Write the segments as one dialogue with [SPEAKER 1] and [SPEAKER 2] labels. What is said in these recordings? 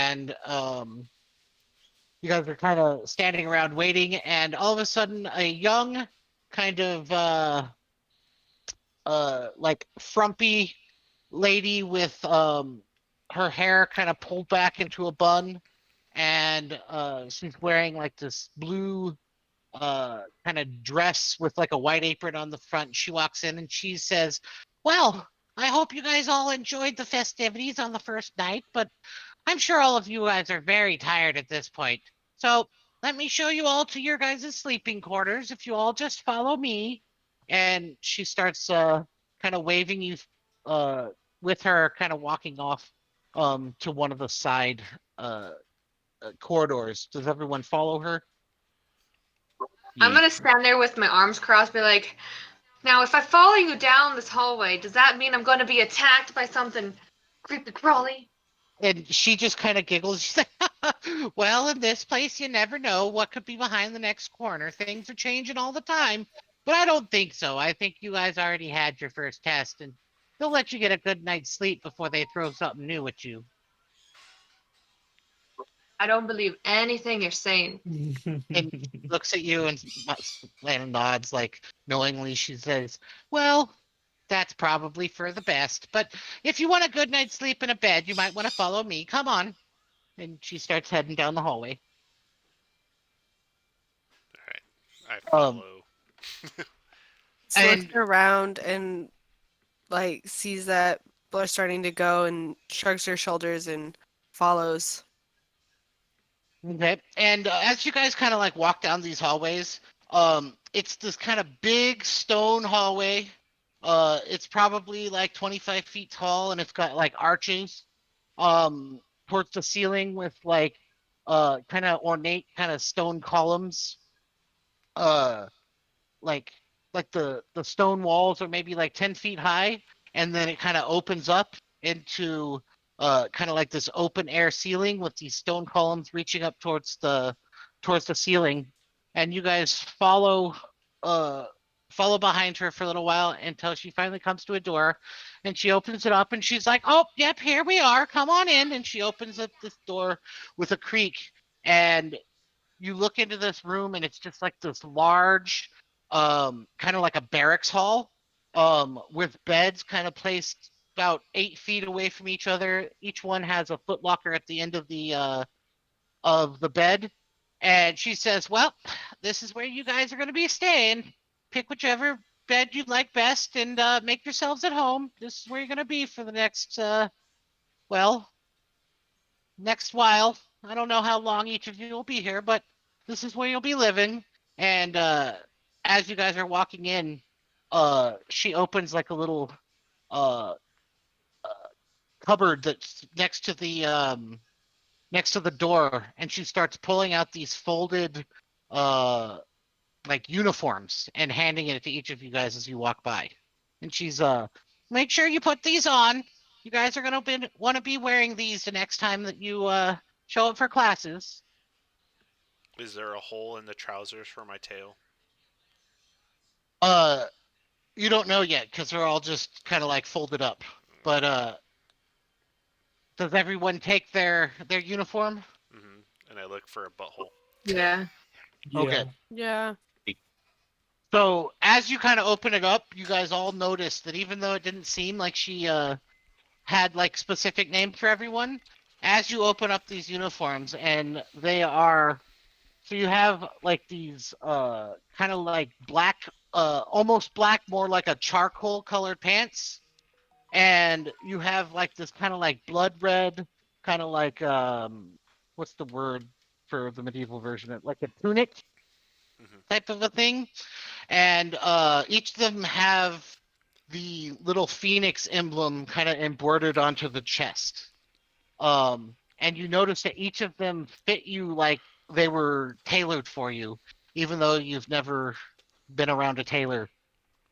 [SPEAKER 1] and you guys are kind of standing around waiting, and all of a sudden, a young, kind of like frumpy lady with her hair kind of pulled back into a bun, and she's wearing like this blue kind of dress with like a white apron on the front. She walks in and she says, "Well, I hope you guys all enjoyed the festivities on the first night, but I'm sure all of you guys are very tired at this point. So let me show you all to your guys' sleeping quarters if you all just follow me." And she starts kind of waving you uh with her, kind of walking off to one of the side uh corridors. Does everyone follow her?
[SPEAKER 2] I'm gonna stand there with my arms crossed, be like, now if I follow you down this hallway, does that mean I'm gonna be attacked by something creepy crawly?
[SPEAKER 1] And she just kind of giggles. She's like, "Well, in this place, you never know what could be behind the next corner. Things are changing all the time, but I don't think so. I think you guys already had your first test, and they'll let you get a good night's sleep before they throw something new at you."
[SPEAKER 2] I don't believe anything you're saying.
[SPEAKER 1] And looks at you and nods, like knowingly. She says, "Well, that's probably for the best. But if you want a good night's sleep in a bed, you might want to follow me. Come on." And she starts heading down the hallway.
[SPEAKER 3] All right, I
[SPEAKER 1] Um,
[SPEAKER 3] follow.
[SPEAKER 4] So looks
[SPEAKER 1] and
[SPEAKER 4] around and like sees that people are starting to go and shrugs her shoulders and follows.
[SPEAKER 1] Okay. And as you guys kind of like walk down these hallways, it's this kind of big stone hallway. It's probably like 25 feet tall, and it's got like arches towards the ceiling with like kind of ornate kind of stone columns. Uh like the stone walls are maybe like 10 feet high, and then it kind of opens up into kind of like this open air ceiling with these stone columns reaching up towards the ceiling. And you guys uh follow behind her for a little while until she finally comes to a door, and she opens it up and she's like, "Oh, yep, here we are, come on in." And she opens up this door with a creak, and you look into this room, and it's just like this large kind of like a barracks hall with beds kind of placed about 8 feet away from each other. Each one has a footlocker at the end of the bed. And she says, "Well, this is where you guys are going to be staying. Pick whichever bed you like best, and make yourselves at home. This is where you're going to be for the next well, next while. I don't know how long each of you will be here, but this is where you'll be living." And as you guys are walking in, she opens like a little uh, cupboard that's next to the door, and she starts pulling out these folded uh, like uniforms and handing it to each of you guys as you walk by. And she's "Make sure you put these on. You guys are gonna want to be wearing these the next time that you show up for classes."
[SPEAKER 3] Is there a hole in the trousers for my tail?
[SPEAKER 1] Uh, you don't know yet because they're all just kind of like folded up. But does everyone take their uniform?
[SPEAKER 3] And I look for a butthole.
[SPEAKER 2] Yeah.
[SPEAKER 1] Okay.
[SPEAKER 4] Yeah.
[SPEAKER 1] So as you kind of open it up, you guys all notice that even though it didn't seem like she had like specific name for everyone, as you open up these uniforms, and they are, so you have like these kind of like black, almost black, more like a charcoal colored pants, and you have like this kind of like blood red, kind of like what's the word for the medieval version, like a tunic
[SPEAKER 3] Mm-hmm.
[SPEAKER 1] type of a thing. And each of them have the little phoenix emblem kind of embroidered onto the chest. And you notice that each of them fit you like they were tailored for you, even though you've never been around a tailor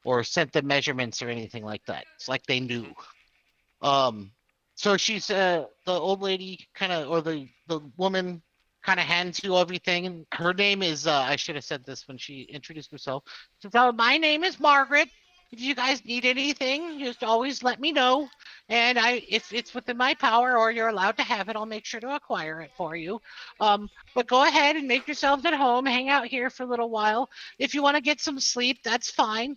[SPEAKER 1] or sent them measurements or anything like that. It's like they knew.
[SPEAKER 3] Mm-hmm.
[SPEAKER 1] Um, so she's the old lady kind of, or the woman kind of hands you everything. And her name is I should have said this when she introduced herself. She says, "My name is Margaret. If you guys need anything, just always let me know. and if it's within my power or you're allowed to have it, I'll make sure to acquire it for you. But go ahead and make yourselves at home. Hang out here for a little while. If you want to get some sleep, that's fine.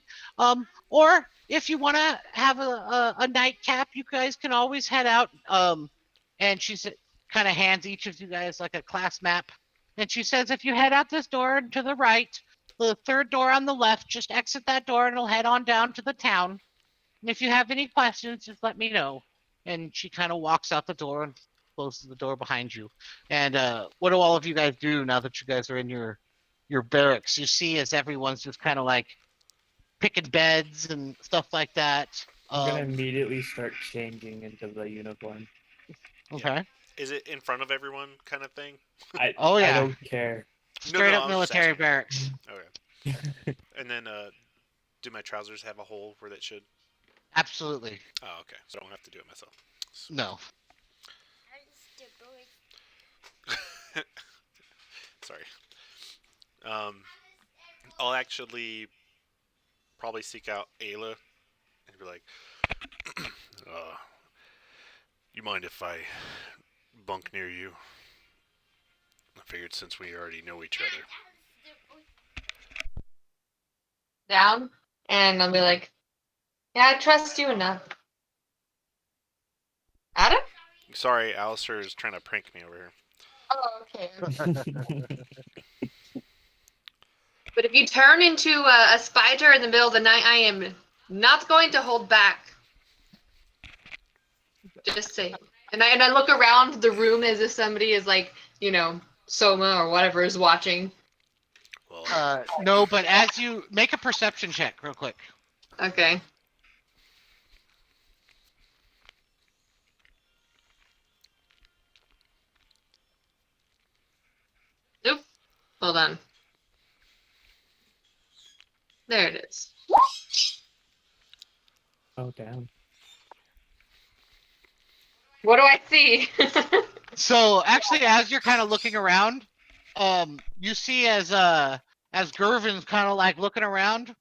[SPEAKER 1] Or if you want to have a nightcap, you guys can always head out. And she kind of hands each of you guys like a class map, and she says, if you head out this door to the right, the third door on the left, just exit that door and it'll head on down to the town. And if you have any questions, just let me know. And she kind of walks out the door and closes the door behind you. And what do all of you guys do now that you guys are in your barracks? You see as everyone's just kind of like picking beds and stuff like that.
[SPEAKER 5] I'm gonna immediately start changing into the uniform.
[SPEAKER 1] Okay.
[SPEAKER 3] Is it in front of everyone kind of thing?
[SPEAKER 1] Oh
[SPEAKER 5] I
[SPEAKER 1] yeah.
[SPEAKER 5] don't care.
[SPEAKER 1] Straight
[SPEAKER 3] No,
[SPEAKER 1] up
[SPEAKER 3] I was just
[SPEAKER 1] military
[SPEAKER 3] asking.
[SPEAKER 1] barracks.
[SPEAKER 3] Okay. And then, do my trousers have a hole where that should?
[SPEAKER 1] Absolutely.
[SPEAKER 3] Oh, okay. So I don't have to do it myself.
[SPEAKER 1] No.
[SPEAKER 3] Sorry. I'll actually probably seek out Ayla and be like, you mind if I bunk near you? I figured since we already know each other.
[SPEAKER 2] Down, and I'll be like, yeah, I trust you enough. Adam?
[SPEAKER 3] Sorry, Alistair is trying to prank me over here.
[SPEAKER 2] Oh, okay. But if you turn into a spider in the middle of the night, I am not going to hold back. Just say. And I look around the room as if somebody is like, Soma or whatever is watching.
[SPEAKER 3] Well,
[SPEAKER 1] No, but as you make a perception check real quick.
[SPEAKER 2] Okay. Nope. Hold on. There it is.
[SPEAKER 5] Oh damn.
[SPEAKER 2] What do I see?
[SPEAKER 1] So actually, as you're kind of looking around, you see as Gervin's kind of like looking around,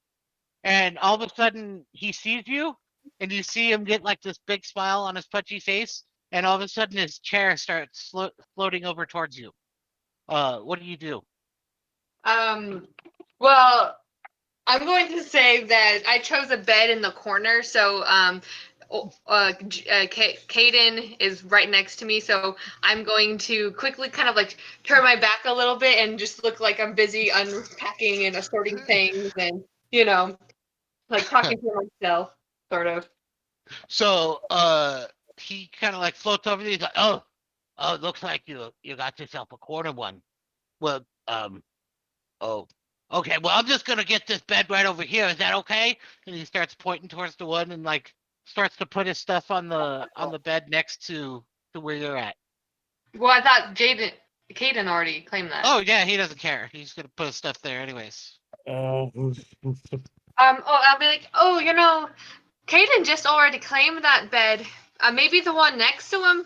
[SPEAKER 1] and all of a sudden he sees you, and you see him get like this big smile on his pudgy face, and all of a sudden his chair starts floating over towards you. What do you do?
[SPEAKER 2] Well, I'm going to say that I chose a bed in the corner, so Caden is right next to me, so I'm going to quickly kind of like turn my back a little bit and just look like I'm busy unpacking and assorting things and, like talking to myself, sort of.
[SPEAKER 1] So he kind of like floats over. He's like, oh, it looks like you got yourself a quarter one. Well, oh, okay. Well, I'm just gonna get this bed right over here. Is that okay? And he starts pointing towards the one and like starts to put his stuff on the bed next to where you're at.
[SPEAKER 2] Well, I thought Caden already claimed that.
[SPEAKER 1] Oh yeah, he doesn't care. He's gonna put his stuff there anyways.
[SPEAKER 5] Oh.
[SPEAKER 2] I'll be like, Caden just already claimed that bed. Maybe the one next to him.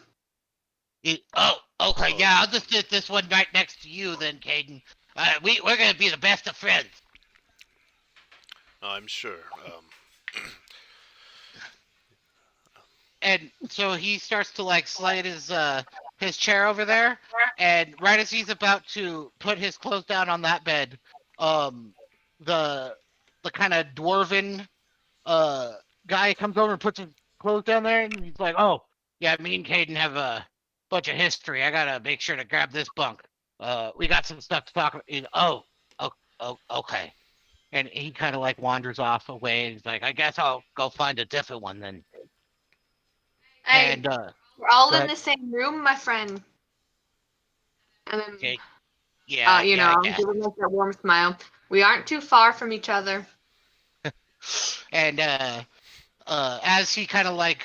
[SPEAKER 1] Oh, okay. Yeah, I'll just get this one right next to you then, Caden. We're gonna be the best of friends.
[SPEAKER 3] I'm sure.
[SPEAKER 1] And so he starts to like slide his chair over there, and right as he's about to put his clothes down on that bed, the kind of dwarven guy comes over and puts his clothes down there, and he's like, "Oh, yeah, me and Caden have a bunch of history. I gotta make sure to grab this bunk. We got some stuff to talk about." Oh, okay. And he kind of like wanders off away, and he's like, "I guess I'll go find a different one then."
[SPEAKER 2] Hey,
[SPEAKER 1] And
[SPEAKER 2] we're all
[SPEAKER 1] go
[SPEAKER 2] in
[SPEAKER 1] ahead.
[SPEAKER 2] the same room, my friend. And then,
[SPEAKER 1] Okay. Yeah, yeah, I
[SPEAKER 2] I'm
[SPEAKER 1] guess.
[SPEAKER 2] giving us that warm smile. We aren't too far from each other.
[SPEAKER 1] And as he kind of like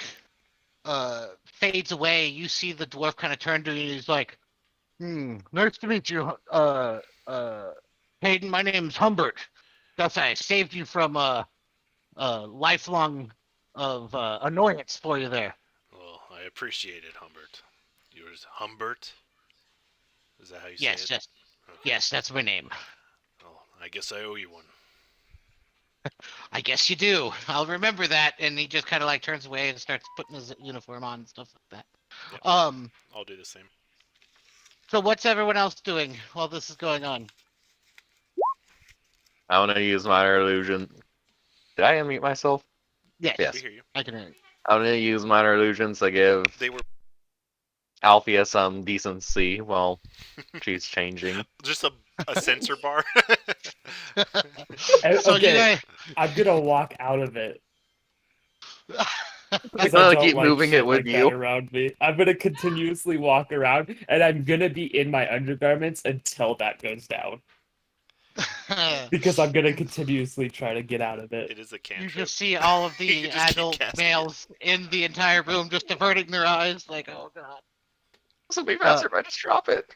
[SPEAKER 1] fades away, you see the dwarf kind of turn to you, and he's like, nice to meet you, Hayden. My name's Humbert. Guess I saved you from lifelong of annoyance for you there."
[SPEAKER 3] Well, I appreciate it, Humbert. Yours, Humbert? Is that how you say
[SPEAKER 1] Yes,
[SPEAKER 3] it?
[SPEAKER 1] yes,
[SPEAKER 3] Okay.
[SPEAKER 1] yes, that's my name.
[SPEAKER 3] Well, I guess I owe you one.
[SPEAKER 1] I guess you do. I'll remember that. And he just kind of like turns away and starts putting his uniform on and stuff like
[SPEAKER 3] Yep.
[SPEAKER 1] that.
[SPEAKER 3] I'll do the same.
[SPEAKER 1] So what's everyone else doing while this is going on?
[SPEAKER 6] I want to use minor illusion. Did I unmute myself?
[SPEAKER 1] Yes,
[SPEAKER 6] Yes.
[SPEAKER 3] We hear you.
[SPEAKER 1] I can hear you.
[SPEAKER 6] I'm gonna use minor illusions to give
[SPEAKER 3] They were
[SPEAKER 6] Althea some decency while she's changing.
[SPEAKER 3] just a sensor bar.
[SPEAKER 1] So you
[SPEAKER 5] Okay,
[SPEAKER 1] guys.
[SPEAKER 5] I'm gonna walk out of it
[SPEAKER 6] I'm
[SPEAKER 5] because I
[SPEAKER 6] gonna
[SPEAKER 5] don't
[SPEAKER 6] keep
[SPEAKER 5] like
[SPEAKER 6] moving it
[SPEAKER 5] shit
[SPEAKER 6] with
[SPEAKER 5] like that
[SPEAKER 6] you.
[SPEAKER 5] around me. I'm gonna continuously walk around, and I'm gonna be in my undergarments until that goes down. Because I'm gonna continuously try to get out of it.
[SPEAKER 3] It is a
[SPEAKER 1] You
[SPEAKER 3] cantrip.
[SPEAKER 1] just see all of
[SPEAKER 3] You
[SPEAKER 1] the
[SPEAKER 3] just keep
[SPEAKER 1] adult
[SPEAKER 3] casting it.
[SPEAKER 1] males in the entire room just averting their eyes, like, oh god.
[SPEAKER 6] This would be faster if I just drop it.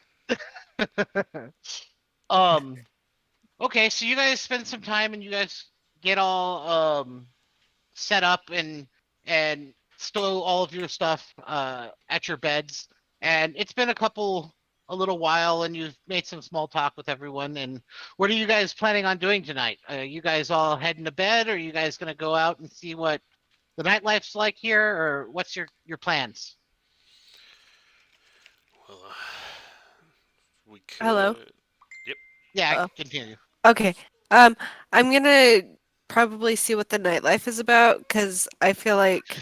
[SPEAKER 1] um. Okay, so you guys spend some time and you guys get all set up and stow all of your stuff at your beds. And it's been a little while, and you've made some small talk with everyone. And what are you guys planning on doing tonight? Are you guys all heading to bed, or are you guys gonna go out and see what the nightlife's like here, or what's your plans?
[SPEAKER 3] Well, we could.
[SPEAKER 4] Hello?
[SPEAKER 3] Yep.
[SPEAKER 1] Yeah, I
[SPEAKER 4] Oh.
[SPEAKER 1] can hear you.
[SPEAKER 4] Okay. I'm gonna probably see what the nightlife is about because I feel like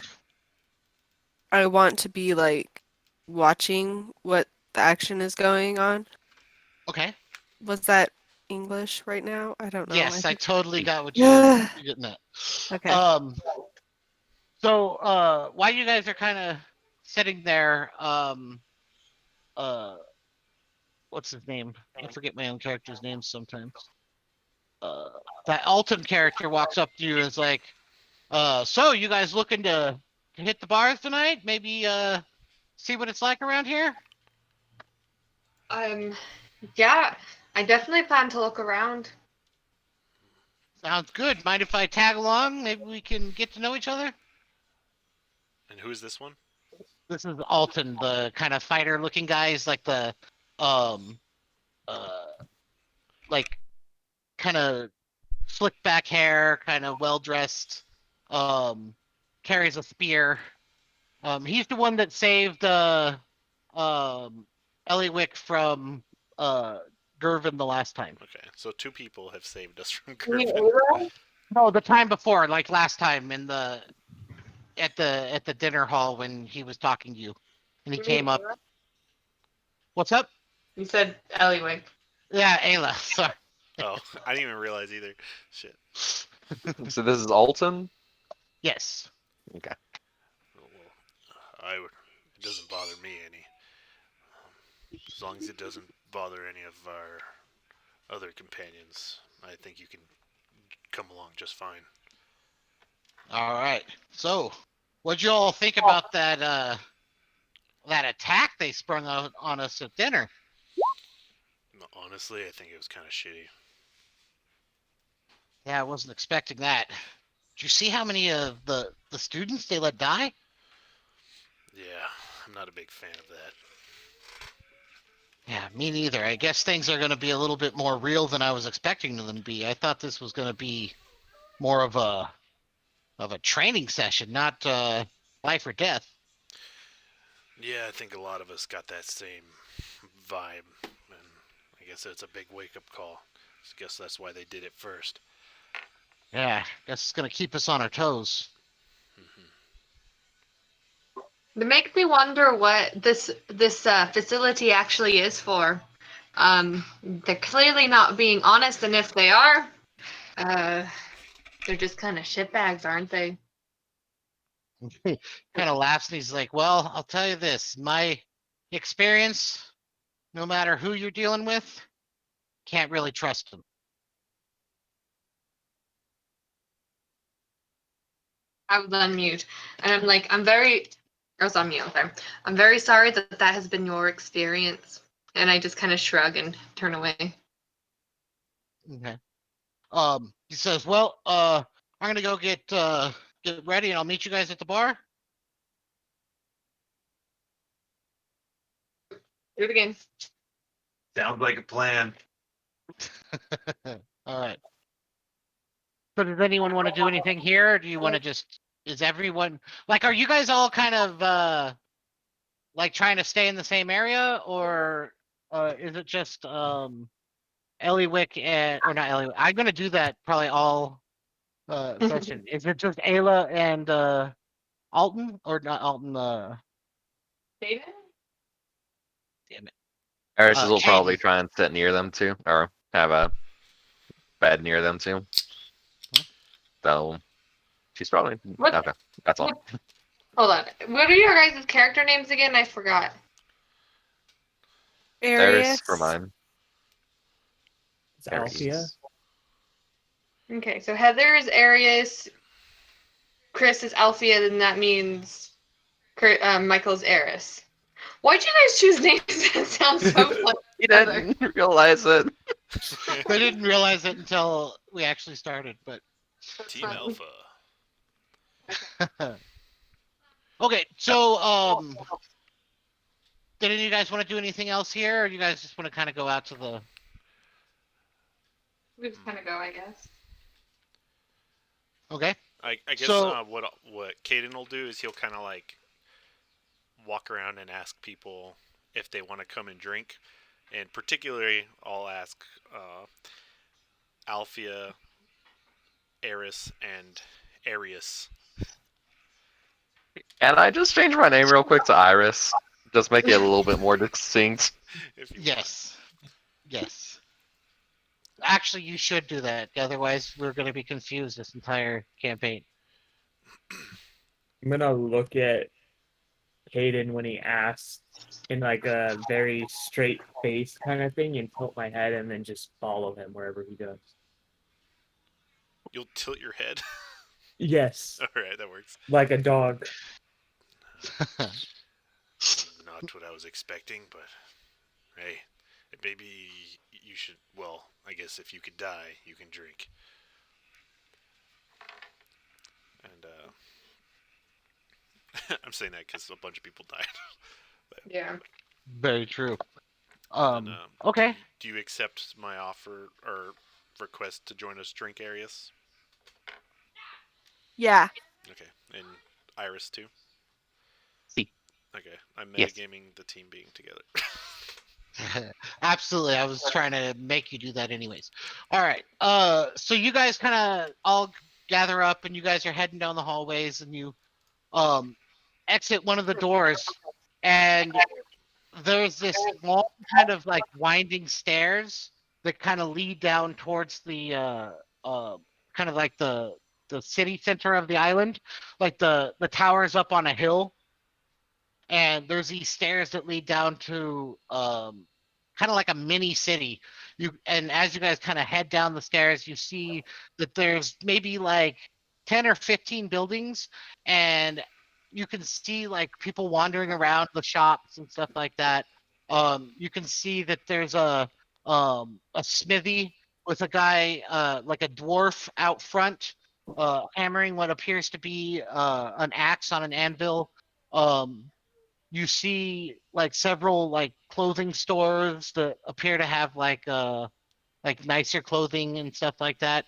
[SPEAKER 4] I want to be like watching what the action is going on.
[SPEAKER 1] Okay.
[SPEAKER 4] Was that English right now? I don't know.
[SPEAKER 1] Yes, I totally got what
[SPEAKER 4] Yeah.
[SPEAKER 1] you're getting at.
[SPEAKER 4] Okay.
[SPEAKER 1] Um, so while you guys are kind of sitting there, uh, what's his name? I forget my own character's name sometimes. Uh, that Alton character walks up to you and is like, so you guys looking to hit the bars tonight? Maybe see what it's like around here?
[SPEAKER 2] Um, yeah, I definitely plan to look around.
[SPEAKER 1] Sounds good. Mind if I tag along? Maybe we can get to know each other?
[SPEAKER 3] And who is this one?
[SPEAKER 1] This is Alton, the kind of fighter looking guy. He's like the um uh like kind of slick back hair, kind of well dressed, um carries a spear. He's the one that saved um Eliwick from uh Gervin the last time.
[SPEAKER 3] Okay, so two people have saved us from
[SPEAKER 2] You mean
[SPEAKER 3] Gervin.
[SPEAKER 2] Ava?
[SPEAKER 1] No, the time before, like last time in the at the dinner hall when he was talking to you. And he
[SPEAKER 2] You mean
[SPEAKER 1] came up.
[SPEAKER 2] Ava?
[SPEAKER 1] What's up?
[SPEAKER 2] You said Eliwick.
[SPEAKER 1] Yeah, Ayla. Sorry.
[SPEAKER 3] Oh, I didn't even realize either. Shit.
[SPEAKER 6] So this is Alton?
[SPEAKER 1] Yes.
[SPEAKER 6] Okay.
[SPEAKER 3] Oh, well, it doesn't bother me any. As long as it doesn't bother any of our other companions, I think you can come along just fine.
[SPEAKER 1] All right. So, what'd you all think about that attack they sprung out on us at dinner?
[SPEAKER 3] Honestly, I think it was kind of shitty.
[SPEAKER 1] Yeah, I wasn't expecting that. Did you see how many of the students they let die?
[SPEAKER 3] Yeah, I'm not a big fan of that.
[SPEAKER 1] Yeah, me neither. I guess things are going to be a little bit more real than I was expecting them to be. I thought this was going to be more of a training session, not life or death.
[SPEAKER 3] Yeah, I think a lot of us got that same vibe, and I guess it's a big wake-up call. I guess that's why they did it first.
[SPEAKER 1] Yeah, guess it's going to keep us on our toes.
[SPEAKER 2] It makes me wonder what this facility actually is for. They're clearly not being honest, and if they are, uh, they're just kind of shitbags, aren't they?
[SPEAKER 1] Kind of laughs and he's like, "Well, I'll tell you this, my experience, no matter who you're dealing with, can't really trust them."
[SPEAKER 2] I was on mute, and I'm like, I was on mute. I'm sorry. I'm very sorry that that has been your experience, and I just kind of shrug and turn away.
[SPEAKER 1] Okay. He says, "Well, I'm gonna go get ready, and I'll meet you guys at the bar."
[SPEAKER 2] Do it again.
[SPEAKER 6] Sounds like a plan.
[SPEAKER 1] All right. So does anyone want to do anything here, or do you want to just? Is everyone like? Are you guys all kind of like trying to stay in the same area, or is it just Eliwick and or not Eliwick? I'm gonna do that probably all session. Is it just Ayla and Alton or not Alton?
[SPEAKER 2] David?
[SPEAKER 1] Damn it.
[SPEAKER 6] Eris will probably
[SPEAKER 1] Caden.
[SPEAKER 6] try and sit near them too, or have a bed near them too.
[SPEAKER 1] Hmm?
[SPEAKER 6] So she's probably
[SPEAKER 2] What?
[SPEAKER 6] okay. That's all.
[SPEAKER 2] What? Hold on. What are your guys' character names again? I forgot.
[SPEAKER 6] Eris for
[SPEAKER 4] Arius.
[SPEAKER 6] mine.
[SPEAKER 5] It's
[SPEAKER 6] Aries.
[SPEAKER 5] Althea.
[SPEAKER 2] Okay, so Heather is Arius, Chris is Althea, then that means Michael's Eris. Why'd you guys choose names that sound so like
[SPEAKER 6] You
[SPEAKER 2] each other?
[SPEAKER 6] didn't realize it.
[SPEAKER 1] I didn't realize it until we actually started, but
[SPEAKER 2] That's
[SPEAKER 3] Team
[SPEAKER 2] funny.
[SPEAKER 3] Alpha.
[SPEAKER 1] okay. So did any of you guys want to do anything else here, or you guys just want to kind of go out to the?
[SPEAKER 2] We just kind of go, I guess.
[SPEAKER 1] Okay.
[SPEAKER 3] I guess
[SPEAKER 1] So
[SPEAKER 3] what Caden will do is he'll kind of like walk around and ask people if they want to come and drink, and particularly I'll ask Althea, Eris, and Arius.
[SPEAKER 6] And I just changed my name real quick to Iris. Just make it a little bit more distinct.
[SPEAKER 3] If you
[SPEAKER 1] yes, yes. Actually, you should do that. Otherwise, we're going to be confused this entire campaign.
[SPEAKER 5] I'm gonna look at Hayden when he asks in like a very straight face kind of thing and tilt my head and then just follow him wherever he goes.
[SPEAKER 3] You'll tilt your head.
[SPEAKER 5] Yes,
[SPEAKER 3] All right, that works.
[SPEAKER 5] like a dog.
[SPEAKER 3] Not what I was expecting, but hey, maybe you should. Well, I guess if you could die, you can drink. And I'm saying that because a bunch of people died.
[SPEAKER 2] Yeah.
[SPEAKER 1] Very true.
[SPEAKER 3] And,
[SPEAKER 1] Okay.
[SPEAKER 3] do you accept my offer or request to join us, drink Arius?
[SPEAKER 4] Yeah.
[SPEAKER 3] Okay, and Iris too.
[SPEAKER 1] See.
[SPEAKER 3] Okay, I'm
[SPEAKER 1] Yes.
[SPEAKER 3] metagaming the team being together.
[SPEAKER 1] Absolutely. I was trying to make you do that anyways. All right. So you guys kind of all gather up and you guys are heading down the hallways and you exit one of the doors and there's this long kind of like winding stairs that kind of lead down towards the kind of like the city center of the island. Like the tower is up on a hill and there's these stairs that lead down to kind of like a mini city. You and as you guys kind of head down the stairs, you see that there's maybe like 10 or 15 buildings and you can see like people wandering around the shops and stuff like that. You can see that there's a smithy with a guy like a dwarf out front hammering what appears to be an axe on an anvil. Um, you see like several like clothing stores that appear to have like nicer clothing and stuff like that.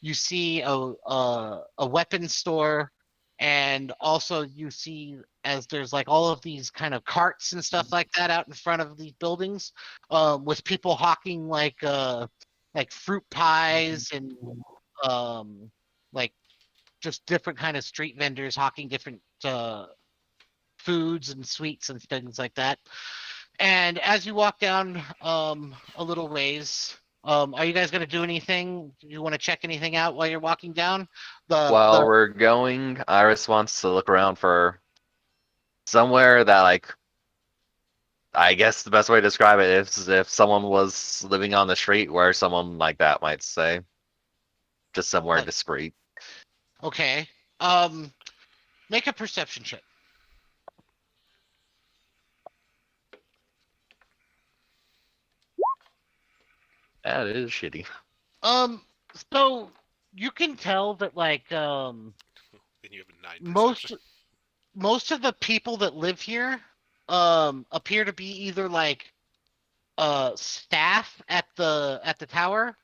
[SPEAKER 1] You see a weapons store, and also you see as there's like all of these kind of carts and stuff like that out in front of these buildings, with people hawking like fruit pies and um like just different kind of street vendors hawking different foods and sweets and things like that. And as you walk down a little ways, are you guys gonna do anything? Do you want to check anything out while you're walking down?
[SPEAKER 6] While
[SPEAKER 1] The
[SPEAKER 6] we're going, Iris wants to look around for somewhere that, like, I guess the best way to describe it is if someone was living on the street where someone like that might stay. Just somewhere
[SPEAKER 1] like
[SPEAKER 6] discreet.
[SPEAKER 1] okay. Make a perception check.
[SPEAKER 6] That is shitty.
[SPEAKER 1] Um so you can tell that like
[SPEAKER 3] And you have a 9
[SPEAKER 1] most
[SPEAKER 3] perception.
[SPEAKER 1] most of the people that live here appear to be either like staff at the tower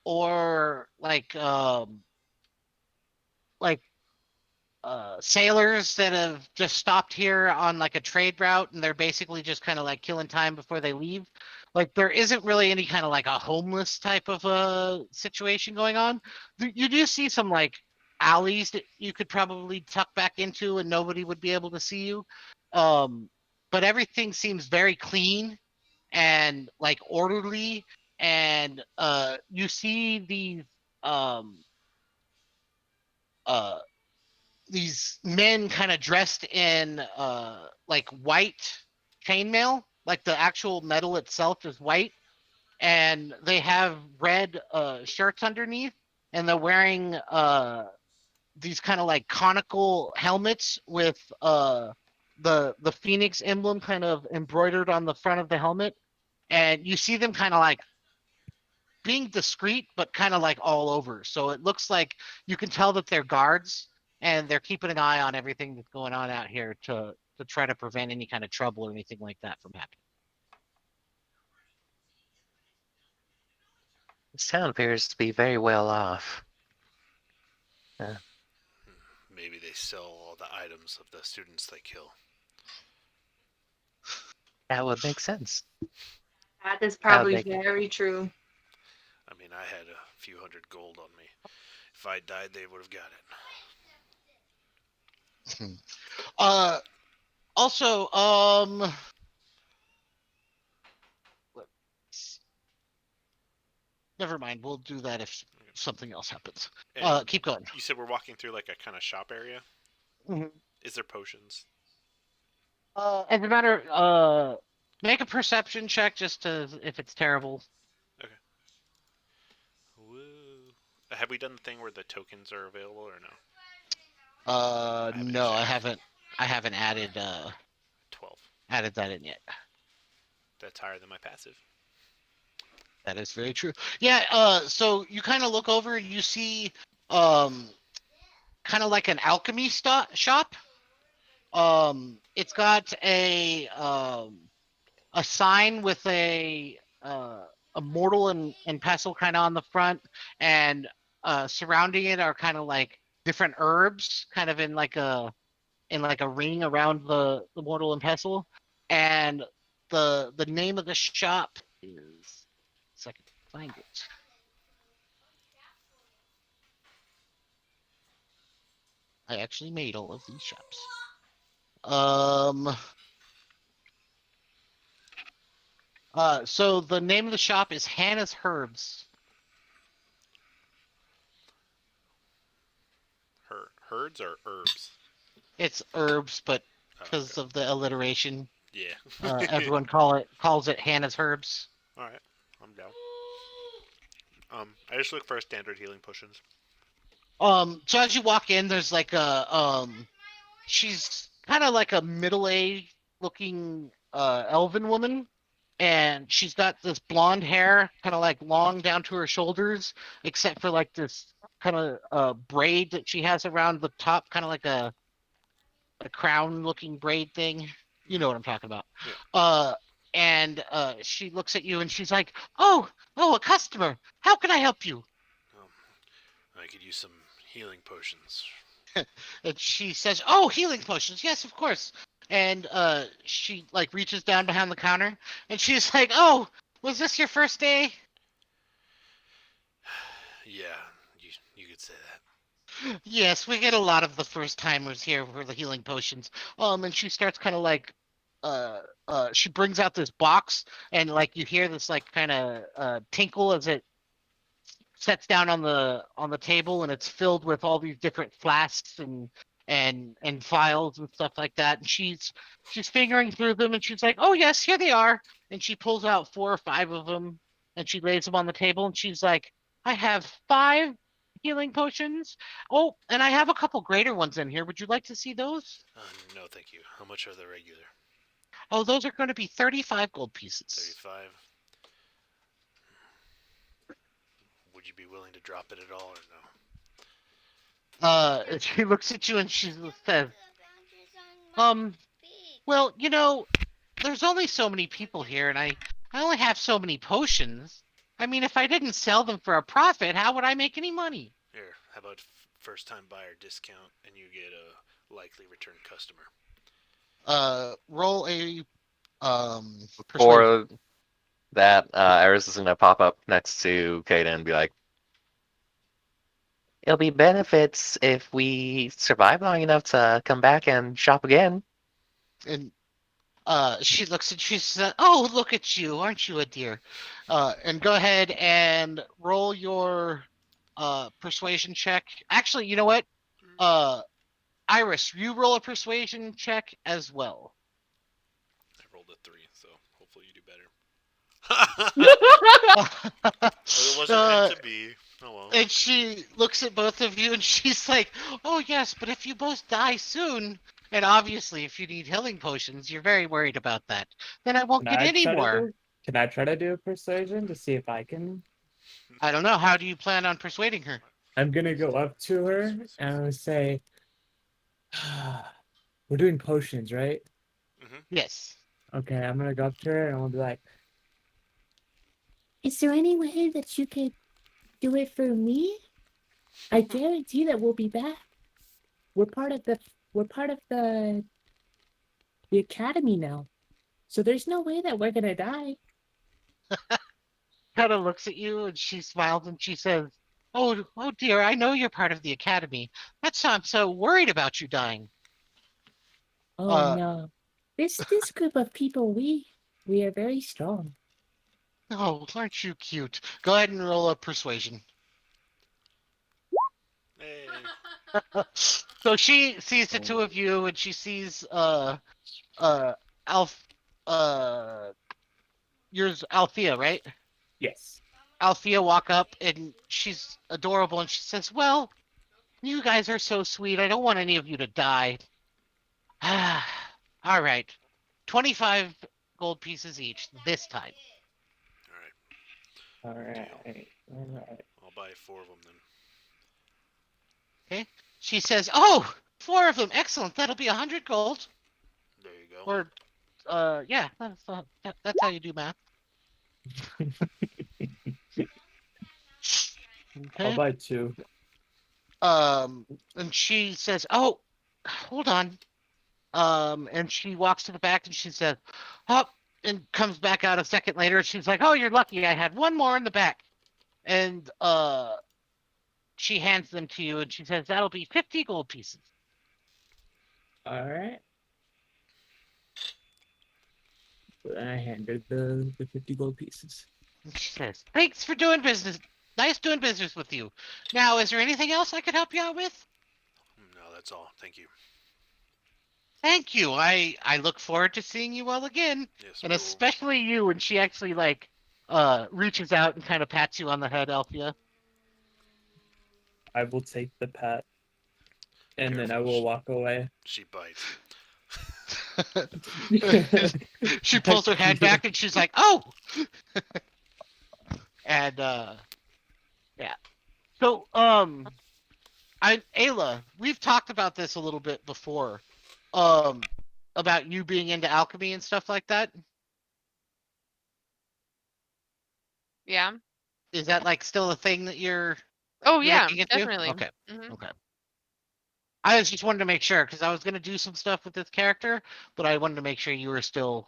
[SPEAKER 1] or like like sailors that have just stopped here on like a trade route, and they're basically just kind of like killing time before they leave. Like there isn't really any kind of like a homeless type of situation going on. You do see some like alleys that you could probably tuck back into and nobody would be able to see you. Um, but everything seems very clean and like orderly, and you see um uh these men kind of dressed in like white chainmail, like the actual metal itself is white, and they have red shirts underneath, and they're wearing these kind of like conical helmets with the phoenix emblem kind of embroidered on the front of the helmet, and you see them kind of like being discreet but kind of like all over. So it looks like you can tell that they're guards and they're keeping an eye on everything that's going on out here to try to prevent any kind of trouble or anything like that from happening.
[SPEAKER 6] This town appears to be very well off.
[SPEAKER 3] Maybe they sell all the items of the students they kill.
[SPEAKER 6] That would make sense.
[SPEAKER 2] That is
[SPEAKER 6] That would
[SPEAKER 2] probably
[SPEAKER 6] make
[SPEAKER 2] very true.
[SPEAKER 3] I mean, I had a few hundred gold on me. If I died, they would have got it.
[SPEAKER 1] uh Also, never mind. We'll do that if something else happens.
[SPEAKER 3] And
[SPEAKER 1] Keep going.
[SPEAKER 3] you said we're walking through like a kind of shop area.
[SPEAKER 1] Mm-hmm.
[SPEAKER 3] Is there potions?
[SPEAKER 1] As a matter, make a perception check just to if it's terrible.
[SPEAKER 3] Okay. Woo. Have we done the thing where the tokens are available or no? I haven't
[SPEAKER 1] No, I
[SPEAKER 3] checked.
[SPEAKER 1] haven't. I haven't
[SPEAKER 3] 12.
[SPEAKER 1] added that in yet.
[SPEAKER 3] That's higher than my passive.
[SPEAKER 1] That is very true. Yeah, so you kind of look over and you see kind of like an alchemy shop. It's got a sign with a mortal and pestle kind of on the front, and surrounding it are kind of like different herbs, kind of in like a ring around the mortal and pestle. And the name of the shop is, so I can find it. I actually made all of these shops. Um. So the name of the shop is Hannah's Herbs.
[SPEAKER 3] Herds or herbs?
[SPEAKER 1] It's herbs, but
[SPEAKER 3] Oh,
[SPEAKER 1] because
[SPEAKER 3] okay.
[SPEAKER 1] of the alliteration,
[SPEAKER 3] Yeah.
[SPEAKER 1] everyone calls it Hannah's Herbs.
[SPEAKER 3] All right, I'm down. I just look for standard healing potions.
[SPEAKER 1] So as you walk in, there's like she's kind of like a middle-aged looking elven woman, and she's got this blonde hair, kind of like long down to her shoulders, except for like this kind of braid that she has around the top, kind of like a crown looking braid thing. You know what I'm talking about.
[SPEAKER 3] Yeah.
[SPEAKER 1] And she looks at you and she's like, "Oh, a customer. How can I help you?"
[SPEAKER 3] Um, I could use some healing potions.
[SPEAKER 1] And she says, "Oh, healing potions. Yes, of course." And she like reaches down behind the counter and she's like, "Oh, was this your first day?"
[SPEAKER 3] Yeah, you could say that.
[SPEAKER 1] Yes, we get a lot of the first timers here for the healing potions. And she starts kind of like, she brings out this box, and like you hear this like kind of tinkle as it sets down on the table, and it's filled with all these different flasks and files and stuff like that. And she's fingering through them, and she's like, "Oh yes, here they are." And she pulls out 4 or 5 of them, and she lays them on the table, and she's like, "I have 5 healing potions. Oh, and I have a couple greater ones in here. Would you like to see those?"
[SPEAKER 3] No, thank you. How much are the regular?
[SPEAKER 1] Oh, those are going to be 35 gold pieces.
[SPEAKER 3] 35. Would you be willing to drop it at all or no?
[SPEAKER 1] She looks at you and she says, um, "Well, you know, there's only so many people here, and I only have so many potions. I mean, if I didn't sell them for a profit, how would I make any money?"
[SPEAKER 3] Here, how about first time buyer discount, and you get a likely return customer.
[SPEAKER 1] Roll a persuasion.
[SPEAKER 6] For that, Eris is gonna pop up next to Kaden and be like, "It'll be benefits if we survive long enough to come back and shop again."
[SPEAKER 1] And she looks and she says, "Oh, look at you! Aren't you a dear?" And go ahead and roll your persuasion check. Actually, you know what? Uh, Iris, you roll a persuasion check as well.
[SPEAKER 3] I rolled a 3, so hopefully you do better. It wasn't meant
[SPEAKER 1] uh,
[SPEAKER 3] to be. Oh well.
[SPEAKER 1] and she looks at both of you and she's like, "Oh yes, but if you both die soon, and obviously if you need healing potions, you're very worried about that, then I won't
[SPEAKER 5] Can
[SPEAKER 1] get
[SPEAKER 5] I
[SPEAKER 1] any
[SPEAKER 5] try to
[SPEAKER 1] more."
[SPEAKER 5] do? Can I try to do a persuasion to see if I can?
[SPEAKER 1] I don't know. How do you plan on persuading her?
[SPEAKER 5] I'm gonna go up to her and I'm gonna say, "We're doing potions, right?"
[SPEAKER 3] Hmm.
[SPEAKER 1] Yes.
[SPEAKER 5] Okay, I'm gonna go up to her and I'll be like, "Is there any way that you could do it for me? I guarantee that we'll be back. We're part of the we're part of the academy now. So there's no way that we're gonna die."
[SPEAKER 1] Kind of looks at you and she smiles and she says, "Oh, oh dear, I know you're part of the academy. That's why I'm so worried about you dying."
[SPEAKER 5] Oh
[SPEAKER 1] Uh,
[SPEAKER 5] no. This group of people, we are very strong.
[SPEAKER 1] oh, aren't you cute? Go ahead and roll a persuasion.
[SPEAKER 3] Hey.
[SPEAKER 1] So she sees the two
[SPEAKER 5] Oh.
[SPEAKER 1] of you and she sees uh Alf uh yours Althea, right?
[SPEAKER 5] Yes.
[SPEAKER 1] Althea walk up and she's adorable and she says, "Well, you guys are so sweet. I don't want any of you to die." All right. 25 gold pieces each this time.
[SPEAKER 3] All right.
[SPEAKER 5] All
[SPEAKER 3] Deal.
[SPEAKER 5] right. All right.
[SPEAKER 3] I'll buy 4 of them then.
[SPEAKER 1] Okay. She says, "Oh, four of them. Excellent. That'll be 100 gold."
[SPEAKER 3] There you go.
[SPEAKER 1] Or yeah, that's how you do math.
[SPEAKER 5] I'll
[SPEAKER 1] Okay.
[SPEAKER 5] buy two.
[SPEAKER 1] And she says, "Oh, hold on." And she walks to the back and she says, "Hop," and comes back out a second later. And she's like, "Oh, you're lucky. I had one more in the back." And she hands them to you and she says, "That'll be 50 gold pieces."
[SPEAKER 5] All right. I handed the 50 gold pieces.
[SPEAKER 1] And she says, "Thanks for doing business. Nice doing business with you. Now, is there anything else I could help you out with?"
[SPEAKER 3] No, that's all. Thank you.
[SPEAKER 1] "Thank you. I look forward to seeing you all again,
[SPEAKER 3] Yes,
[SPEAKER 1] and
[SPEAKER 3] we will.
[SPEAKER 1] especially you." And she actually like reaches out and kind of pats you on the head, Althea.
[SPEAKER 5] I will take the pat and then I
[SPEAKER 3] Careful.
[SPEAKER 5] will walk away.
[SPEAKER 3] She bites.
[SPEAKER 1] She pulls her head back and she's like, "Oh," and yeah. So I Ayla, we've talked about this a little bit before, um, about you being into alchemy and stuff like that.
[SPEAKER 2] Yeah.
[SPEAKER 1] Is that like still a thing that
[SPEAKER 2] Oh
[SPEAKER 1] you're
[SPEAKER 2] yeah,
[SPEAKER 1] looking into?
[SPEAKER 2] definitely.
[SPEAKER 1] Okay,
[SPEAKER 2] Hmm.
[SPEAKER 1] okay. I was just wanted to make sure because I was gonna do some stuff with this character, but I wanted to make sure you were still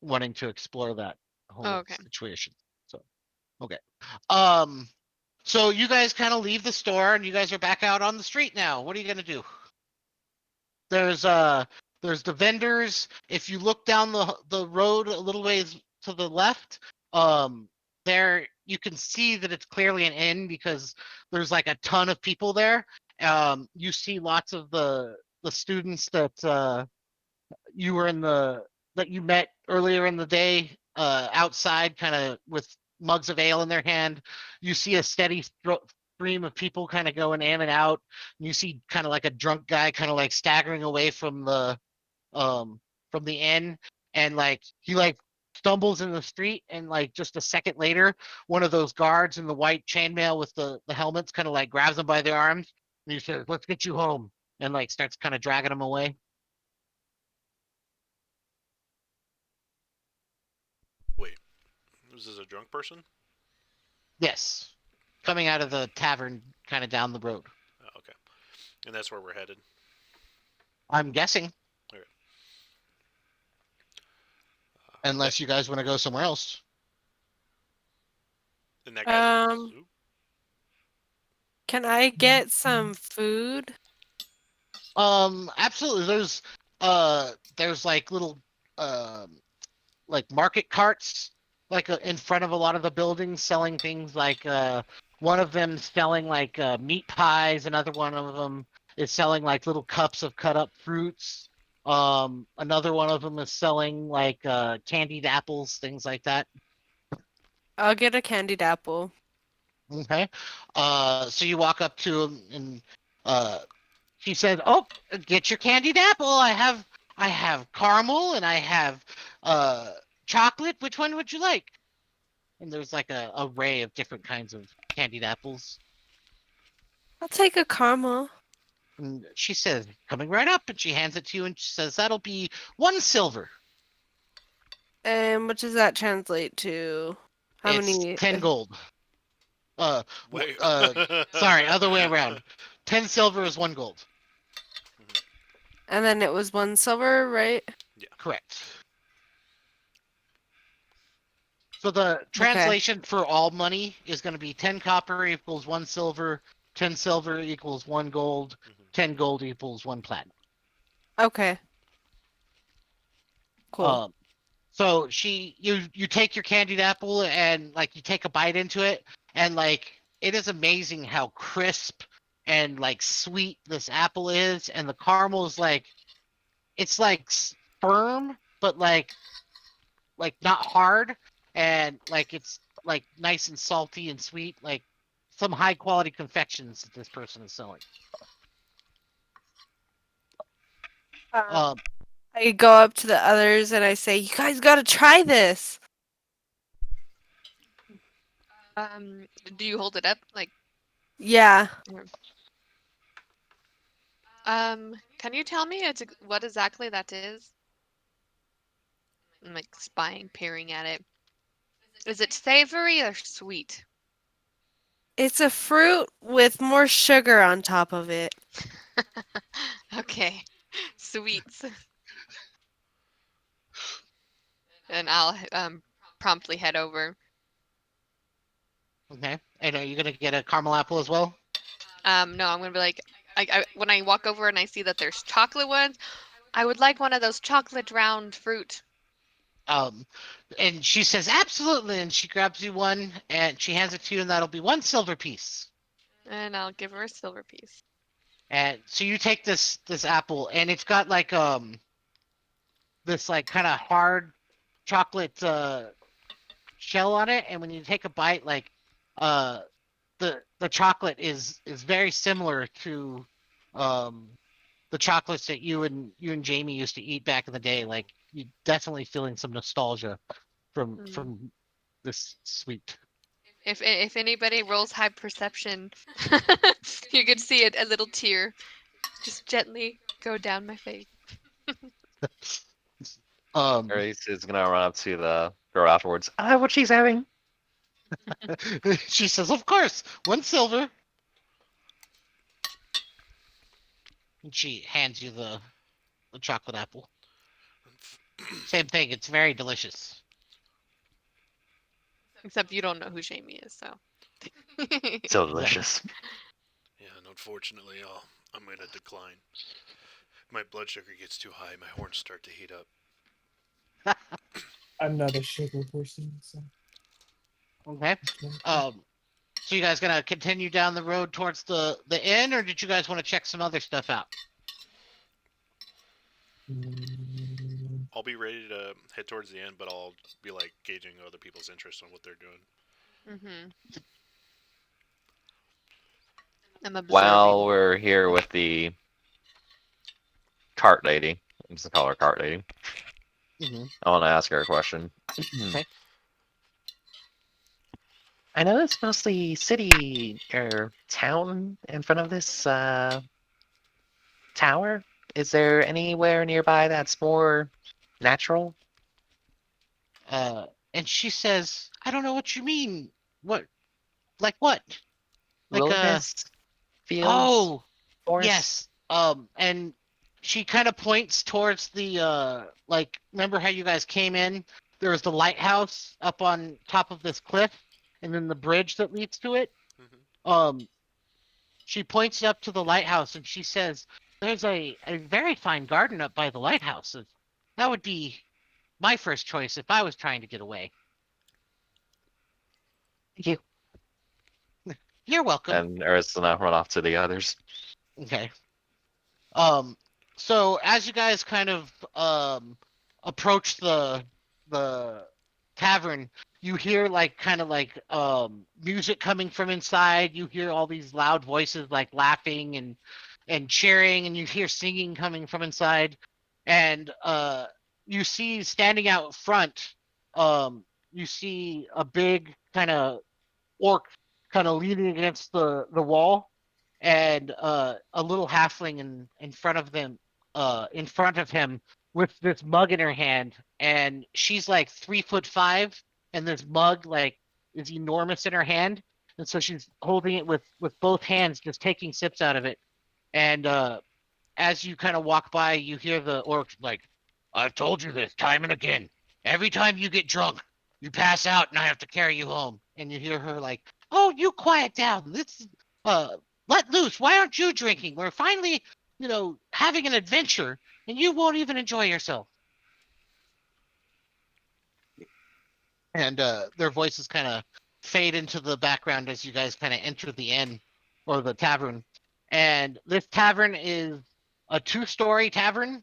[SPEAKER 1] wanting to explore that
[SPEAKER 2] Oh,
[SPEAKER 1] whole
[SPEAKER 2] okay.
[SPEAKER 1] situation. So okay. Um, so you guys kind of leave the store and you guys are back out on the street now. What are you gonna do? There's there's the vendors. If you look down the road a little ways to the left, there you can see that it's clearly an inn because there's like a ton of people there. You see lots of the students that you were in the that you met earlier in the day outside, kind of with mugs of ale in their hand. You see a steady stream of people kind of going in and out. You see kind of like a drunk guy kind of like staggering away um from the inn, and like he like stumbles in the street, and like just a second later one of those guards in the white chainmail with the helmets kind of like grabs him by the arms and he says, "Let's get you home," and like starts kind of dragging him away.
[SPEAKER 3] Wait, this is a drunk person?
[SPEAKER 1] Yes. Coming out of the tavern kind of down the road.
[SPEAKER 3] Oh, okay. And that's where we're headed.
[SPEAKER 1] I'm guessing,
[SPEAKER 3] Okay.
[SPEAKER 1] unless you guys want to go somewhere else.
[SPEAKER 3] And that guy's. Oop.
[SPEAKER 4] Can I get some food?
[SPEAKER 1] Absolutely. There's like little like market carts like in front of a lot of the buildings selling things like one of them selling like meat pies, another one of them is selling like little cups of cut up fruits. Another one of them is selling like candied apples, things like that.
[SPEAKER 4] I'll get a candied apple.
[SPEAKER 1] Okay. So you walk up to him and uh she says, "Oh, get your candied apple. I have caramel and I have uh chocolate. Which one would you like?" And there's like a array of different kinds of candied apples.
[SPEAKER 4] I'll take a caramel.
[SPEAKER 1] And she says, "Coming right up," and she hands it to you and she says, "That'll be 1 silver."
[SPEAKER 4] And what does that translate to? How
[SPEAKER 1] It's
[SPEAKER 4] many?
[SPEAKER 1] 10 gold. Uh,
[SPEAKER 3] Wait.
[SPEAKER 1] sorry, other way around. 10 silver is 1 gold.
[SPEAKER 4] And then it was 1 silver, right?
[SPEAKER 3] Yeah.
[SPEAKER 1] Correct. So the
[SPEAKER 4] Okay.
[SPEAKER 1] translation for all money is going to be 10 copper equals 1 silver, 10 silver equals 1 gold,
[SPEAKER 3] Mhm.
[SPEAKER 1] 10 gold equals 1 platinum.
[SPEAKER 4] Okay. Cool.
[SPEAKER 1] Um, so you take your candied apple and like you take a bite into it, and like it is amazing how crisp and like sweet this apple is, and the caramel is like it's like firm, but like not hard, and like it's like nice and salty and sweet, like some high quality confections that this person is selling.
[SPEAKER 4] Um,
[SPEAKER 1] Um,
[SPEAKER 4] I go up to the others and I say, "You guys got to try this."
[SPEAKER 2] Do you hold it up? Like,
[SPEAKER 4] Yeah.
[SPEAKER 2] can you tell me what exactly that is? I'm like spying, peering at it. Is it savory or sweet?
[SPEAKER 4] It's a fruit with more sugar on top of it.
[SPEAKER 2] Okay, sweets. And I'll promptly head over.
[SPEAKER 1] okay, and are you gonna get a caramel apple as well?
[SPEAKER 2] No, I'm gonna be like, when I walk over and I see that there's chocolate ones, I would like one of those chocolate round fruit.
[SPEAKER 1] Um, and she says absolutely, and she grabs you one and she hands it to you, and that'll be 1 silver piece.
[SPEAKER 2] And I'll give her a silver piece.
[SPEAKER 1] And so you take this apple, and it's got like this like kind of hard chocolate shell on it, and when you take a bite, like uh the chocolate is very similar to um the chocolates that you and Jamie used to eat back in the day. Like you definitely feeling some nostalgia from
[SPEAKER 2] Mm.
[SPEAKER 1] from this sweet.
[SPEAKER 2] If anybody rolls high perception, you could see it, a little tear just gently go down my face.
[SPEAKER 1] um
[SPEAKER 6] Grace is gonna run up to the girl afterwards. What she's having?
[SPEAKER 1] she says, "Of course, 1 silver." And she hands you the chocolate apple. Same thing, it's very delicious.
[SPEAKER 2] Except you don't know who Jamie is, so.
[SPEAKER 6] So
[SPEAKER 1] Exactly.
[SPEAKER 6] delicious.
[SPEAKER 3] Yeah, and unfortunately, I'm gonna decline. My blood sugar gets too high, my horns start to heat up.
[SPEAKER 5] I'm not a sugar person, so
[SPEAKER 1] Okay.
[SPEAKER 5] it's not good.
[SPEAKER 1] Um so you guys gonna continue down the road towards the inn, or did you guys want to check some other stuff out?
[SPEAKER 5] Mm,
[SPEAKER 3] I'll be ready to head towards the end, but I'll be like gauging other people's interest on what they're doing.
[SPEAKER 2] Hmm. I'm
[SPEAKER 6] While
[SPEAKER 2] observing.
[SPEAKER 6] we're here with the cart lady, I'm just gonna call her cart lady.
[SPEAKER 1] Mm-hmm.
[SPEAKER 6] I want to ask her a question.
[SPEAKER 1] Okay.
[SPEAKER 6] I know it's mostly city or town in front of this tower. Is there anywhere nearby that's more natural?
[SPEAKER 1] Uh, and she says, "I don't know what you mean. What? Like what? Like
[SPEAKER 6] Wilderness fields?
[SPEAKER 1] oh."
[SPEAKER 6] Forest?
[SPEAKER 1] Yes. And she kind of points towards the like remember how you guys came in? There was the lighthouse up on top of this cliff and then the bridge that leads to it.
[SPEAKER 3] Hmm.
[SPEAKER 1] Um she points up to the lighthouse and she says, "There's a very fine garden up by the lighthouse. That would be my first choice if I was trying to get away."
[SPEAKER 6] Thank you.
[SPEAKER 1] You're welcome.
[SPEAKER 6] And Eris will now run off to the others.
[SPEAKER 1] Okay. Um, so as you guys kind of approach the tavern, you hear like kind of like music coming from inside. You hear all these loud voices like laughing and cheering, and you hear singing coming from inside. And you see standing out front, you see a big kind of orc kind of leaning against the wall and a little halfling in front of them in front of him with this mug in her hand, and she's like 3'5", and this mug like is enormous in her hand, and so she's holding it with both hands, just taking sips out of it. And as you kind of walk by, you hear the orc like, "I've told you this time and again. Every time you get drunk, you pass out, and I have to carry you home." And you hear her like, "Oh, you quiet down. Let's let loose. Why aren't you drinking? We're finally, having an adventure, and you won't even enjoy yourself." And their voices kind of fade into the background as you guys kind of enter the inn or the tavern. And this tavern is a two-story tavern.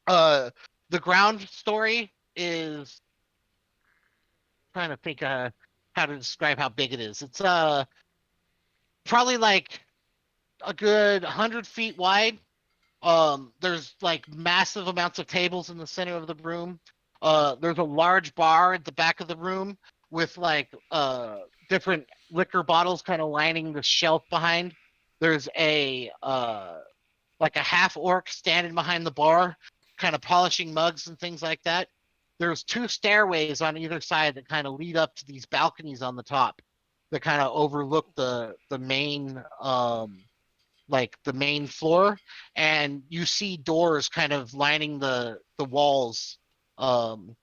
[SPEAKER 1] uh the ground story is trying to think how to describe how big it is. It's probably like a good 100 feet wide. There's like massive amounts of tables in the center of the room. There's a large bar at the back of the room with like different liquor bottles kind of lining the shelf behind. There's a like a half orc standing behind the bar, kind of polishing mugs and things like that. There's two stairways on either side that kind of lead up to these balconies on the top that kind of overlook the main like the main floor, and you see doors kind of lining the walls um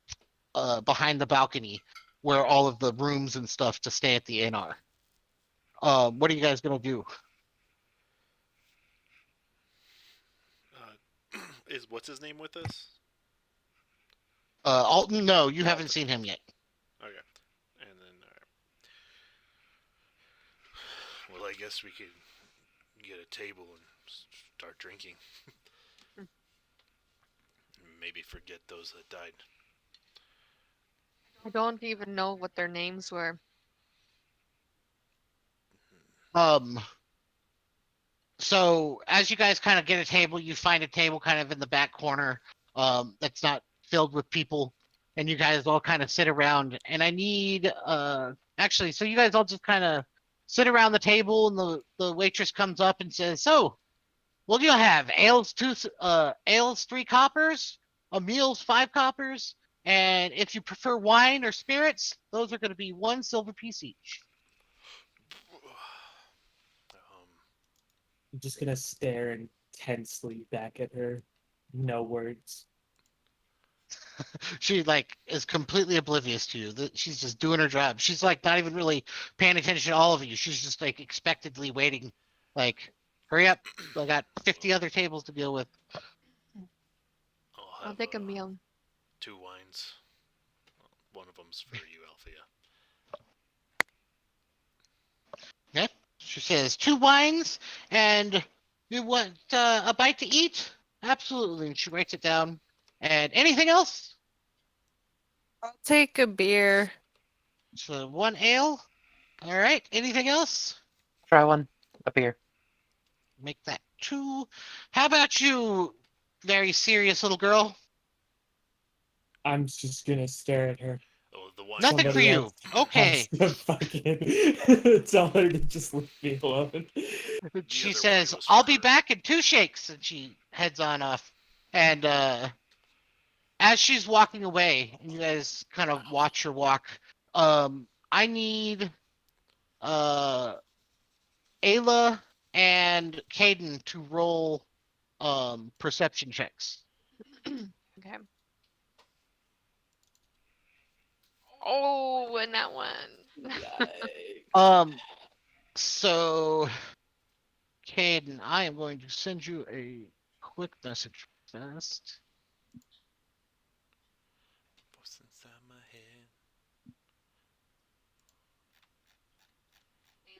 [SPEAKER 1] behind the balcony where all of the rooms and stuff to stay at the inn are. What are you guys gonna do?
[SPEAKER 3] Is what's his name with us?
[SPEAKER 1] Alton, no, you haven't
[SPEAKER 3] Alton.
[SPEAKER 1] seen him yet.
[SPEAKER 3] Okay. And then, well, I guess we could get a table and start drinking. Maybe forget those that died.
[SPEAKER 2] I don't even know what their names were.
[SPEAKER 1] um so as you guys kind of get a table, you find a table kind of in the back corner that's not filled with people, and you guys all kind of sit around, and I need actually, so you guys all just kind of sit around the table, and the waitress comes up and says, "So what do you have? Ales 3 coppers, a meal's 5 coppers, and if you prefer wine or spirits, those are going to be 1 silver piece each."
[SPEAKER 5] I'm just gonna stare intensely back at her. No words.
[SPEAKER 1] She like is completely oblivious to you. That she's just doing her job. She's like not even really paying attention to all of you. She's just like expectedly waiting. Like, hurry up! I got 50 other tables to deal with.
[SPEAKER 3] I'll
[SPEAKER 2] I'll
[SPEAKER 3] have
[SPEAKER 2] take a meal.
[SPEAKER 3] 2 wines. One of them's for you, Althea.
[SPEAKER 1] Okay. She says 2 wines, and you want a bite to eat? Absolutely. And she writes it down. And anything else?
[SPEAKER 4] I'll take a beer.
[SPEAKER 1] So 1 ale. All right. Anything else?
[SPEAKER 6] Try one. A beer.
[SPEAKER 1] Make that 2. How about you, very serious little girl?
[SPEAKER 5] I'm just gonna stare at her.
[SPEAKER 3] Oh, the wine.
[SPEAKER 1] Nothing for
[SPEAKER 5] Somebody
[SPEAKER 1] you.
[SPEAKER 5] else has
[SPEAKER 1] Okay.
[SPEAKER 5] to fucking tell her to just leave me alone.
[SPEAKER 3] The
[SPEAKER 1] She
[SPEAKER 3] other wine
[SPEAKER 1] says,
[SPEAKER 3] was for
[SPEAKER 1] "I'll be
[SPEAKER 3] her.
[SPEAKER 1] back in 2 shakes," and she heads on off. And as she's walking away, and you guys kind of watch her walk, I need uh Ayla and Caden to roll perception checks.
[SPEAKER 2] Okay. Oh, and that one.
[SPEAKER 1] Um, so Caden, I am going to send you a quick message first.
[SPEAKER 3] What's inside my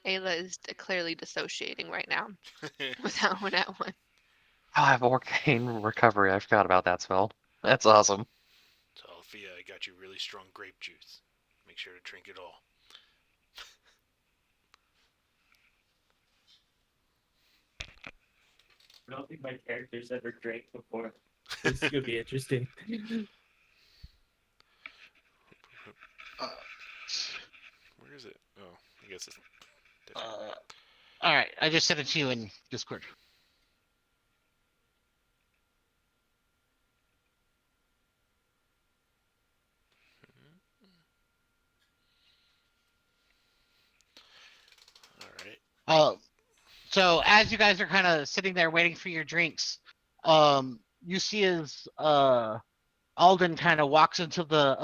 [SPEAKER 2] Ayla is clearly dissociating right now
[SPEAKER 3] head?
[SPEAKER 2] with that one.
[SPEAKER 6] Oh, I have Arcane Recovery. I forgot about that spell. That's awesome.
[SPEAKER 3] So, Althea, I got you really strong grape juice. Make sure to drink it all.
[SPEAKER 5] I don't think my character's ever drank before. This is gonna be interesting.
[SPEAKER 1] Uh,
[SPEAKER 3] Where is it? Oh, I guess it's different.
[SPEAKER 1] all right, I just sent it to you in Discord.
[SPEAKER 3] All right.
[SPEAKER 1] So as you guys are kind of sitting there waiting for your drinks, you see as Alden kind of walks into the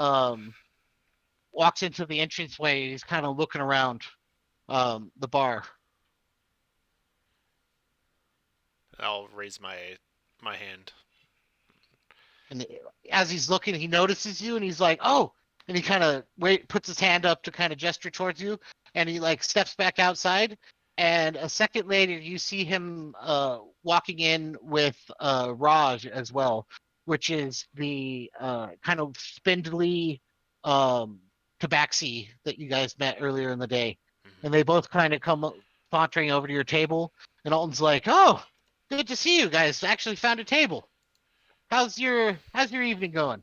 [SPEAKER 1] entranceway. He's kind of looking around the bar.
[SPEAKER 3] I'll raise my hand.
[SPEAKER 1] And as he's looking, he notices you, and he's like, "Oh!" And he kind of puts his hand up to kind of gesture towards you, and he like steps back outside. And a second later, you see him walking in with Raj as well, which is the kind of spindly tabaxi that you guys met earlier in the day.
[SPEAKER 3] Mm-hmm.
[SPEAKER 1] And they both kind of come sauntering over to your table, and Alton's like, "Oh, good to see you guys! Actually found a table. How's your evening going?"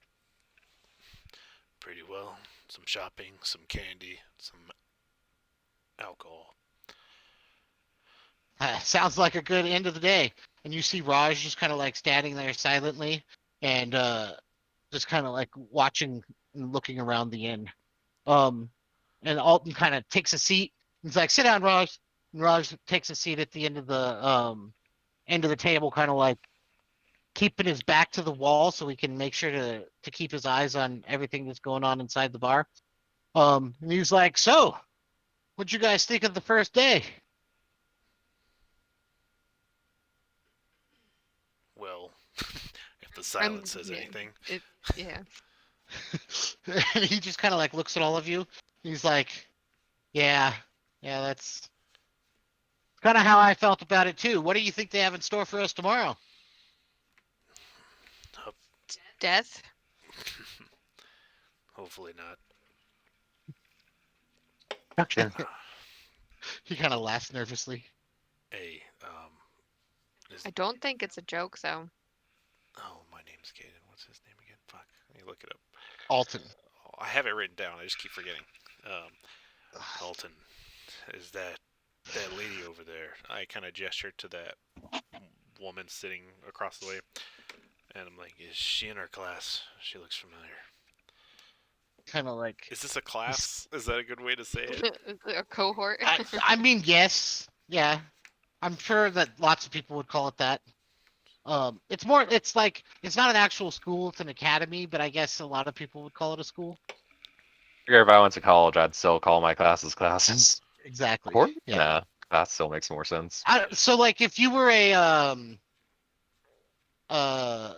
[SPEAKER 3] Pretty well. Some shopping, some candy, some alcohol.
[SPEAKER 1] Sounds like a good end of the day. And you see Raj just kind of like standing there silently and just kind of like watching and looking around the inn. Um, and Alton kind of takes a seat. He's like, "Sit down, Raj." And Raj takes a seat at the end of the table, kind of like keeping his back to the wall so he can make sure to keep his eyes on everything that's going on inside the bar. And he was like, "So, what'd you guys think of the first day?"
[SPEAKER 3] Well, if the silence says
[SPEAKER 2] Yeah,
[SPEAKER 3] anything.
[SPEAKER 2] yeah.
[SPEAKER 1] And he just kind of like looks at all of you. He's like, "Yeah, yeah, that's kind of how I felt about it too. What do you think they have in store for us tomorrow?"
[SPEAKER 2] Death.
[SPEAKER 3] Hopefully not.
[SPEAKER 6] Production.
[SPEAKER 1] He kind of laughs nervously.
[SPEAKER 3] Hey, is
[SPEAKER 2] I don't think it's a joke, though.
[SPEAKER 3] oh, my name's Caden. What's his name again? Fuck, let me look it up.
[SPEAKER 1] Alton.
[SPEAKER 3] Oh, I have it written down. I just keep forgetting. Alton, is that lady over there? I kind of gestured to that woman sitting across the way, and I'm like, "Is she in our class? She looks familiar."
[SPEAKER 1] Kind of like,
[SPEAKER 3] Is this a class? Is that a good way to say it?
[SPEAKER 2] A cohort.
[SPEAKER 1] I mean, yes, yeah. I'm sure that lots of people would call it that. It's more, it's like, it's not an actual school, it's an academy, but I guess a lot of people would call it a school.
[SPEAKER 6] If I went to college, I'd still call my classes classes.
[SPEAKER 1] Exactly.
[SPEAKER 6] Court?
[SPEAKER 1] Yeah.
[SPEAKER 6] Nah, that still makes more sense.
[SPEAKER 1] So like if you were a uh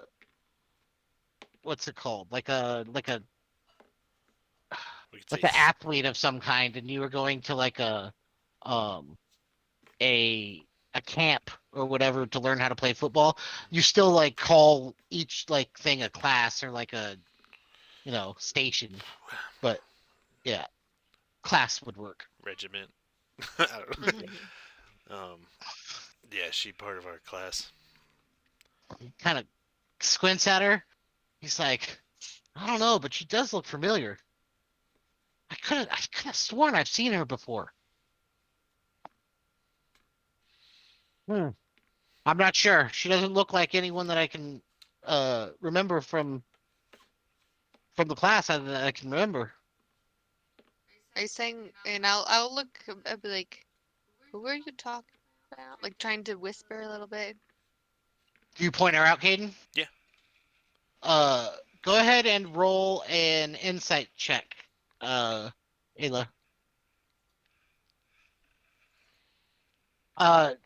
[SPEAKER 1] what's it called?
[SPEAKER 3] We could say
[SPEAKER 1] like an athlete of some kind, and you were going to like um a camp or whatever to learn how to play football, you still like call each like thing a class or like a station. But yeah, class would work.
[SPEAKER 3] regiment. I don't know.
[SPEAKER 2] Mhm.
[SPEAKER 3] Um, yeah, she part of our class.
[SPEAKER 1] He kind of squints at her. He's like, "I don't know, but she does look familiar. I could have sworn I've seen her before." Hmm. I'm not sure. She doesn't look like anyone that I can remember from the class that I can remember.
[SPEAKER 2] Are you saying? And I'll look. I'll be like, who are you talking? Like trying to whisper a little bit.
[SPEAKER 1] Do you point her out, Caden?
[SPEAKER 3] Yeah.
[SPEAKER 1] Uh, Go ahead and roll an insight check. Ayla.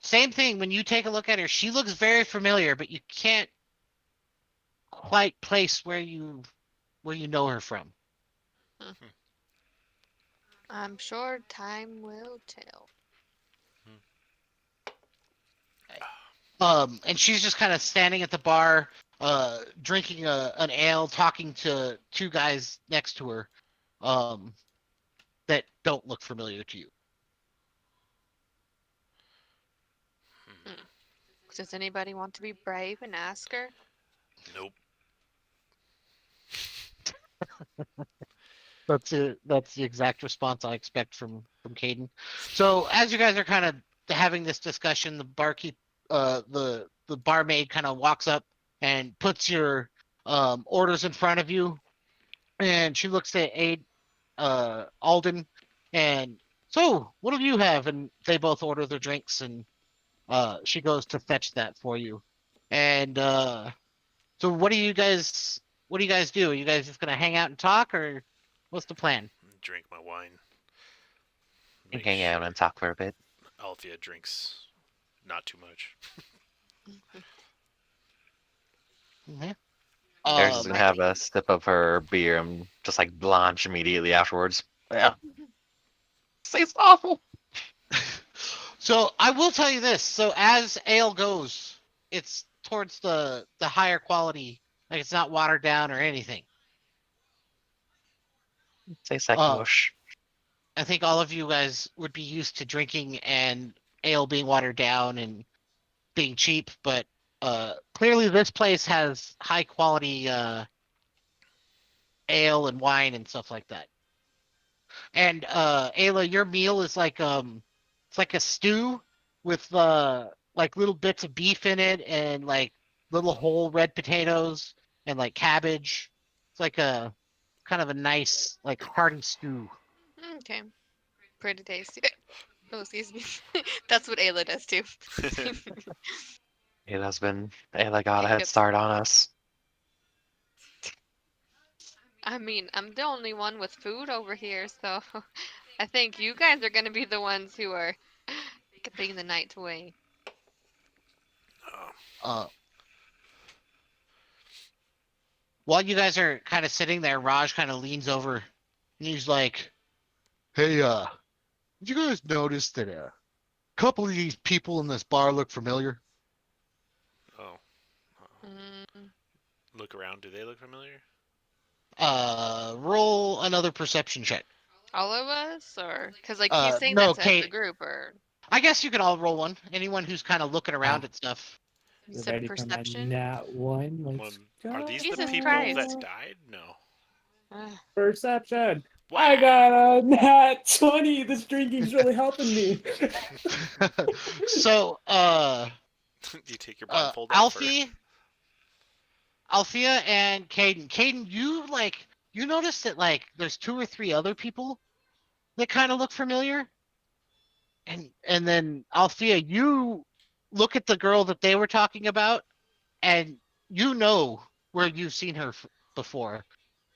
[SPEAKER 1] Same thing. When you take a look at her, she looks very familiar, but you can't quite place where you know her from.
[SPEAKER 2] I'm sure time will tell.
[SPEAKER 1] And she's just kind of standing at the bar, drinking an ale, talking to two guys next to her, um, that don't look familiar to you.
[SPEAKER 2] Hmm. Does anybody want to be brave and ask her?
[SPEAKER 3] Nope.
[SPEAKER 1] That's the exact response I expect from Caden. So as you guys are kind of having this discussion, the barkeep, the barmaid kind of walks up and puts your orders in front of you, and she looks at Aid, Alden, and so what do you have? And they both order their drinks, and she goes to fetch that for you. And so what do you guys do? Are you guys just gonna hang out and talk, or what's the plan?
[SPEAKER 3] Drink my wine.
[SPEAKER 6] And
[SPEAKER 3] Make
[SPEAKER 6] hang out
[SPEAKER 3] sure
[SPEAKER 6] and talk for a bit.
[SPEAKER 3] Althea drinks not too much.
[SPEAKER 1] Mhm.
[SPEAKER 6] Eris is
[SPEAKER 2] Mm,
[SPEAKER 6] gonna
[SPEAKER 1] Um,
[SPEAKER 2] I
[SPEAKER 6] have
[SPEAKER 2] think.
[SPEAKER 6] a sip of her beer and just like blanch immediately afterwards. Yeah, it's awful.
[SPEAKER 1] so I will tell you this. So as ale goes, it's towards the higher quality. Like it's not watered down or anything.
[SPEAKER 6] Tastes like
[SPEAKER 1] Um,
[SPEAKER 6] mush.
[SPEAKER 1] I think all of you guys would be used to drinking and ale being watered down and being cheap, but clearly this place has high quality ale and wine and stuff like that. And Ayla, your meal is like it's like a stew with like little bits of beef in it and like little whole red potatoes and like cabbage. It's like a kind of a nice like hearty stew.
[SPEAKER 2] Okay. Pretty tasty. Oh, excuse me. That's what Ayla does too.
[SPEAKER 6] Ayla got a head
[SPEAKER 2] Hiccups.
[SPEAKER 6] start on us.
[SPEAKER 2] I mean, I'm the only one with food over here, so I think you guys are gonna be the ones who are getting the night away.
[SPEAKER 3] Oh,
[SPEAKER 1] Uh, while you guys are kind of sitting there, Raj kind of leans over and he's like, "Hey, did you guys notice that a couple of these people in this bar look familiar?"
[SPEAKER 3] oh.
[SPEAKER 2] Mm,
[SPEAKER 3] Look around. Do they look familiar?
[SPEAKER 1] Roll another perception check.
[SPEAKER 2] all of us, or because like he's saying
[SPEAKER 1] No,
[SPEAKER 2] that to as a
[SPEAKER 1] Kate.
[SPEAKER 2] group, or
[SPEAKER 1] I guess you can all roll one. Anyone who's kind of looking around
[SPEAKER 5] Ah,
[SPEAKER 1] at stuff.
[SPEAKER 2] you
[SPEAKER 5] we're
[SPEAKER 2] said
[SPEAKER 5] ready for my
[SPEAKER 2] perception.
[SPEAKER 5] nat one. Let's
[SPEAKER 3] Are these the
[SPEAKER 2] Jesus
[SPEAKER 3] people
[SPEAKER 2] Christ.
[SPEAKER 3] that
[SPEAKER 5] go.
[SPEAKER 3] died? No.
[SPEAKER 2] Ugh.
[SPEAKER 5] Perception. I
[SPEAKER 3] Wow.
[SPEAKER 5] got a nat 20. This drinking's really helping me.
[SPEAKER 1] So,
[SPEAKER 3] Do you take your blindfold off, or
[SPEAKER 1] Alfie, Althea, and Caden. Caden, you like you notice that like there's two or three other people that kind of look familiar, and then Althea, you look at the girl that they were talking about, and you know where you've seen her before,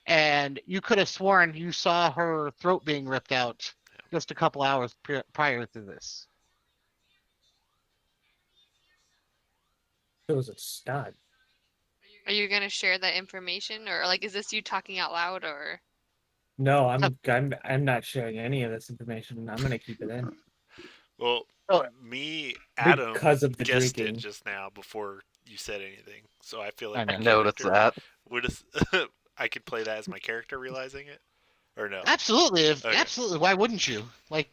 [SPEAKER 1] and you could have sworn you saw her throat being ripped out just a couple hours prior to this.
[SPEAKER 5] It was a stud.
[SPEAKER 2] Are you gonna share that information, or like, is this you talking out loud, or?
[SPEAKER 5] No,
[SPEAKER 1] Uh,
[SPEAKER 5] I'm not sharing any of this information. I'm gonna keep it in
[SPEAKER 3] well,
[SPEAKER 1] Oh,
[SPEAKER 3] me, Adam
[SPEAKER 5] because of the
[SPEAKER 3] guessed it
[SPEAKER 5] drinking.
[SPEAKER 3] just now before you said anything. So I feel
[SPEAKER 1] I
[SPEAKER 3] like
[SPEAKER 6] I
[SPEAKER 3] my
[SPEAKER 1] know.
[SPEAKER 6] noticed
[SPEAKER 3] character
[SPEAKER 6] that.
[SPEAKER 3] would I could play that as my character realizing it, or no?
[SPEAKER 1] Absolutely,
[SPEAKER 3] Okay.
[SPEAKER 1] absolutely. Why wouldn't you? Like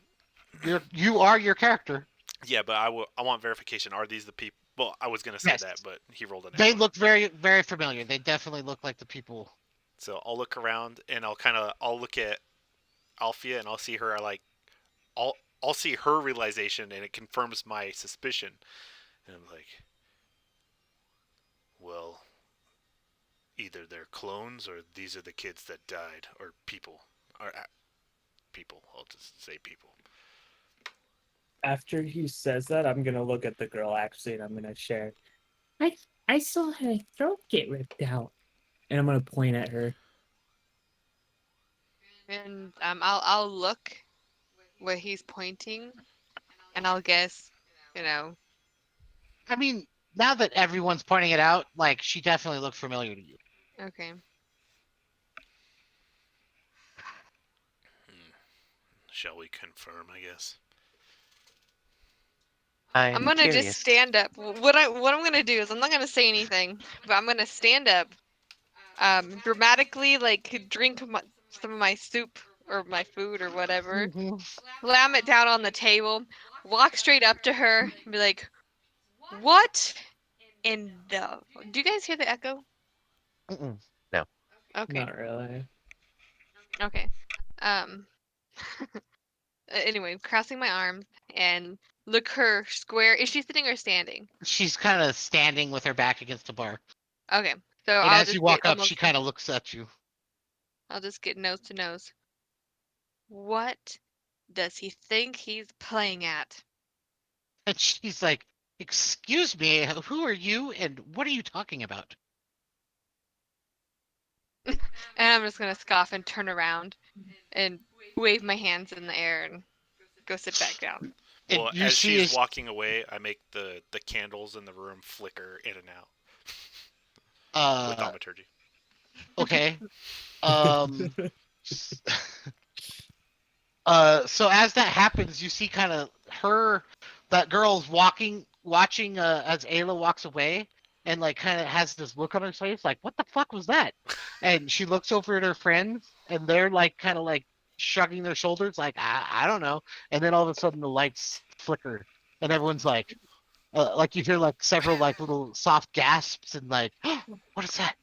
[SPEAKER 1] you are your character.
[SPEAKER 3] Yeah, but I want verification. Are these the people? Well, I was gonna say
[SPEAKER 1] Yes,
[SPEAKER 3] that, but he rolled a nat
[SPEAKER 1] they
[SPEAKER 3] one.
[SPEAKER 1] look very very familiar. They definitely look like the people.
[SPEAKER 3] So I'll look around and I'll look at Alfia and I'll see her like I'll see her realization and it confirms my suspicion. And I'm like, well, either they're clones or these are the kids that died or people or people. I'll just say people.
[SPEAKER 5] After he says that, I'm gonna look at the girl actually, and I'm gonna share. I I saw her throat get ripped out, and I'm gonna point at her.
[SPEAKER 2] And I'll look where he's pointing, and I'll guess, you know.
[SPEAKER 1] I mean, now that everyone's pointing it out, like she definitely looked familiar to you.
[SPEAKER 2] Okay.
[SPEAKER 3] Shall we confirm, I guess?
[SPEAKER 2] I'm
[SPEAKER 6] I'm
[SPEAKER 2] gonna just
[SPEAKER 6] curious.
[SPEAKER 2] stand up. What I'm gonna do is I'm not gonna say anything, but I'm gonna stand up, dramatically like drink some of my soup or my food or whatever, slam it down on the table, walk straight up to her, and be like, "What in the? Do you guys hear the echo?"
[SPEAKER 6] Mm-mm. No.
[SPEAKER 2] Okay.
[SPEAKER 5] Not really.
[SPEAKER 2] Okay. Um. Anyway, crossing my arms and look her square. Is she sitting or standing?
[SPEAKER 1] She's kind of standing with her back against the bar.
[SPEAKER 2] Okay. So
[SPEAKER 1] And
[SPEAKER 2] I'll
[SPEAKER 1] as you
[SPEAKER 2] just get
[SPEAKER 1] walk up, she
[SPEAKER 2] almost.
[SPEAKER 1] kind of looks at you.
[SPEAKER 2] I'll just get nose to nose. What does he think he's playing at?
[SPEAKER 1] And she's like, "Excuse me, who are you and what are you talking about?"
[SPEAKER 2] And I'm just gonna scoff and turn around and wave my hands in the air and go sit back down.
[SPEAKER 1] And
[SPEAKER 3] Well,
[SPEAKER 1] you
[SPEAKER 3] as
[SPEAKER 1] see
[SPEAKER 3] she's
[SPEAKER 1] is
[SPEAKER 3] walking away, I make the candles in the room flicker in and out with
[SPEAKER 1] uh
[SPEAKER 3] thaumaturgy.
[SPEAKER 1] okay. Um so as that happens, you see kind of that girl's watching as Ayla walks away and like kind of has this look on her face like, "What the fuck was that?" And she looks over at her friends and they're like kind of like shrugging their shoulders like, I don't know. And then all of a sudden the lights flicker and everyone's like you hear like several like little soft gasps and like, "What is that?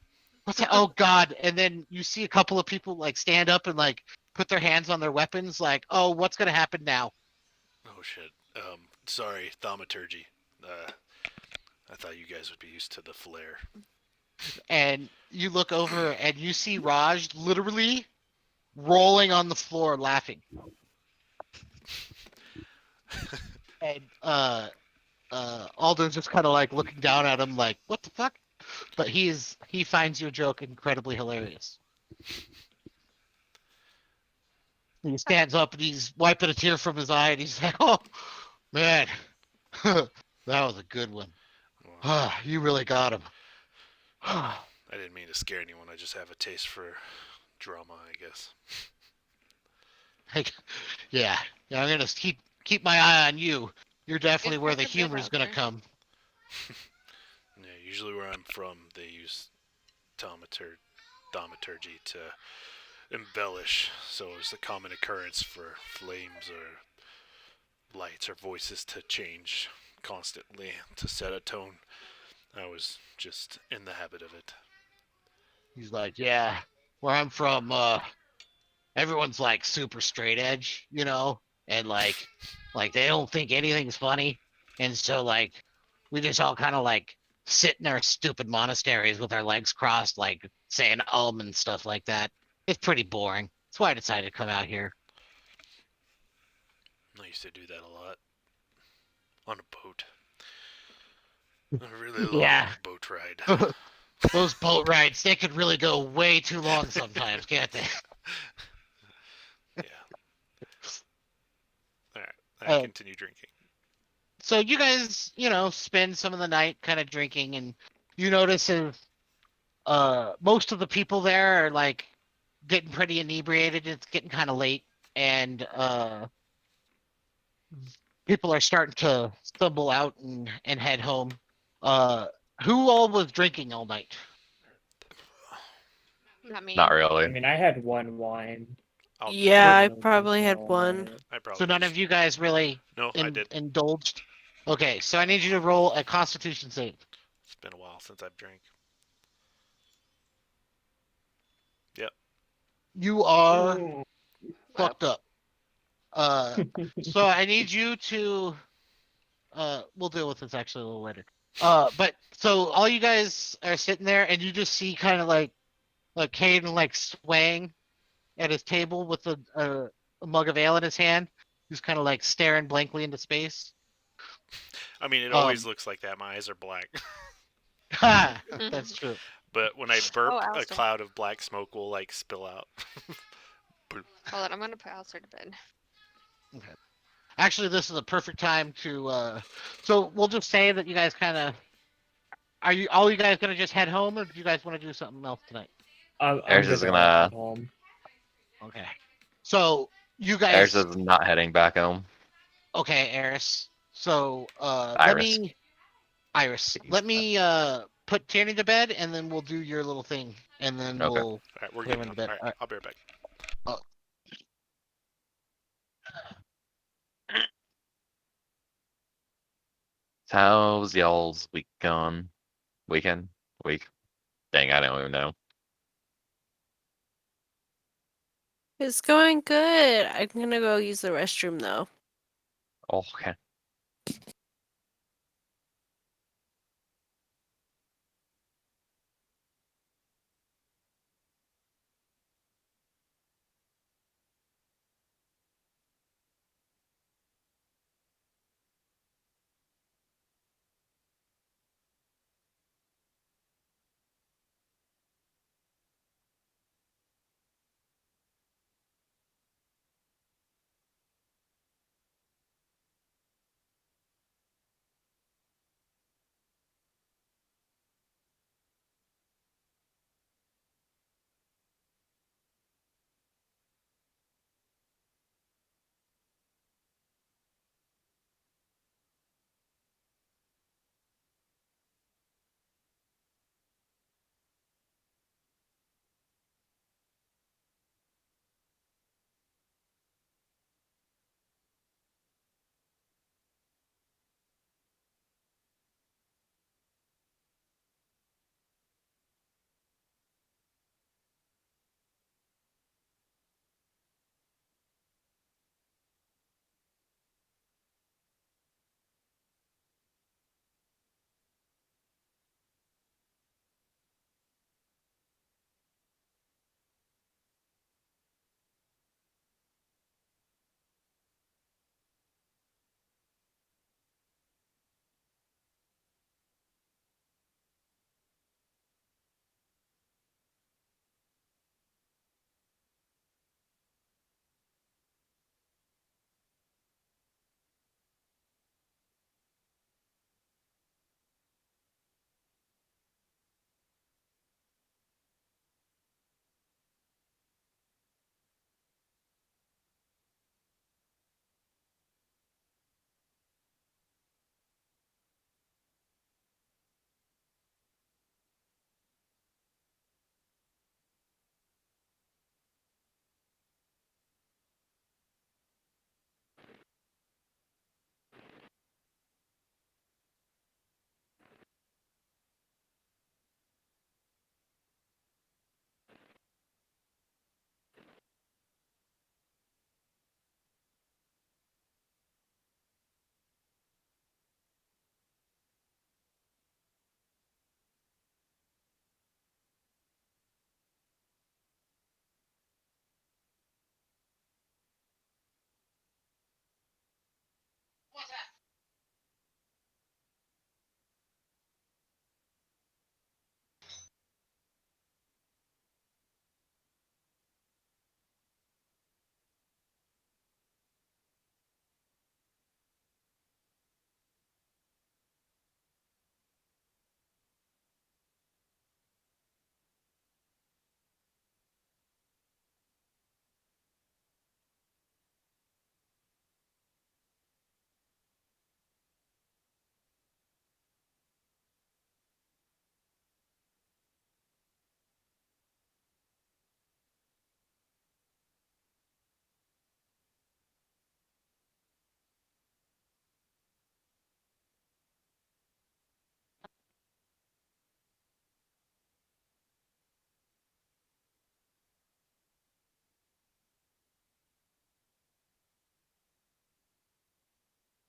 [SPEAKER 1] What's that? Oh God!" And then you see a couple of people like stand up and like put their hands on their weapons, like, "Oh, what's gonna happen now?"
[SPEAKER 3] Oh shit. Sorry, thaumaturgy. Uh, I thought you guys would be used to the flare.
[SPEAKER 1] And you look over and you see Raj literally rolling on the floor laughing. And Alden's just kind of like looking down at him like, "What the fuck?" But he finds your joke incredibly hilarious. He stands up and he's wiping a tear from his eye and he's like, "Oh man, that was a good one.
[SPEAKER 3] Well,
[SPEAKER 1] Ah, you really got him."
[SPEAKER 3] I didn't mean to scare anyone. I just have a taste for drama, I guess.
[SPEAKER 1] Like, yeah, yeah. I'm gonna keep my eye on you. You're definitely
[SPEAKER 2] It's
[SPEAKER 1] where
[SPEAKER 2] kind
[SPEAKER 1] the
[SPEAKER 2] of bit
[SPEAKER 1] humor's
[SPEAKER 2] out
[SPEAKER 1] gonna
[SPEAKER 2] there.
[SPEAKER 1] come.
[SPEAKER 3] Yeah, usually where I'm from, they use thaumaturgy to embellish, so it's a common occurrence for flames or lights or voices to change constantly to set a tone. I was just in the habit of it.
[SPEAKER 1] He's like, yeah, where I'm from, everyone's like super straight edge, and like they don't think anything's funny, and so like we just all kind of like sit in our stupid monasteries with our legs crossed, like saying and stuff like that. It's pretty boring. That's why I decided to come out here.
[SPEAKER 3] I used to do that a lot on a boat. A really long
[SPEAKER 1] Yeah.
[SPEAKER 3] boat ride.
[SPEAKER 1] Those boat rides, they could really go way too long sometimes, can't they?
[SPEAKER 3] Yeah. All right. I
[SPEAKER 1] Uh,
[SPEAKER 3] continue drinking.
[SPEAKER 1] so you guys, spend some of the night kind of drinking, and you notice is most of the people there are like getting pretty inebriated. It's getting kind of late, and people are starting to stumble out and head home. Uh, who all was drinking all night?
[SPEAKER 2] Not
[SPEAKER 6] Not
[SPEAKER 2] me.
[SPEAKER 5] I
[SPEAKER 6] really.
[SPEAKER 5] mean, I had one wine.
[SPEAKER 3] I'll take
[SPEAKER 4] Yeah,
[SPEAKER 3] it.
[SPEAKER 4] I
[SPEAKER 5] Someone was
[SPEAKER 4] probably
[SPEAKER 5] drinking
[SPEAKER 4] had
[SPEAKER 5] all
[SPEAKER 4] one.
[SPEAKER 5] night.
[SPEAKER 3] I
[SPEAKER 1] So
[SPEAKER 3] probably
[SPEAKER 1] none
[SPEAKER 3] just.
[SPEAKER 1] of you guys really
[SPEAKER 3] No, I did.
[SPEAKER 1] indulged. Okay, so I need you to roll a Constitution save.
[SPEAKER 3] It's been a while since I've drank. Yep.
[SPEAKER 1] You are
[SPEAKER 5] Ooh.
[SPEAKER 2] Well,
[SPEAKER 1] fucked up. Uh, so I need you to we'll deal with this actually a little later. But so all you guys are sitting there and you just see kind of like Caden like swaying at his table with a mug of ale in his hand, who's kind of like staring blankly into space.
[SPEAKER 3] I mean, it always
[SPEAKER 1] Um,
[SPEAKER 3] looks like that. My eyes are black.
[SPEAKER 1] ha, that's true.
[SPEAKER 3] But when I
[SPEAKER 2] Oh,
[SPEAKER 3] burp, a
[SPEAKER 2] Alistair.
[SPEAKER 3] cloud of black smoke will like spill out.
[SPEAKER 2] Hold on, I'm gonna put Alistair to bed.
[SPEAKER 1] Okay. Actually, this is a perfect time to. So we'll just say that you guys kind of are you all you guys gonna just head home, or do you guys want to do something else tonight?
[SPEAKER 5] I'm
[SPEAKER 6] Eris is
[SPEAKER 5] gonna head
[SPEAKER 6] gonna.
[SPEAKER 5] home.
[SPEAKER 1] Okay. So you
[SPEAKER 6] Eris
[SPEAKER 1] guys,
[SPEAKER 6] is not heading back home.
[SPEAKER 1] okay, Eris. So let
[SPEAKER 6] Iris.
[SPEAKER 1] me Iris, let me put Tierney to bed, and then we'll do your little thing, and then
[SPEAKER 6] Okay.
[SPEAKER 1] we'll
[SPEAKER 3] All right, we're
[SPEAKER 1] put him
[SPEAKER 3] getting
[SPEAKER 1] into
[SPEAKER 3] home.
[SPEAKER 1] bed.
[SPEAKER 3] All right, I'll be right back.
[SPEAKER 1] Oh,
[SPEAKER 6] How's y'all's week gone? Weekend? Week? Dang, I don't even know.
[SPEAKER 4] It's going good. I'm gonna go use the restroom though.
[SPEAKER 6] Okay.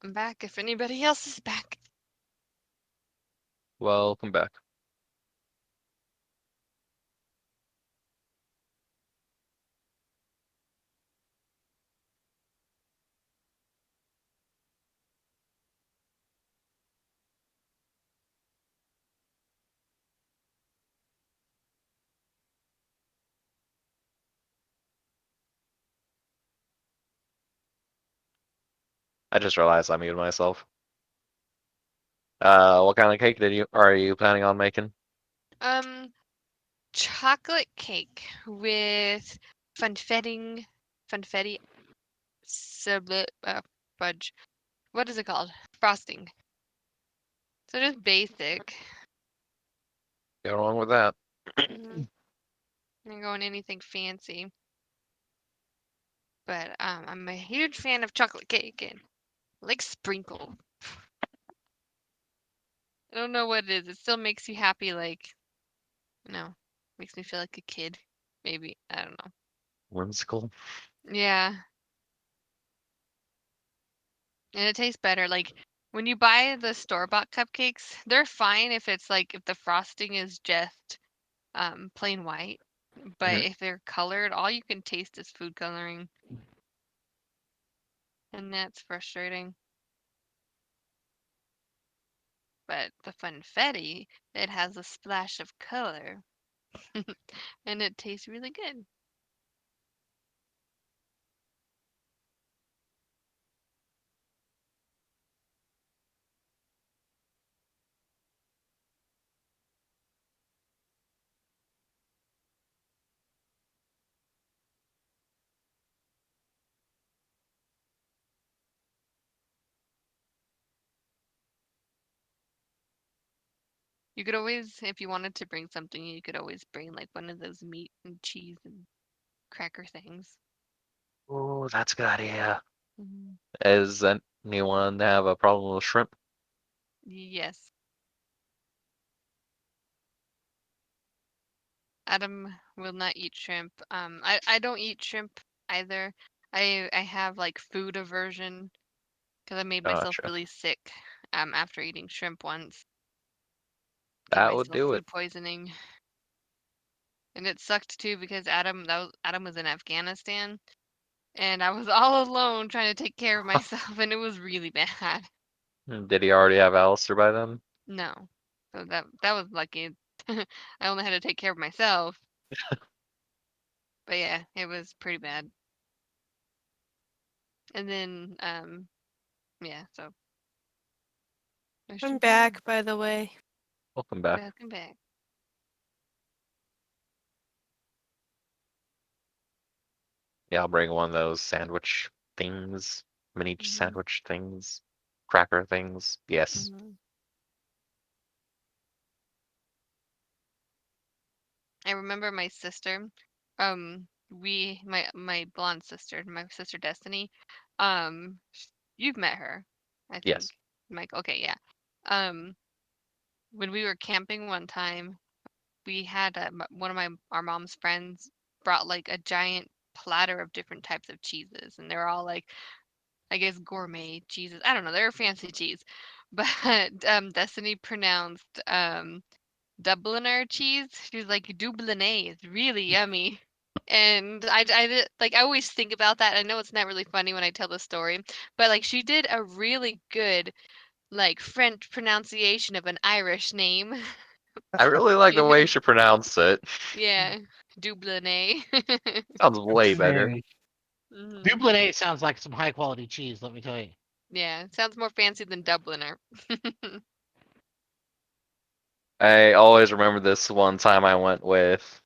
[SPEAKER 2] I'm back if anybody else is back.
[SPEAKER 6] Welcome back. I just realized I muted myself. What kind of cake are you planning on making?
[SPEAKER 2] Chocolate cake with funfetti fudge. What is it called? Frosting. So just basic.
[SPEAKER 6] Go wrong with that.
[SPEAKER 2] Mm-hmm. Not going anything fancy. But I'm a huge fan of chocolate cake and like sprinkle. I don't know what it is. It still makes you happy, like, makes me feel like a kid. Maybe. I don't know.
[SPEAKER 6] Whimsical.
[SPEAKER 2] Yeah. And it tastes better. Like when you buy the store-bought cupcakes, they're fine if it's like if the frosting is just plain white. But
[SPEAKER 6] Mhm.
[SPEAKER 2] if they're colored, all you can taste is food coloring. And that's frustrating. But the funfetti, it has a splash of color. And it tastes really good. You could always, if you wanted to bring something, you could always bring like one of those meat and cheese and cracker things.
[SPEAKER 6] Oh, that's a good idea.
[SPEAKER 2] Mhm.
[SPEAKER 6] Does anyone have a problem with shrimp?
[SPEAKER 2] Yes. Adam will not eat shrimp. I don't eat shrimp either. I have like food aversion because I made myself
[SPEAKER 6] Gotcha.
[SPEAKER 2] really sick after eating shrimp once. Gave
[SPEAKER 6] That would
[SPEAKER 2] myself
[SPEAKER 6] do it.
[SPEAKER 2] food poisoning. And it sucked too because Adam was in Afghanistan and I was all alone trying to take care of myself and it was really bad.
[SPEAKER 6] Did he already have Alistair by then?
[SPEAKER 2] No. So that was lucky. I only had to take care of myself. But yeah, it was pretty bad. And then yeah, so no
[SPEAKER 4] I'm
[SPEAKER 2] shrimp for me.
[SPEAKER 4] back, by the way.
[SPEAKER 6] Welcome back.
[SPEAKER 2] Welcome back.
[SPEAKER 6] Yeah, I'll bring one of those sandwich things, mini
[SPEAKER 2] Mhm.
[SPEAKER 6] sandwich things, cracker things. Yes.
[SPEAKER 2] Mhm. I remember my sister, my blonde sister, my sister Destiny, um, you've met her, I
[SPEAKER 6] Yes.
[SPEAKER 2] think. Mike, okay, yeah. Um, when we were camping one time, we had one of our mom's friends brought like a giant platter of different types of cheeses, and they're all like, I guess gourmet cheeses. I don't know, they're fancy cheese, but Destiny pronounced Dubliner cheese. She was like, Dublinet is really yummy. And like I always think about that. I know it's not really funny when I tell the story, but like she did a really good like French pronunciation of an Irish name.
[SPEAKER 6] I really like the
[SPEAKER 2] Yeah,
[SPEAKER 6] way she pronounced it.
[SPEAKER 2] yeah, Dublinet.
[SPEAKER 6] Sounds way better.
[SPEAKER 5] Hey,
[SPEAKER 2] Hmm.
[SPEAKER 1] Dublinate sounds like some high quality cheese. Let me tell you.
[SPEAKER 2] Yeah, sounds more fancy than Dubliner.
[SPEAKER 6] I always remember this one time I went with.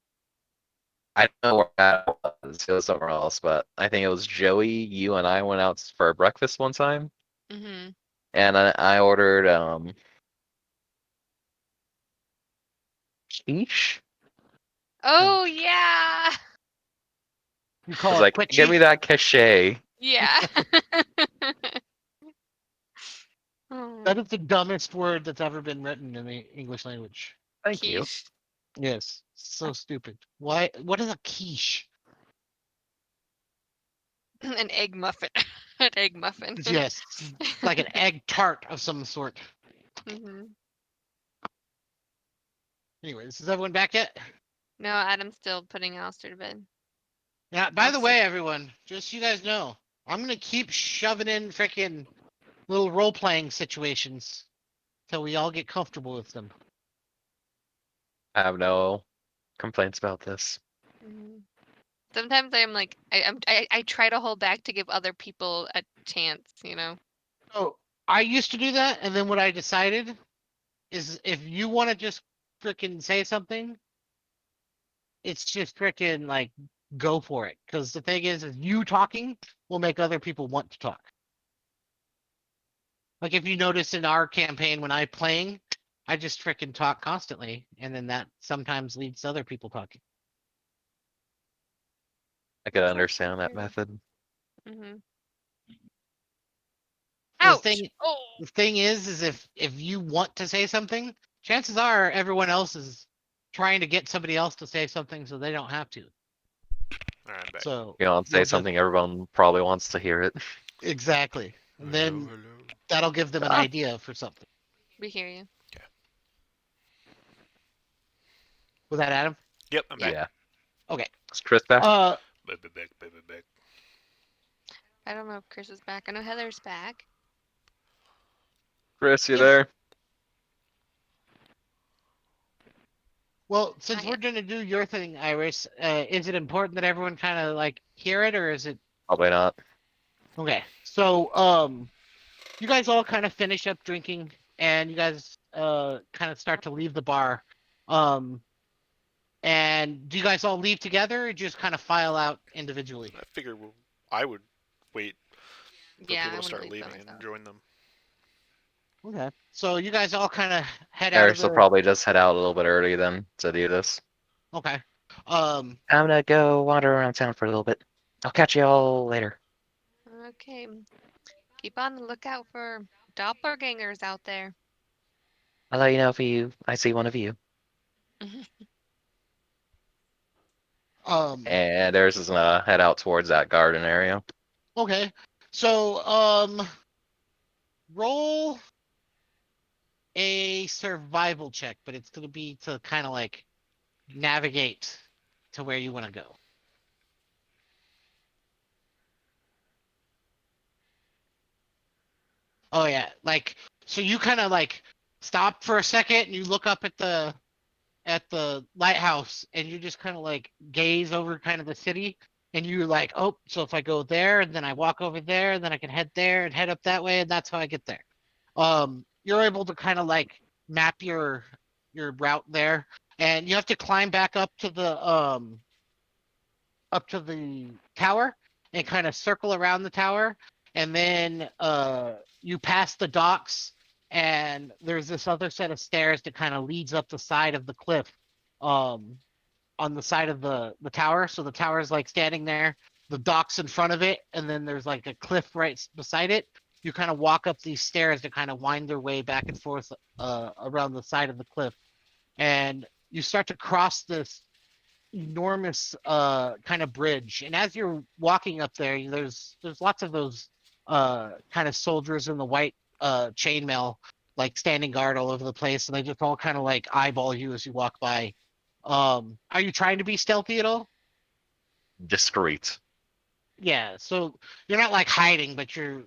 [SPEAKER 6] I don't know where that was. It was somewhere else, but I think it was Joey. You and I went out for breakfast one time,
[SPEAKER 2] Hmm.
[SPEAKER 6] and I ordered quiche.
[SPEAKER 1] Hmm.
[SPEAKER 2] Oh yeah,
[SPEAKER 1] You
[SPEAKER 6] I was
[SPEAKER 1] call it
[SPEAKER 6] like, give
[SPEAKER 1] quitchy?
[SPEAKER 6] me that cachet.
[SPEAKER 2] yeah. Oh,
[SPEAKER 1] That is the dumbest word that's ever been written in the English language.
[SPEAKER 6] Thank you.
[SPEAKER 2] quiche.
[SPEAKER 1] Yes, so stupid. Why? What is a quiche?
[SPEAKER 2] An egg muffin. An egg muffin.
[SPEAKER 1] Yes, like an egg tart of some sort.
[SPEAKER 2] Hmm.
[SPEAKER 1] Anyways, is everyone back yet?
[SPEAKER 2] No, Adam's still putting Alistair to bed.
[SPEAKER 1] Yeah. By the
[SPEAKER 2] Alistair.
[SPEAKER 1] way, everyone, just so you guys know, I'm gonna keep shoving in freaking little role playing situations till we all get comfortable with them.
[SPEAKER 6] I have no complaints about this.
[SPEAKER 2] Hmm. Sometimes I'm like, I try to hold back to give other people a chance, you know.
[SPEAKER 1] So I used to do that, and then what I decided is if you want to just freaking say something, it's just freaking like go for it. Because the thing is you talking will make other people want to talk. Like if you notice in our campaign when I'm playing, I just freaking talk constantly, and then that sometimes leads to other people talking.
[SPEAKER 6] I could understand that method.
[SPEAKER 2] Mm-hmm.
[SPEAKER 1] So
[SPEAKER 2] Ouch! Oh.
[SPEAKER 1] the thing is if you want to say something, chances are everyone else is trying to get somebody else to say something so they don't have to.
[SPEAKER 3] All right, I'm back.
[SPEAKER 1] So
[SPEAKER 6] You know, say
[SPEAKER 1] you'll just
[SPEAKER 6] something everyone probably wants to hear it.
[SPEAKER 1] exactly, and
[SPEAKER 3] Hello,
[SPEAKER 1] then
[SPEAKER 3] hello.
[SPEAKER 1] that'll give them an
[SPEAKER 6] Ah.
[SPEAKER 1] idea for something.
[SPEAKER 2] We hear you.
[SPEAKER 1] Was that Adam?
[SPEAKER 3] Yep, I'm back.
[SPEAKER 6] Yeah.
[SPEAKER 1] Okay.
[SPEAKER 6] Is Chris back?
[SPEAKER 3] Back.
[SPEAKER 2] I don't know if Chris is back. I know Heather's back.
[SPEAKER 6] Chris, you
[SPEAKER 1] Yeah.
[SPEAKER 6] there?
[SPEAKER 1] Well, since
[SPEAKER 2] Not
[SPEAKER 1] we're
[SPEAKER 2] yet.
[SPEAKER 1] gonna do your thing, Iris, is it important that everyone kind of like hear it, or is it
[SPEAKER 6] Probably not.
[SPEAKER 1] okay? So, you guys all kind of finish up drinking, and you guys kind of start to leave the bar. Um, and do you guys all leave together, or just kind of file out individually?
[SPEAKER 3] I figured I would wait for
[SPEAKER 2] Yeah,
[SPEAKER 3] people
[SPEAKER 2] I
[SPEAKER 3] to
[SPEAKER 2] want to
[SPEAKER 3] start
[SPEAKER 2] leave by
[SPEAKER 3] leaving and
[SPEAKER 2] myself.
[SPEAKER 3] join them.
[SPEAKER 1] Okay. So you guys all kind of head out of
[SPEAKER 6] Eris will
[SPEAKER 1] the.
[SPEAKER 6] probably just head out a little bit early then to do this.
[SPEAKER 1] Okay. Um.
[SPEAKER 6] I'm gonna go wander around town for a little bit. I'll catch you all later.
[SPEAKER 2] Okay. Keep on the lookout for doppelgangers out there.
[SPEAKER 6] I'll let you know if I see one of you.
[SPEAKER 1] Um.
[SPEAKER 6] And Eris is gonna head out towards that garden area.
[SPEAKER 1] Okay. So roll a survival check, but it's gonna be to kind of like navigate to where you want to go. Oh yeah, like so you kind of like stop for a second and you look up at the lighthouse and you just kind of like gaze over kind of the city and you're like, oh, so if I go there and then I walk over there and then I can head there and head up that way and that's how I get there. You're able to kind of like map your route there and you have to climb back up to the tower and kind of circle around the tower and then you pass the docks and there's this other set of stairs that kind of leads up the side of the cliff um on the side of the tower, so the tower is like standing there, the docks in front of it, and then there's like a cliff right beside it. You kind of walk up these stairs to kind of wind their way back and forth around the side of the cliff and you start to cross this enormous kind of bridge. And as you're walking up there, there's lots of those kind of soldiers in the white chainmail, like standing guard all over the place, and they just all kind of like eyeball you as you walk by. Are you trying to be stealthy at all?
[SPEAKER 6] Discreet.
[SPEAKER 1] Yeah, so you're not like hiding, but you're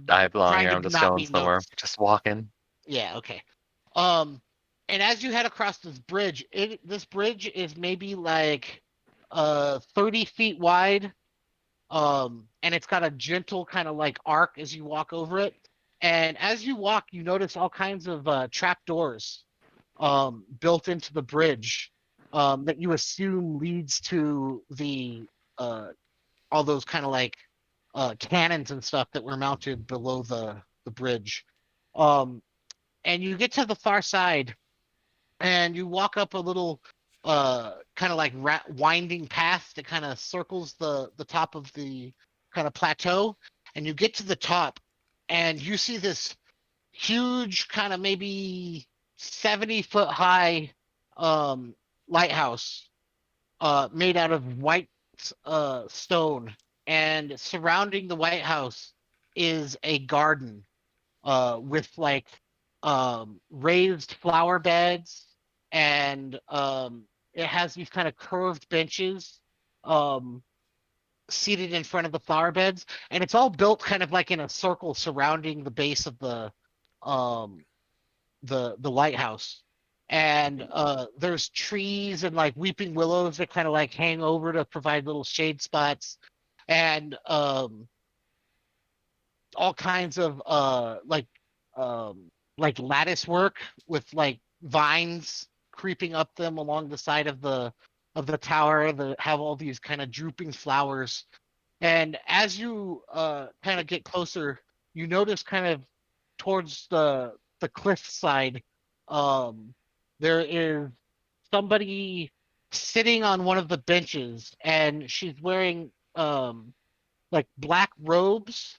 [SPEAKER 6] I belong
[SPEAKER 1] trying
[SPEAKER 6] here.
[SPEAKER 1] to
[SPEAKER 6] I'm just
[SPEAKER 1] not
[SPEAKER 6] going
[SPEAKER 1] be
[SPEAKER 6] somewhere.
[SPEAKER 1] noticed.
[SPEAKER 6] Just walking.
[SPEAKER 1] Yeah, okay. Um, and as you head across this bridge is maybe like 30 feet wide. And it's got a gentle kind of like arc as you walk over it. And as you walk, you notice all kinds of trap doors built into the bridge that you assume leads to the all those kind of like cannons and stuff that were mounted below the bridge. Um, and you get to the far side and you walk up a little kind of like winding path that kind of circles the top of the kind of plateau and you get to the top and you see this huge kind of maybe 70-foot high um lighthouse made out of white stone and surrounding the White House is a garden with like raised flower beds and it has these kind of curved benches um, seated in front of the flower beds and it's all built kind of like in a circle surrounding the base of um, the lighthouse and there's trees and like weeping willows that kind of like hang over to provide little shade spots and all kinds of like lattice work with like vines creeping up them along the side of the tower that have all these kind of drooping flowers. And as you kind of get closer, you notice kind of towards the cliff side, um, there is somebody sitting on one of the benches, and she's wearing like black robes,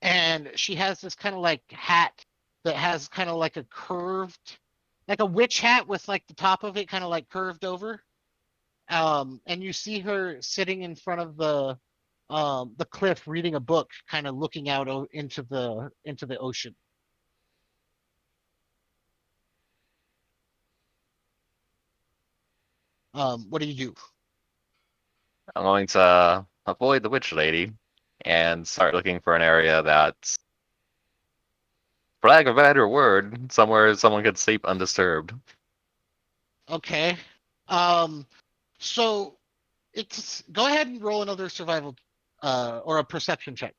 [SPEAKER 1] and she has this kind of like hat that has kind of like a curved, like a witch hat with like the top of it kind of like curved over. And you see her sitting in front of the cliff reading a book, kind of looking out into the ocean. What do you do?
[SPEAKER 6] I'm going to avoid the witch lady and start looking for an area that's, for lack of a better word, somewhere someone could sleep undisturbed.
[SPEAKER 1] Okay. Um, so it's go ahead and roll another survival or a perception check.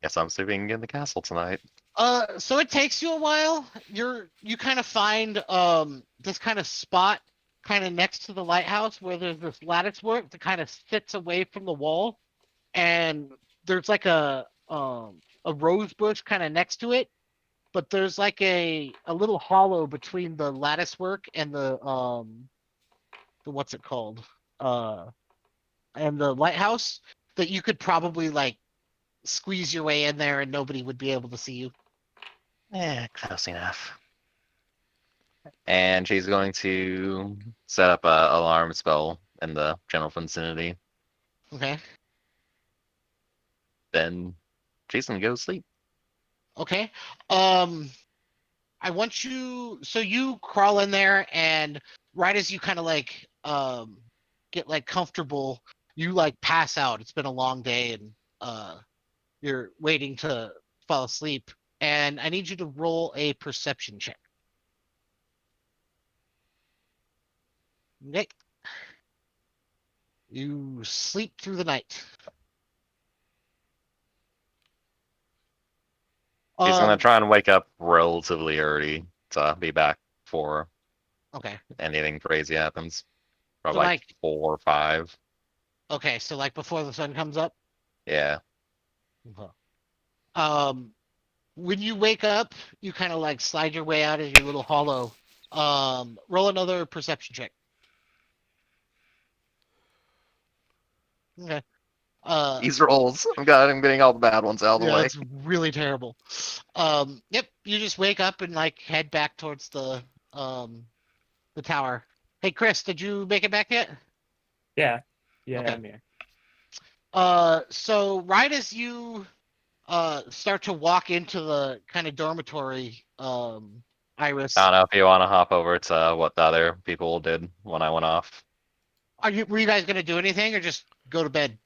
[SPEAKER 6] Guess I'm sleeping in the castle tonight.
[SPEAKER 1] So it takes you a while. You kind of find this kind of spot kind of next to the lighthouse where there's this lattice work that kind of sits away from the wall, and there's like a rose bush kind of next to it, but there's like a little hollow between the lattice work and the what's it called? Uh and the lighthouse that you could probably like squeeze your way in there and nobody would be able to see you.
[SPEAKER 6] Close enough. And she's going to set up a alarm spell in the general vicinity.
[SPEAKER 1] Okay.
[SPEAKER 6] Then she's gonna go sleep.
[SPEAKER 1] Okay. I want you so you crawl in there, and right as you kind of like get like comfortable, you like pass out. It's been a long day, and you're waiting to fall asleep. And I need you to roll a perception check. Nick, you sleep through the night.
[SPEAKER 6] She's gonna try and wake up relatively early to be back before
[SPEAKER 1] Okay.
[SPEAKER 6] anything crazy happens. Probably
[SPEAKER 1] So like
[SPEAKER 6] 4 or 5.
[SPEAKER 1] okay, so like before the sun comes up.
[SPEAKER 6] Yeah.
[SPEAKER 1] Okay. Um when you wake up, you kind of like slide your way out of your little hollow. Roll another perception check. Okay. Uh,
[SPEAKER 6] These rolls. I'm getting all the bad ones out of the
[SPEAKER 1] yeah,
[SPEAKER 6] way.
[SPEAKER 1] it's really terrible. Yep, you just wake up and like head back towards the tower. Hey, Chris, did you make it back yet?
[SPEAKER 5] Yeah. Yeah,
[SPEAKER 1] Okay.
[SPEAKER 5] I'm here.
[SPEAKER 1] So right as you start to walk into the kind of dormitory, Iris,
[SPEAKER 6] I don't know if you want to hop over to what the other people did when I went off.
[SPEAKER 1] were you guys gonna do anything or just go to bed?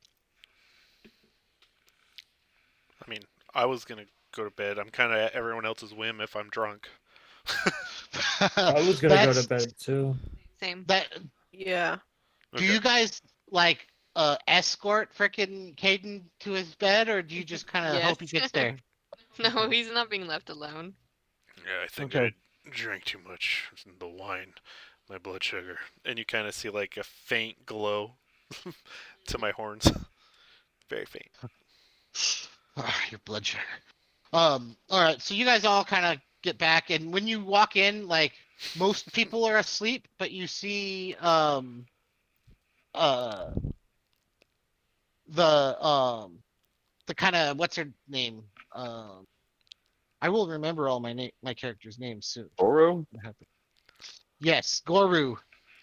[SPEAKER 3] I mean, I was gonna go to bed. I'm kind of at everyone else's whim if I'm drunk.
[SPEAKER 5] I was gonna go to
[SPEAKER 1] That's
[SPEAKER 5] bed too.
[SPEAKER 2] Same.
[SPEAKER 1] that.
[SPEAKER 4] Yeah.
[SPEAKER 1] Do
[SPEAKER 3] Okay.
[SPEAKER 1] you guys like escort frickin' Caden to his bed, or do you just kind of hope he
[SPEAKER 2] Yes.
[SPEAKER 1] gets there?
[SPEAKER 2] No, he's not being left alone.
[SPEAKER 3] Yeah, I think
[SPEAKER 1] Okay.
[SPEAKER 3] I drank too much. The wine, my blood sugar, and you kind of see like a faint glow to my horns, very faint.
[SPEAKER 1] Your blood sugar. All right. So you guys all kind of get back, and when you walk in, like most people are asleep, but you see uh the kind of what's her name? I will remember all my characters' names soon.
[SPEAKER 6] Oro?
[SPEAKER 1] Yes, Goru.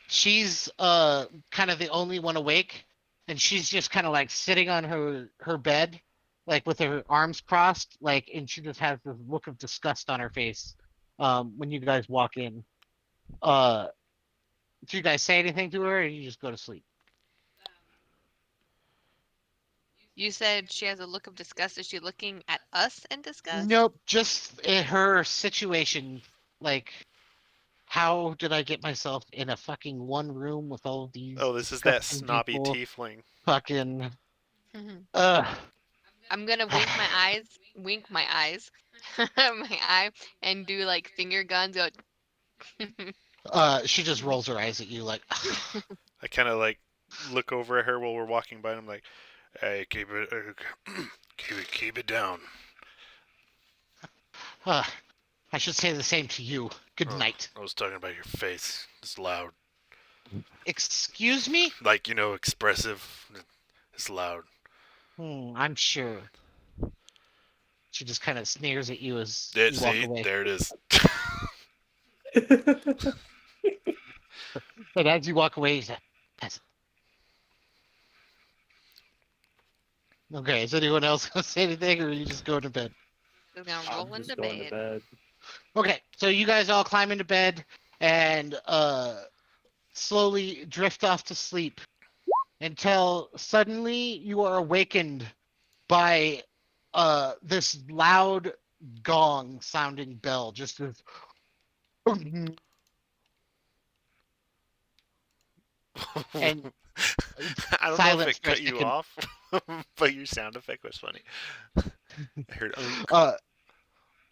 [SPEAKER 1] She's kind of the only one awake, and she's just kind of like sitting on her bed, like with her arms crossed, like, and she just has this look of disgust on her face. When you guys walk in, uh, do you guys say anything to her, or you just go to sleep?
[SPEAKER 2] You said she has a look of disgust. Is she looking at us in disgust?
[SPEAKER 1] Nope, just in her situation, like. How did I get myself in a fucking one room with all of these
[SPEAKER 3] Oh, this is that
[SPEAKER 1] disgusting
[SPEAKER 3] snobby
[SPEAKER 1] people?
[SPEAKER 3] tiefling.
[SPEAKER 1] Fucking Uh,
[SPEAKER 7] I'm gonna wink my eyes, my eye, and do like finger guns. Go.
[SPEAKER 1] she just rolls her eyes at you like,
[SPEAKER 3] I kind of like look over at her while we're walking by, and I'm like, "Hey, keep it down."
[SPEAKER 1] uh, I should say the same to you. Good
[SPEAKER 3] Oh,
[SPEAKER 1] night.
[SPEAKER 3] I was talking about your face. It's loud,
[SPEAKER 1] Excuse me?
[SPEAKER 3] like expressive. It's loud.
[SPEAKER 1] I'm sure. She just kind of sneers at you as you walk
[SPEAKER 3] See,
[SPEAKER 1] away.
[SPEAKER 3] there it is.
[SPEAKER 1] And as you walk away, you say, "Peasant." Okay, is anyone else going to say anything, or are you just going to bed?
[SPEAKER 7] Just gonna
[SPEAKER 5] I'm
[SPEAKER 7] roll into
[SPEAKER 5] just going to
[SPEAKER 7] bed.
[SPEAKER 5] bed.
[SPEAKER 1] Okay, so you guys all climb into bed and slowly drift off to sleep until suddenly you are awakened by this loud gong sounding bell, just this and
[SPEAKER 3] I don't know if
[SPEAKER 1] silence
[SPEAKER 3] it
[SPEAKER 1] for a
[SPEAKER 3] cut you
[SPEAKER 1] second.
[SPEAKER 3] off, but your sound effect was funny. I heard
[SPEAKER 1] Uh,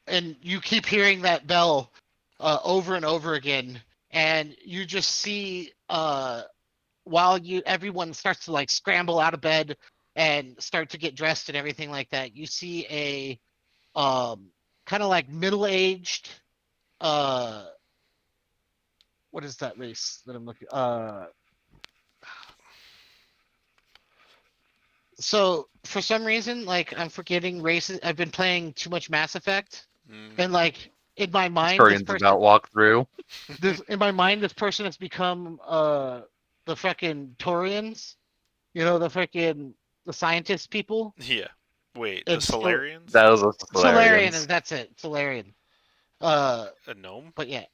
[SPEAKER 1] and you keep hearing that bell over and over again, and you just see while everyone starts to like scramble out of bed and start to get dressed and everything like that, you see a kind of like middle-aged uh what is that race that I'm looking so for some reason like I'm forgetting races. I've been playing too much Mass Effect,
[SPEAKER 3] mm,
[SPEAKER 1] and like in my mind
[SPEAKER 6] Historians about walk through.
[SPEAKER 1] this person has become the fucking Torians, the fucking the scientist people.
[SPEAKER 3] yeah. Wait, the
[SPEAKER 1] And so
[SPEAKER 3] Solarians?
[SPEAKER 6] That was a
[SPEAKER 1] Solarian,
[SPEAKER 6] Solarians.
[SPEAKER 1] and that's it, Solarian. Uh,
[SPEAKER 3] A gnome?
[SPEAKER 1] but yeah,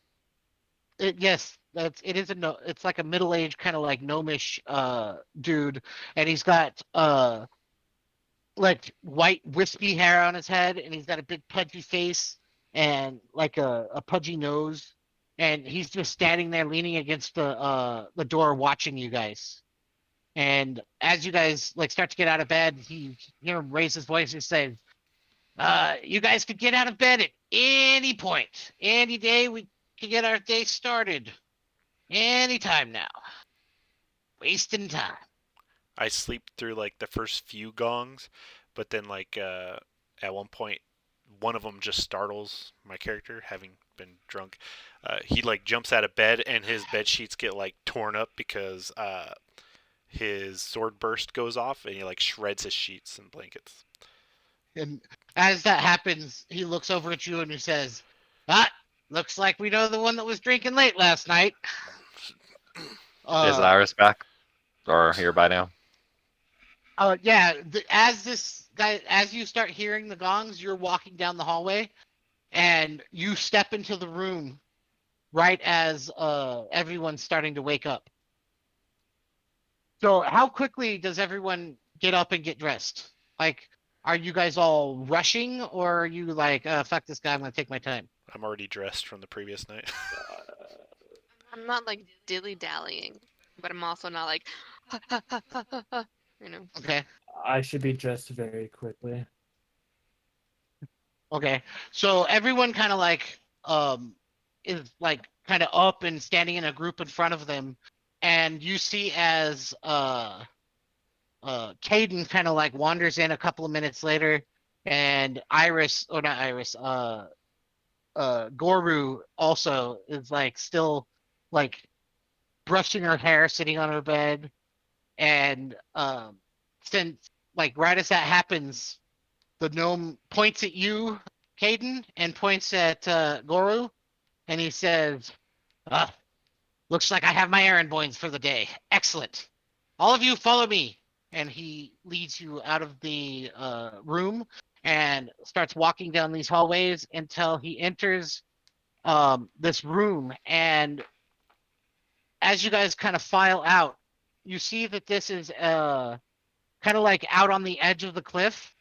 [SPEAKER 1] yes, it is a no. It's like a middle aged kind of like gnomish dude, and he's got like white wispy hair on his head, and he's got a big pudgy face and like a pudgy nose, and he's just standing there leaning against the door watching you guys. And as you guys like start to get out of bed, he hear him raise his voice and say, you guys could get out of bed at any point, any day. We can get our day started anytime now. Wasting time."
[SPEAKER 3] I sleep through like the first few gongs, but then like at one point, one of them just startles my character, having been drunk. He like jumps out of bed and his bed sheets get like torn up because his sword burst goes off and he like shreds his sheets and blankets.
[SPEAKER 1] And as that happens, he looks over at you and he says, "Ah, looks like we know the one that was drinking late last night."
[SPEAKER 6] Is
[SPEAKER 1] Uh,
[SPEAKER 6] Iris back or here by now?
[SPEAKER 1] yeah. As this guy, as you start hearing the gongs, you're walking down the hallway, and you step into the room right as everyone's starting to wake up. So, how quickly does everyone get up and get dressed? Like, are you guys all rushing, or are you like, fuck this guy, I'm gonna take my time?
[SPEAKER 3] I'm already dressed from the previous night.
[SPEAKER 7] I'm not like dilly dallying, but I'm also not like, you know.
[SPEAKER 1] Okay.
[SPEAKER 5] I should be dressed very quickly.
[SPEAKER 1] Okay. So everyone kind of like is like kind of up and standing in a group in front of them, and you see as Caden kind of like wanders in a couple of minutes later, and Iris, or not Iris, Goru also is like still like brushing her hair, sitting on her bed, and since like right as that happens, the gnome points at you, Caden, and points at Goru, and he says, "Ah, looks like I have my errand boys for the day. Excellent. All of you follow me." And he leads you out of the room and starts walking down these hallways until he enters this room. And as you guys kind of file out, you see that this is kind of like out on the edge of the cliff,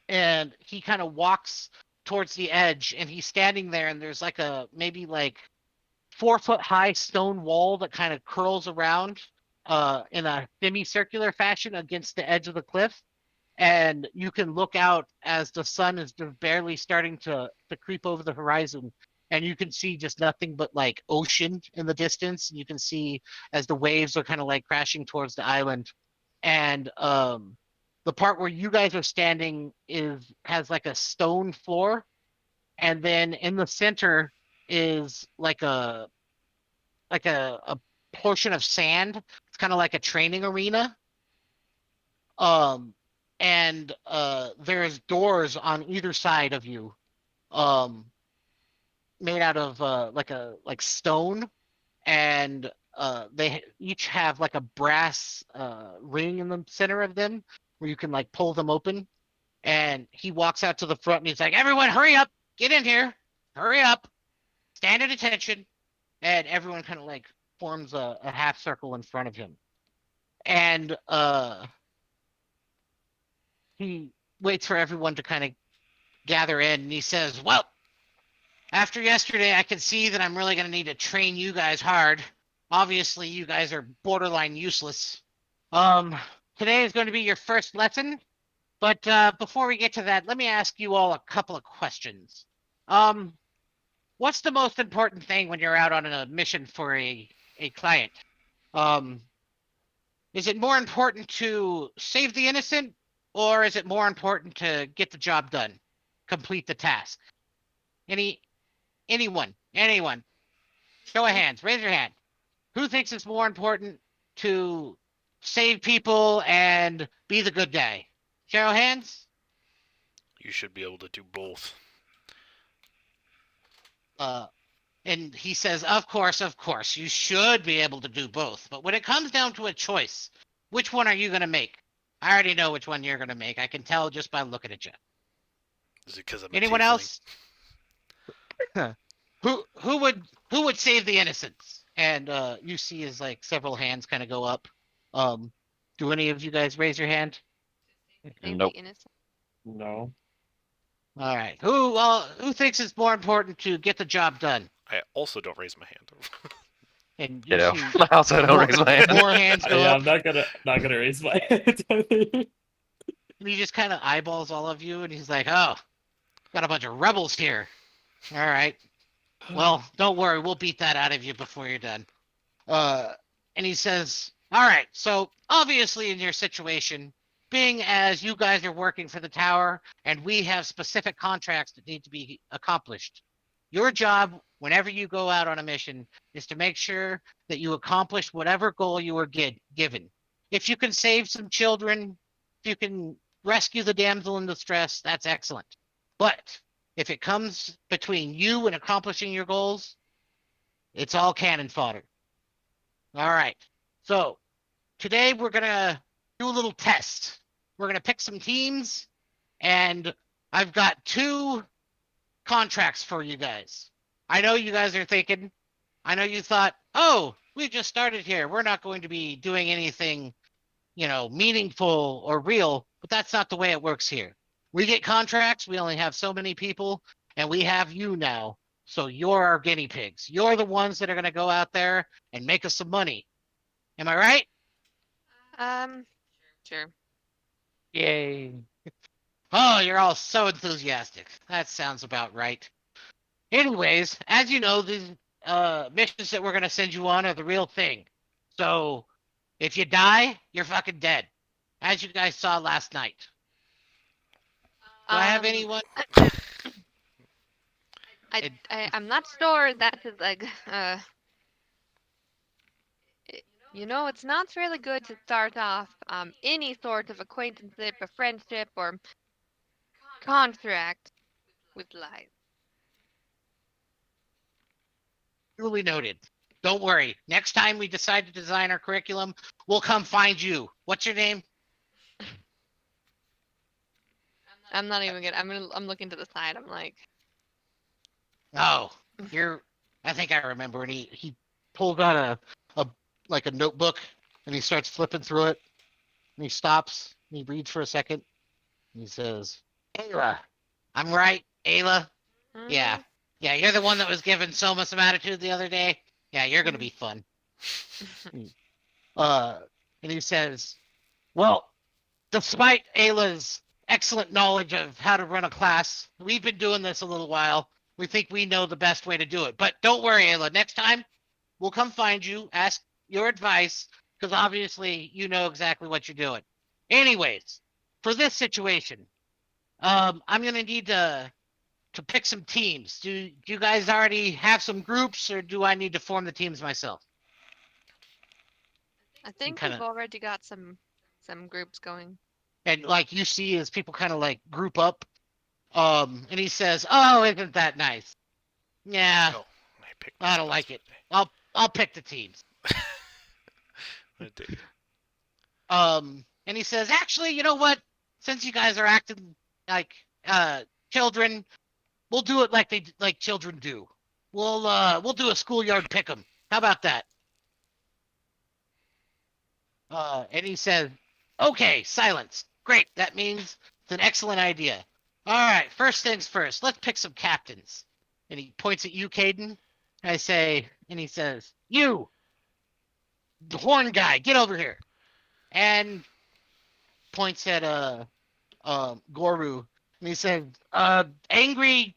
[SPEAKER 1] and he kind of walks towards the edge, and he's standing there, and there's like a maybe like 4 foot high stone wall that kind of curls around in a semicircular fashion against the edge of the cliff, and you can look out as the sun is just barely starting to creep over the horizon, and you can see just nothing but like ocean in the distance. You can see as the waves are kind of like crashing towards the island, and the part where you guys are standing is has like a stone floor, and then in the center is like a portion of sand. It's kind of like a training arena. Um, and there's doors on either side of you, um, made out of like stone, and they each have like a brass ring in the center of them where you can like pull them open. And he walks out to the front and he's like, "Everyone, hurry up! Get in here! Hurry up! Stand at attention!" And everyone kind of like forms a half circle in front of him. And he waits for everyone to kind of gather in, and he says, "Well, after yesterday, I can see that I'm really going to need to train you guys hard. Obviously, you guys are borderline useless. Um, Today is going to be your first lesson, but before we get to that, let me ask you all a couple of questions. Um, what's the most important thing when you're out on a mission for a client? Um, is it more important to save the innocent, or is it more important to get the job done, complete the task? Any anyone? Show of hands. Raise your hand. Who thinks it's more important to save people and be the good guy? Show of hands.
[SPEAKER 3] You should be able to do both.
[SPEAKER 1] Uh, and he says, of course, you should be able to do both. But when it comes down to a choice, which one are you going to make? I already know which one you're going to make. I can tell just by looking at you.
[SPEAKER 3] Is it because I'm a
[SPEAKER 1] Anyone
[SPEAKER 3] tiefling?
[SPEAKER 1] else? Who would save the innocents? And you see as like several hands kind of go up. Um, do any of you guys raise your hand?
[SPEAKER 7] Save
[SPEAKER 6] Nope.
[SPEAKER 7] the innocent.
[SPEAKER 5] No.
[SPEAKER 1] All right. Who thinks it's more important to get the job done?
[SPEAKER 3] I also don't raise my hand.
[SPEAKER 1] And
[SPEAKER 6] You
[SPEAKER 1] you
[SPEAKER 6] know,
[SPEAKER 1] see
[SPEAKER 6] I also don't
[SPEAKER 1] more,
[SPEAKER 6] raise my hand.
[SPEAKER 1] more hands go
[SPEAKER 5] Yeah,
[SPEAKER 1] up.
[SPEAKER 5] I'm not gonna raise my hand.
[SPEAKER 1] And he just kind of eyeballs all of you, and he's like, "Oh, got a bunch of rebels here. All right. Well, don't worry, we'll beat that out of you before you're done." Uh, and he says, "All right. So obviously, in your situation, being as you guys are working for the tower, and we have specific contracts that need to be accomplished, your job, whenever you go out on a mission, is to make sure that you accomplish whatever goal you were given. If you can save some children, if you can rescue the damsel in distress, that's excellent. But if it comes between you and accomplishing your goals, it's all cannon fodder. All right. So today we're gonna do a little test. We're gonna pick some teams, and I've got two contracts for you guys. I know you guys are thinking, I know you thought, oh, we just started here. We're not going to be doing anything, meaningful or real, but that's not the way it works here. We get contracts, we only have so many people, and we have you now. So you're our guinea pigs. You're the ones that are going to go out there and make us some money. Am I right?
[SPEAKER 7] Um, sure.
[SPEAKER 1] Yay. Oh, you're all so enthusiastic. That sounds about right. Anyways, as you know, these missions that we're gonna send you on are the real thing. So if you die, you're fucking dead. As you guys saw last night. Do I have
[SPEAKER 7] Um,
[SPEAKER 1] anyone?
[SPEAKER 7] I,
[SPEAKER 1] It,
[SPEAKER 7] I'm not sure that is like it's not really good to start off any sort of acquaintanceship, a friendship, or contract with lies.
[SPEAKER 1] duly noted. Don't worry. Next time we decide to design our curriculum, we'll come find you. What's your name?
[SPEAKER 7] I'm not even gonna. I'm looking to the side. I'm like,
[SPEAKER 1] Oh, you're. I think I remember. And he pulls out a like a notebook, and he starts flipping through it. And he stops. And he reads for a second. And he says, "Ayla, I'm right, Ayla. Yeah,
[SPEAKER 7] mm-hmm.
[SPEAKER 1] yeah. You're the one that was given so much some attitude the other day. Yeah, you're gonna
[SPEAKER 7] Mhm.
[SPEAKER 1] be fun." Uh, and he says, "Well, despite Ayla's excellent knowledge of how to run a class, we've been doing this a little while. We think we know the best way to do it. But don't worry, Ayla. Next time, we'll come find you, ask your advice, because obviously you know exactly what you're doing. Anyways, for this situation, I'm gonna need to pick some teams. Do you guys already have some groups, or do I need to form the teams myself?"
[SPEAKER 7] I think
[SPEAKER 1] Kind
[SPEAKER 7] we've
[SPEAKER 1] of,
[SPEAKER 7] already got some groups going.
[SPEAKER 1] and like you see as people kind of like group up. And he says, "Oh, isn't that nice? Yeah,
[SPEAKER 3] Oh, I picked my
[SPEAKER 1] I don't
[SPEAKER 3] spots
[SPEAKER 1] like
[SPEAKER 3] for
[SPEAKER 1] it.
[SPEAKER 3] the day.
[SPEAKER 1] I'll pick the teams."
[SPEAKER 3] I dig it.
[SPEAKER 1] And he says, "Actually, you know what? Since you guys are acting like children, we'll do it like children do. We'll do a schoolyard pick 'em. How about that?" And he says, "Okay, silence. Great. That means it's an excellent idea. All right, first things first. Let's pick some captains." And he points at you, Caden. I say, and he says, "You, the horn guy, get over here." And points at Goru, and he says, "Angry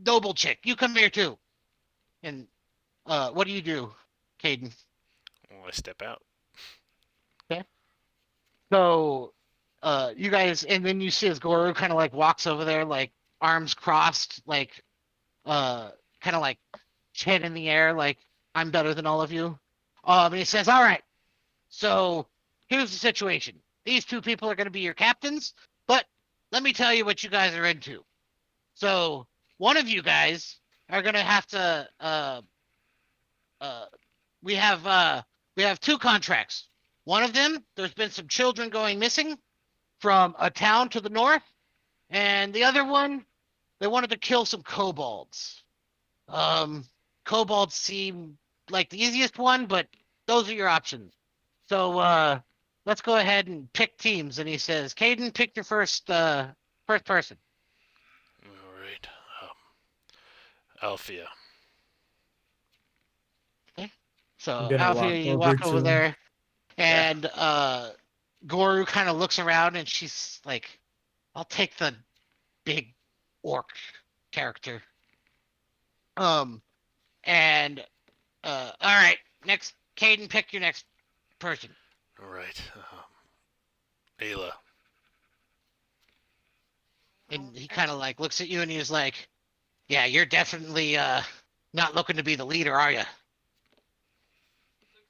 [SPEAKER 1] noble chick, you come here too." And what do you do, Caden?
[SPEAKER 3] Well, I step out.
[SPEAKER 1] Okay. So, you guys, and then you see as Goru kind of like walks over there, like arms crossed, like uh, kind of like chin in the air, like I'm better than all of you. And he says, "All right, so here's the situation. These two people are going to be your captains, but let me tell you what you guys are into. So one of you guys are going to have to uh, we have two contracts. One of them, there's been some children going missing from a town to the north, and the other one, they wanted to kill some kobolds. Um, kobolds seem like the easiest one, but those are your options. So let's go ahead and pick teams." And he says, "Caden, pick your first person."
[SPEAKER 3] All right. Althea.
[SPEAKER 1] Okay.
[SPEAKER 5] I'm
[SPEAKER 1] So
[SPEAKER 5] gonna
[SPEAKER 1] Alfia,
[SPEAKER 5] walk
[SPEAKER 1] you
[SPEAKER 5] over
[SPEAKER 1] walk over
[SPEAKER 5] to him.
[SPEAKER 1] there,
[SPEAKER 3] Yeah.
[SPEAKER 1] and Goru kind of looks around, and she's like, "I'll take the big orc character." Um, and all right, next, Caden, pick your next person.
[SPEAKER 3] All right. Ayla.
[SPEAKER 1] And he kind of like looks at you, and he's like, "Yeah, you're definitely not looking to be the leader, are you,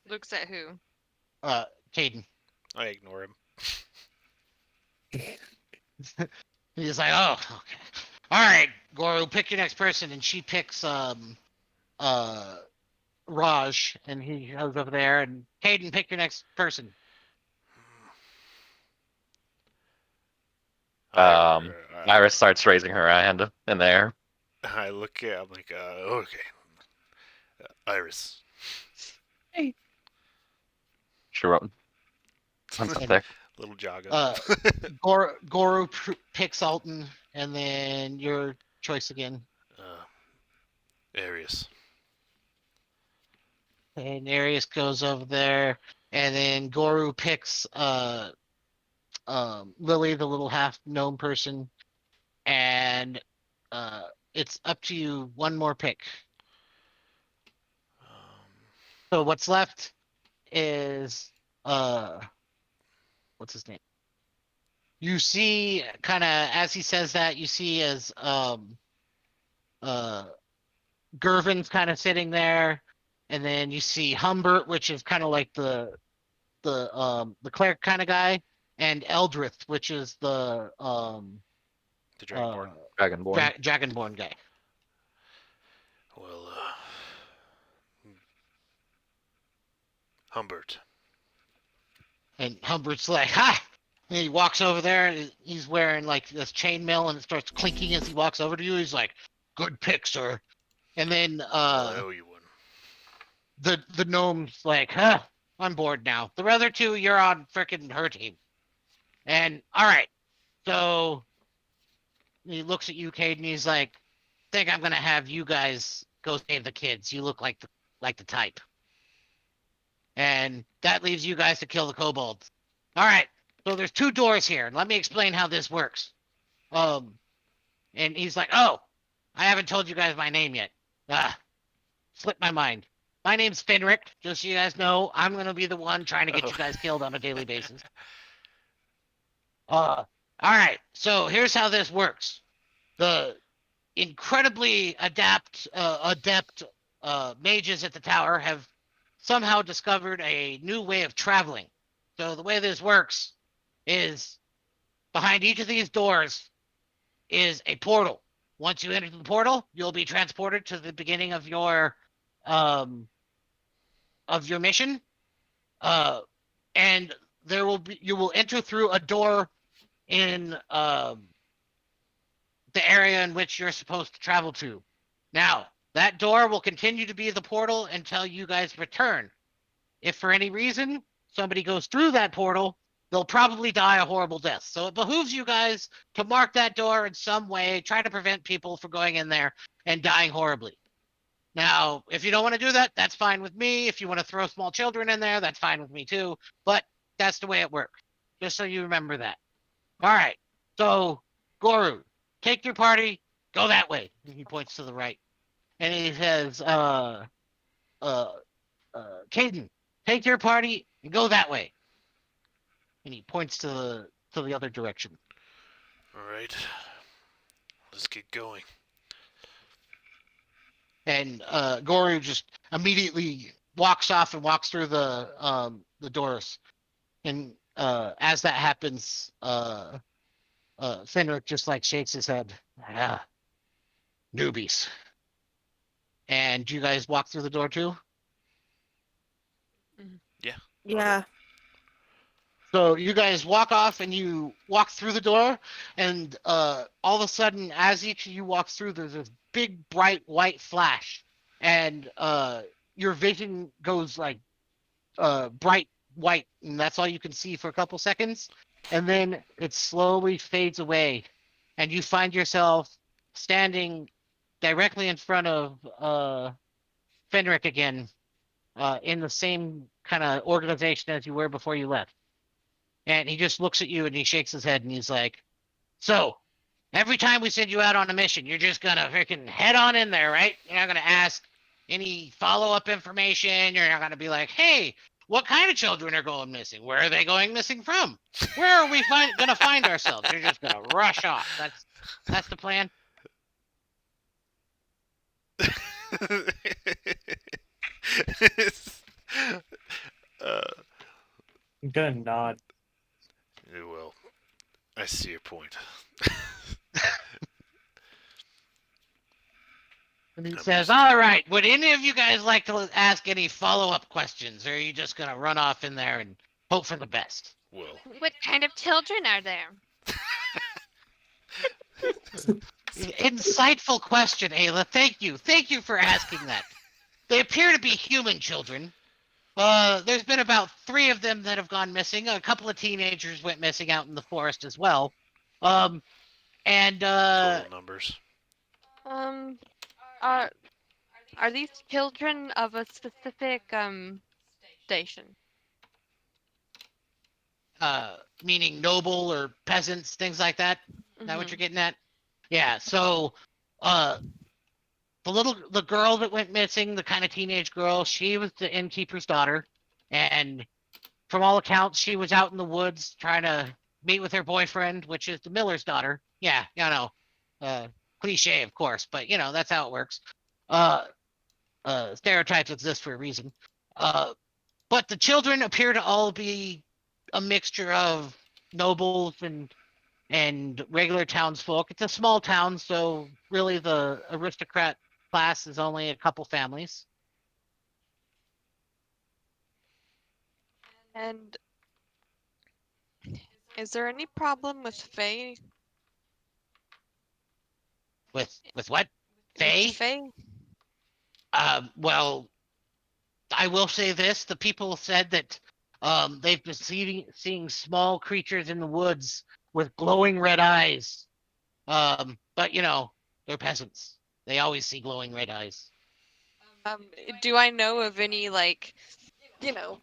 [SPEAKER 7] Looks at who?
[SPEAKER 1] uh, Caden?"
[SPEAKER 3] I ignore him.
[SPEAKER 1] He's like, "Oh, okay. All right, Goru, pick your next person." And she picks uh Raj, and he goes over there, and Caden, pick your next person.
[SPEAKER 6] Um,
[SPEAKER 3] I,
[SPEAKER 6] Iris starts raising her hand in the air.
[SPEAKER 3] I look at. I'm like, okay. Iris.
[SPEAKER 6] She runs up
[SPEAKER 1] And
[SPEAKER 6] there.
[SPEAKER 3] Little jogger.
[SPEAKER 1] uh Goru picks Alton, and then your choice again.
[SPEAKER 3] uh, Arius.
[SPEAKER 1] And Arius goes over there, and then Goru picks Lily, the little half gnome person, and uh it's up to you. One more pick. So what's left is uh what's his name? You see kind of as he says that, you see as uh Gervin's kind of sitting there, and then you see Humbert, which is kind of like the cleric kind of guy, and Eldrith, which is the
[SPEAKER 3] The
[SPEAKER 1] uh
[SPEAKER 3] Dragonborn.
[SPEAKER 6] Dragonborn.
[SPEAKER 1] Dragonborn guy.
[SPEAKER 3] Well, Humbert.
[SPEAKER 1] And Humbert's like, "Ha!" And he walks over there, and he's wearing like this chainmail, and it starts clinking as he walks over to you. He's like, "Good pick, sir." And then
[SPEAKER 3] Well, I owe you one.
[SPEAKER 1] the gnome's like, "Huh, I'm bored now. The other two, you're on frickin' her team." And all right, so he looks at you, Cade, and he's like, "Think I'm gonna have you guys go save the kids. You look like the type." and that leaves you guys to kill the kobolds. All right. So there's two doors here, and let me explain how this works. Um, and he's like, "Oh, I haven't told you guys my name yet. Ah, slipped my mind. My name's Fenric. Just so you guys know, I'm gonna be the one trying to get
[SPEAKER 3] Oh.
[SPEAKER 1] you guys killed on a daily basis. All right. So here's how this works. The incredibly adept mages at the tower have somehow discovered a new way of traveling. So the way this works is behind each of these doors is a portal. Once you enter the portal, you'll be transported to the beginning um of your mission. Uh and there will be you will enter through a door in the area in which you're supposed to travel to. Now, that door will continue to be the portal until you guys return. If for any reason somebody goes through that portal, they'll probably die a horrible death. So it behooves you guys to mark that door in some way, try to prevent people from going in there and dying horribly. Now, if you don't want to do that, that's fine with me. If you want to throw small children in there, that's fine with me too. But that's the way it works. Just so you remember that. All right. So, Goru, take your party, go that way. And he points to the right. And he says, uh, Caden, take your party and go that way. And he points to the other direction.
[SPEAKER 3] All right. Let's get going.
[SPEAKER 1] And Goru just immediately walks off and walks through the doors. And as that happens, Fenric just like shakes his head. Ah, newbies. And you guys walk through the door too?
[SPEAKER 3] Yeah.
[SPEAKER 4] Yeah.
[SPEAKER 1] So you guys walk off and you walk through the door, and all of a sudden, as each of you walks through, there's this big bright white flash, and your vision goes like bright white, and that's all you can see for a couple seconds, and then it slowly fades away, and you find yourself standing directly in front of Fenric again, in the same kind of organization as you were before you left. And he just looks at you and he shakes his head and he's like, "So, every time we send you out on a mission, you're just gonna freaking head on in there, right? You're not gonna ask any follow-up information. You're not gonna be like, hey, what kind of children are going missing? Where are they going missing from? Where are we gonna find ourselves? You're just gonna rush off. That's the plan."
[SPEAKER 3] uh,
[SPEAKER 5] I'm gonna nod.
[SPEAKER 3] well, I see your point.
[SPEAKER 1] And he
[SPEAKER 3] I'm
[SPEAKER 1] says,
[SPEAKER 3] just-
[SPEAKER 1] "All right, would any of you guys like to ask any follow-up questions, or are you just gonna run off in there and hope for the best?"
[SPEAKER 3] Well,
[SPEAKER 7] What kind of children are there?
[SPEAKER 1] Insightful question, Ayla. Thank you. Thank you for asking that. They appear to be human children. There's been about 3 of them that have gone missing. A couple of teenagers went missing out in the forest as well. Um, and
[SPEAKER 3] total numbers.
[SPEAKER 7] Um, are are these children of a specific station?
[SPEAKER 1] meaning noble or peasants, things like that. Is that what you're getting at? Yeah. So, uh, the girl that went missing, the kind of teenage girl, she was the innkeeper's daughter, and from all accounts, she was out in the woods trying to meet with her boyfriend, which is the miller's daughter. Yeah, you know, uh, cliche, of course, but you know that's how it works. Uh, Stereotypes exist for a reason. Uh, but the children appear to all be a mixture of nobles and regular townsfolk. It's a small town, so really the aristocrat class is only a couple families.
[SPEAKER 7] And is there any problem with Faye?
[SPEAKER 1] With what?
[SPEAKER 7] With the
[SPEAKER 1] Fae?
[SPEAKER 7] Fae?
[SPEAKER 1] Well, I will say this: the people said that they've been seeing small creatures in the woods with glowing red eyes. But you know, they're peasants. They always see glowing red eyes.
[SPEAKER 7] Um, do I know of any like you know,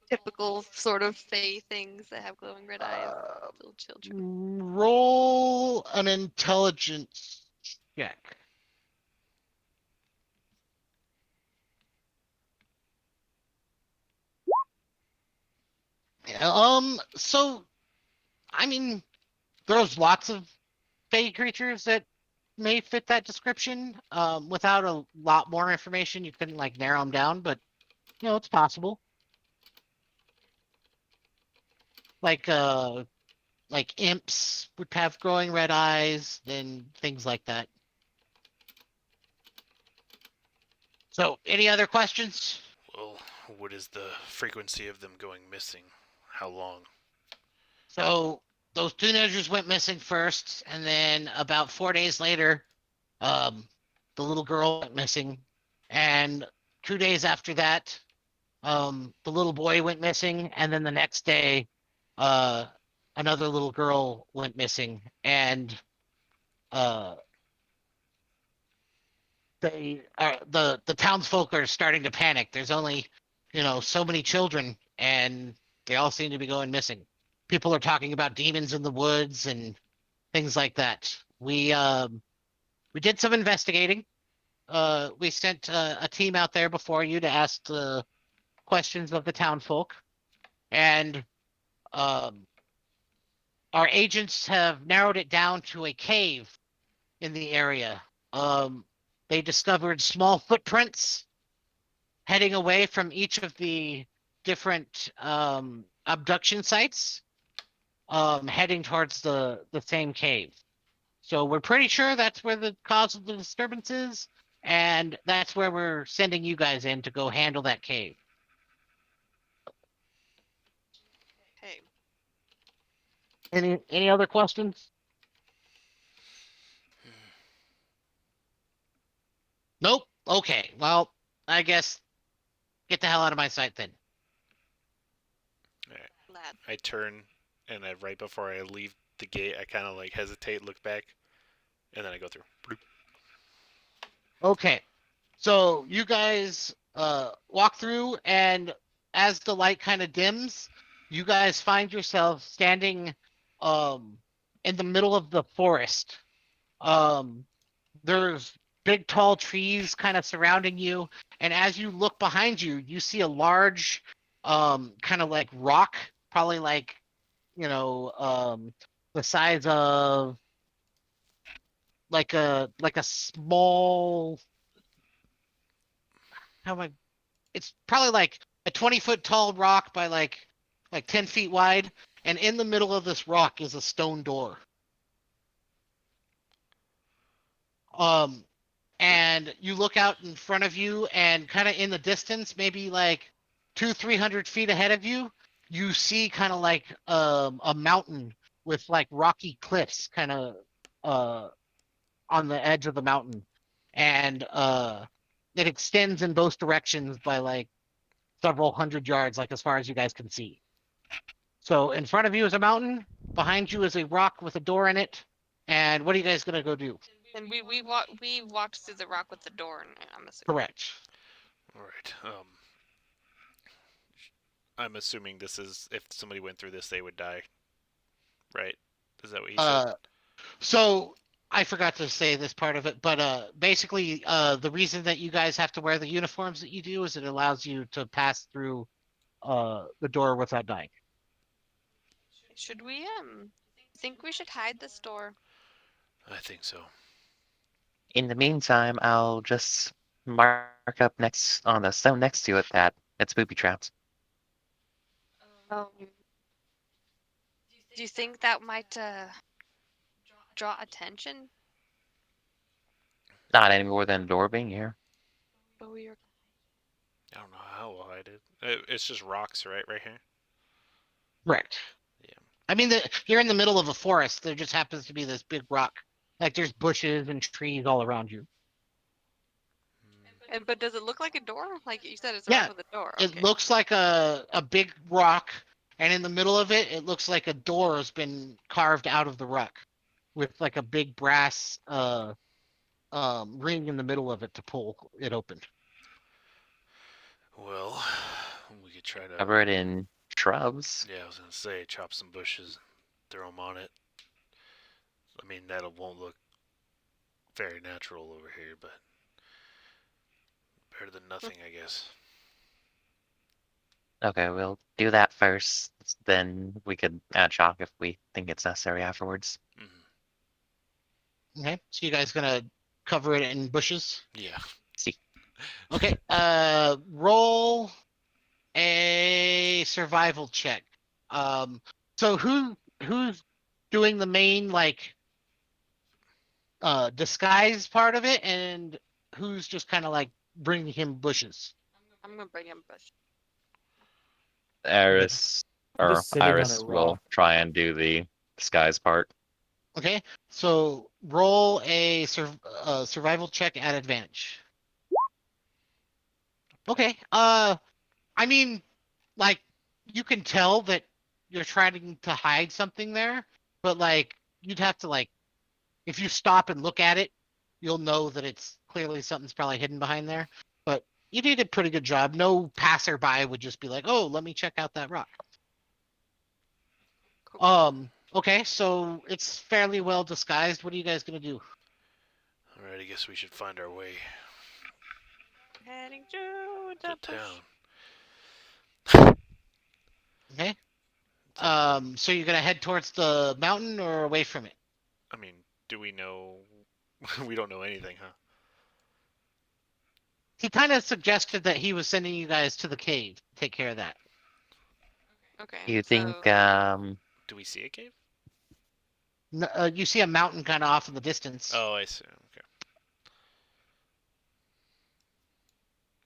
[SPEAKER 7] typical sort of fey things that have glowing red eyes.
[SPEAKER 1] Uh,
[SPEAKER 7] Little children.
[SPEAKER 1] roll an intelligence check. Yeah, so I mean, there's lots of fey creatures that may fit that description. Without a lot more information, you couldn't like narrow them down, but it's possible. Like like imps would have glowing red eyes, and things like that. So, any other questions?
[SPEAKER 3] Well, what is the frequency of them going missing? How long?
[SPEAKER 1] So those teenagers went missing first, and then about 4 days later, um, the little girl went missing, and 2 days after that, the little boy went missing, and then the next day, uh, another little girl went missing, and uh, the townsfolk are starting to panic. There's only, so many children, and they all seem to be going missing. People are talking about demons in the woods and things like that. We did some investigating. We sent a team out there before you to ask the questions of the townfolk, and um, our agents have narrowed it down to a cave in the area. Um, they discovered small footprints heading away from each of the different abduction sites, heading towards the same cave. So we're pretty sure that's where the cause of the disturbance is, and that's where we're sending you guys in to go handle that cave.
[SPEAKER 7] Hey,
[SPEAKER 1] Any other questions? Nope. Okay. Well, I guess get the hell out of my sight then.
[SPEAKER 3] Alright.
[SPEAKER 7] lad.
[SPEAKER 3] I turn, and right before I leave the gate, I kind of like hesitate, look back, and then I go through. Bloop.
[SPEAKER 1] Okay. So you guys walk through, and as the light kind of dims, you guys find yourself standing um in the middle of the forest. Um there's big tall trees kind of surrounding you, and as you look behind you, you see a large kind of like rock, probably like, the size of like a small, how am I it's probably like a 20-foot tall rock by like 10 feet wide, and in the middle of this rock is a stone door. Um and you look out in front of you, and kind of in the distance, maybe like 200-300 feet ahead of you, you see kind of like a mountain with like rocky cliffs kind of uh on the edge of the mountain, and it extends in both directions by like several hundred yards, like as far as you guys can see. So in front of you is a mountain, behind you is a rock with a door in it, and what are you guys gonna go do?
[SPEAKER 7] And we walked through the rock with the door, and I'm assuming.
[SPEAKER 1] Correct.
[SPEAKER 3] Alright. I'm assuming this is if somebody went through this, they would die. Right? Is that what he said?
[SPEAKER 1] Uh, so I forgot to say this part of it, but basically, the reason that you guys have to wear the uniforms that you do is it allows you to pass through the door without dying.
[SPEAKER 7] Should we think we should hide this door?
[SPEAKER 3] I think so.
[SPEAKER 6] In the meantime, I'll just mark up next on the stone next to it that it's booby trapped.
[SPEAKER 7] Um, do you think that might draw attention?
[SPEAKER 6] Not any more than a door being here.
[SPEAKER 7] But we are.
[SPEAKER 3] I don't know how we'll hide it. It's just rocks, right? Right here?
[SPEAKER 1] Correct.
[SPEAKER 3] Yeah.
[SPEAKER 1] I mean, you're in the middle of a forest. There just happens to be this big rock. Like there's bushes and trees all around you.
[SPEAKER 7] And but does it look like a door? Like you said, it's a rock
[SPEAKER 1] Yeah,
[SPEAKER 7] with a door.
[SPEAKER 1] it
[SPEAKER 7] Okay.
[SPEAKER 1] looks like a big rock, and in the middle of it, it looks like a door has been carved out of the rock, with like a big brass ring in the middle of it to pull it open.
[SPEAKER 3] Well, try to.
[SPEAKER 6] Cover it in shrubs.
[SPEAKER 3] Yeah, I was gonna say chop some bushes, throw them on it. I mean that won't look very natural over here, but better than nothing, I guess.
[SPEAKER 6] Okay, we'll do that first. Then we could add chalk if we think it's necessary afterwards.
[SPEAKER 3] Mm-hmm.
[SPEAKER 1] Okay, so you guys gonna cover it in bushes?
[SPEAKER 3] Yeah.
[SPEAKER 6] See,
[SPEAKER 1] Okay. Roll a survival check. So who's doing the main like disguise part of it, and who's just kind of like bringing him bushes?
[SPEAKER 7] I'm gonna bring him bush.
[SPEAKER 6] Iris
[SPEAKER 5] I'm
[SPEAKER 6] or
[SPEAKER 5] just sitting on a
[SPEAKER 6] Iris will
[SPEAKER 5] rock.
[SPEAKER 6] try and do the disguise part.
[SPEAKER 1] Okay, so roll a survival check at advantage. Okay. I mean, like you can tell that you're trying to hide something there, but like you'd have to like if you stop and look at it, you'll know that it's clearly something's probably hidden behind there. But you did a pretty good job. No passerby would just be like, "Oh, let me check out that rock."
[SPEAKER 7] Cool.
[SPEAKER 1] Okay, so it's fairly well disguised. What are you guys gonna do?
[SPEAKER 3] Alright, I guess we should find our way
[SPEAKER 7] Heading to
[SPEAKER 3] to
[SPEAKER 7] the bush.
[SPEAKER 3] town.
[SPEAKER 1] Okay.
[SPEAKER 3] So,
[SPEAKER 1] So you're gonna head towards the mountain or away from it?
[SPEAKER 3] I mean, do we know? We don't know anything, huh?
[SPEAKER 1] He kind of suggested that he was sending you guys to the cave. Take care of that.
[SPEAKER 7] Okay,
[SPEAKER 6] Do you think
[SPEAKER 7] so
[SPEAKER 3] Do we see a cave?
[SPEAKER 1] You see a mountain kind of off in the distance.
[SPEAKER 3] Oh, I see. Okay.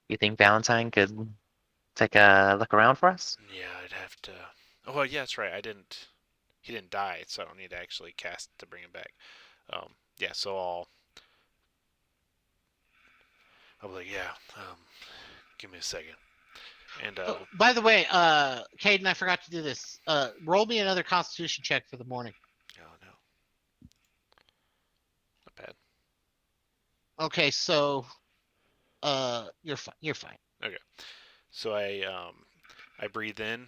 [SPEAKER 6] you think Valentine could take a look around for us?
[SPEAKER 3] Yeah, I'd have to. Oh, yeah, that's right. He didn't die, so I don't need to actually cast to bring him back. Yeah, so I'll be like, yeah. Give me a second, and
[SPEAKER 1] Oh, by the way, Caden, I forgot to do this. Roll me another Constitution check for the morning.
[SPEAKER 3] oh no, not bad.
[SPEAKER 1] Okay, so you're fine. You're fine.
[SPEAKER 3] Okay, so I breathe in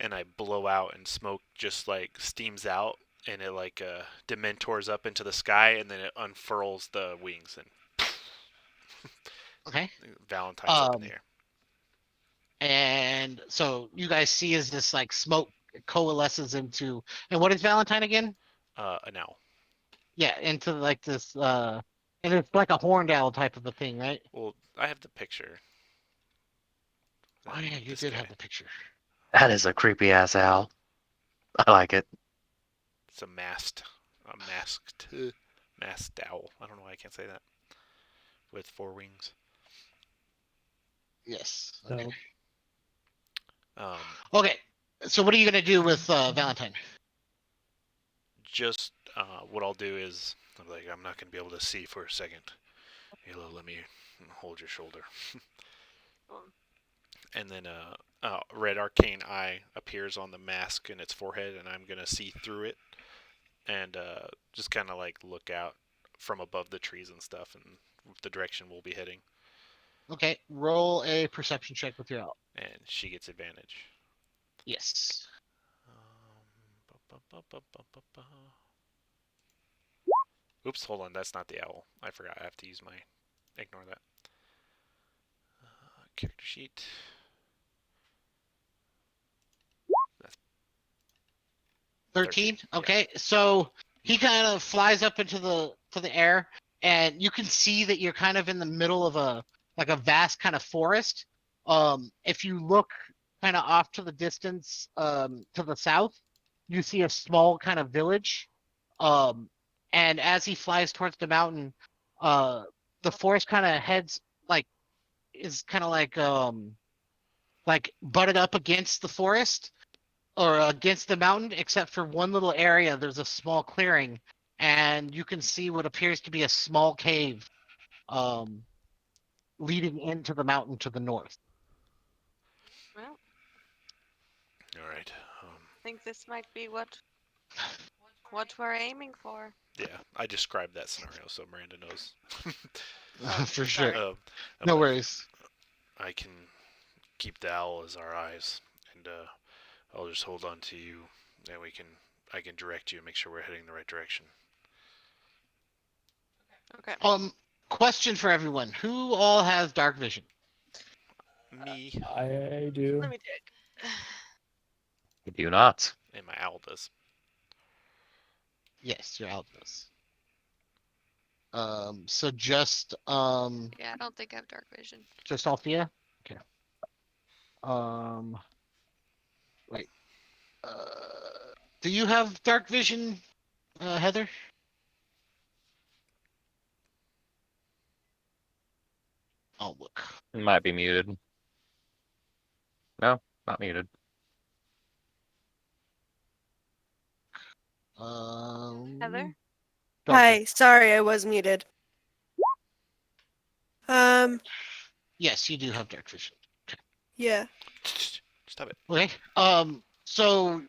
[SPEAKER 3] and I blow out, and smoke just like steams out, and it like dementors up into the sky, and then it unfurls the wings, and
[SPEAKER 1] Okay.
[SPEAKER 3] Valentine's up in the
[SPEAKER 1] Um,
[SPEAKER 3] air.
[SPEAKER 1] and so you guys see as this like smoke coalesces into, and what is Valentine again?
[SPEAKER 3] An owl.
[SPEAKER 1] Yeah, into like this and it's like a horned owl type of a thing, right?
[SPEAKER 3] Well, I have the picture.
[SPEAKER 1] Oh yeah, you
[SPEAKER 3] This
[SPEAKER 1] did
[SPEAKER 3] guy.
[SPEAKER 1] have the picture.
[SPEAKER 6] That is a creepy ass owl. I like it.
[SPEAKER 3] It's a masked owl. I don't know why I can't say that. With 4 wings.
[SPEAKER 1] Yes. Okay.
[SPEAKER 5] So
[SPEAKER 3] Um,
[SPEAKER 1] Okay. So what are you gonna do with Valentine?
[SPEAKER 3] just what I'll do is I'm not gonna be able to see for a second. Halo, let me hold your shoulder, and then red arcane eye appears on the mask in its forehead, and I'm gonna see through it, and just kind of like look out from above the trees and stuff, and the direction we'll be heading.
[SPEAKER 1] Okay, roll a perception check with your owl.
[SPEAKER 3] And she gets advantage.
[SPEAKER 1] Yes.
[SPEAKER 3] Oops, hold on. That's not the owl. I forgot. I have to use my. Ignore that. Character sheet. That's
[SPEAKER 1] 13.
[SPEAKER 3] Yeah.
[SPEAKER 1] Okay, so he kind of flies up into the air, and you can see that you're kind of in the middle of a vast kind of forest. If you look kind of off to the distance, to the south, you see a small kind of village. Um, and as he flies towards the mountain, uh, the forest kind of heads like is kind of like butted up against the forest or against the mountain, except for one little area. There's a small clearing, and you can see what appears to be a small cave um, leading into the mountain to the north.
[SPEAKER 7] Well,
[SPEAKER 3] All right.
[SPEAKER 7] I think this might be what we're aiming for.
[SPEAKER 3] Yeah, I described that scenario so Miranda knows.
[SPEAKER 7] Oh,
[SPEAKER 1] For sure.
[SPEAKER 7] sorry.
[SPEAKER 3] I'm
[SPEAKER 1] No
[SPEAKER 3] like,
[SPEAKER 1] worries.
[SPEAKER 3] I can keep the owl as our eyes, and I'll just hold on to you, and I can direct you and make sure we're heading the right direction.
[SPEAKER 7] Okay.
[SPEAKER 1] Question for everyone: who all has dark vision?
[SPEAKER 3] Me
[SPEAKER 5] I do.
[SPEAKER 7] Let me check.
[SPEAKER 6] You do not.
[SPEAKER 3] and my owl does.
[SPEAKER 1] Yes, your owl does. So just
[SPEAKER 7] Yeah, I don't think I have dark vision.
[SPEAKER 1] just Althea. Okay. Um, wait. Do you have dark vision, Heather? Oh, look.
[SPEAKER 6] It might be muted. No, not muted.
[SPEAKER 7] Heather?
[SPEAKER 1] Dark
[SPEAKER 4] Hi,
[SPEAKER 1] vision.
[SPEAKER 4] sorry, I was muted.
[SPEAKER 1] Yes, you do have dark vision.
[SPEAKER 4] Yeah.
[SPEAKER 3] Stop it.
[SPEAKER 1] Okay. So,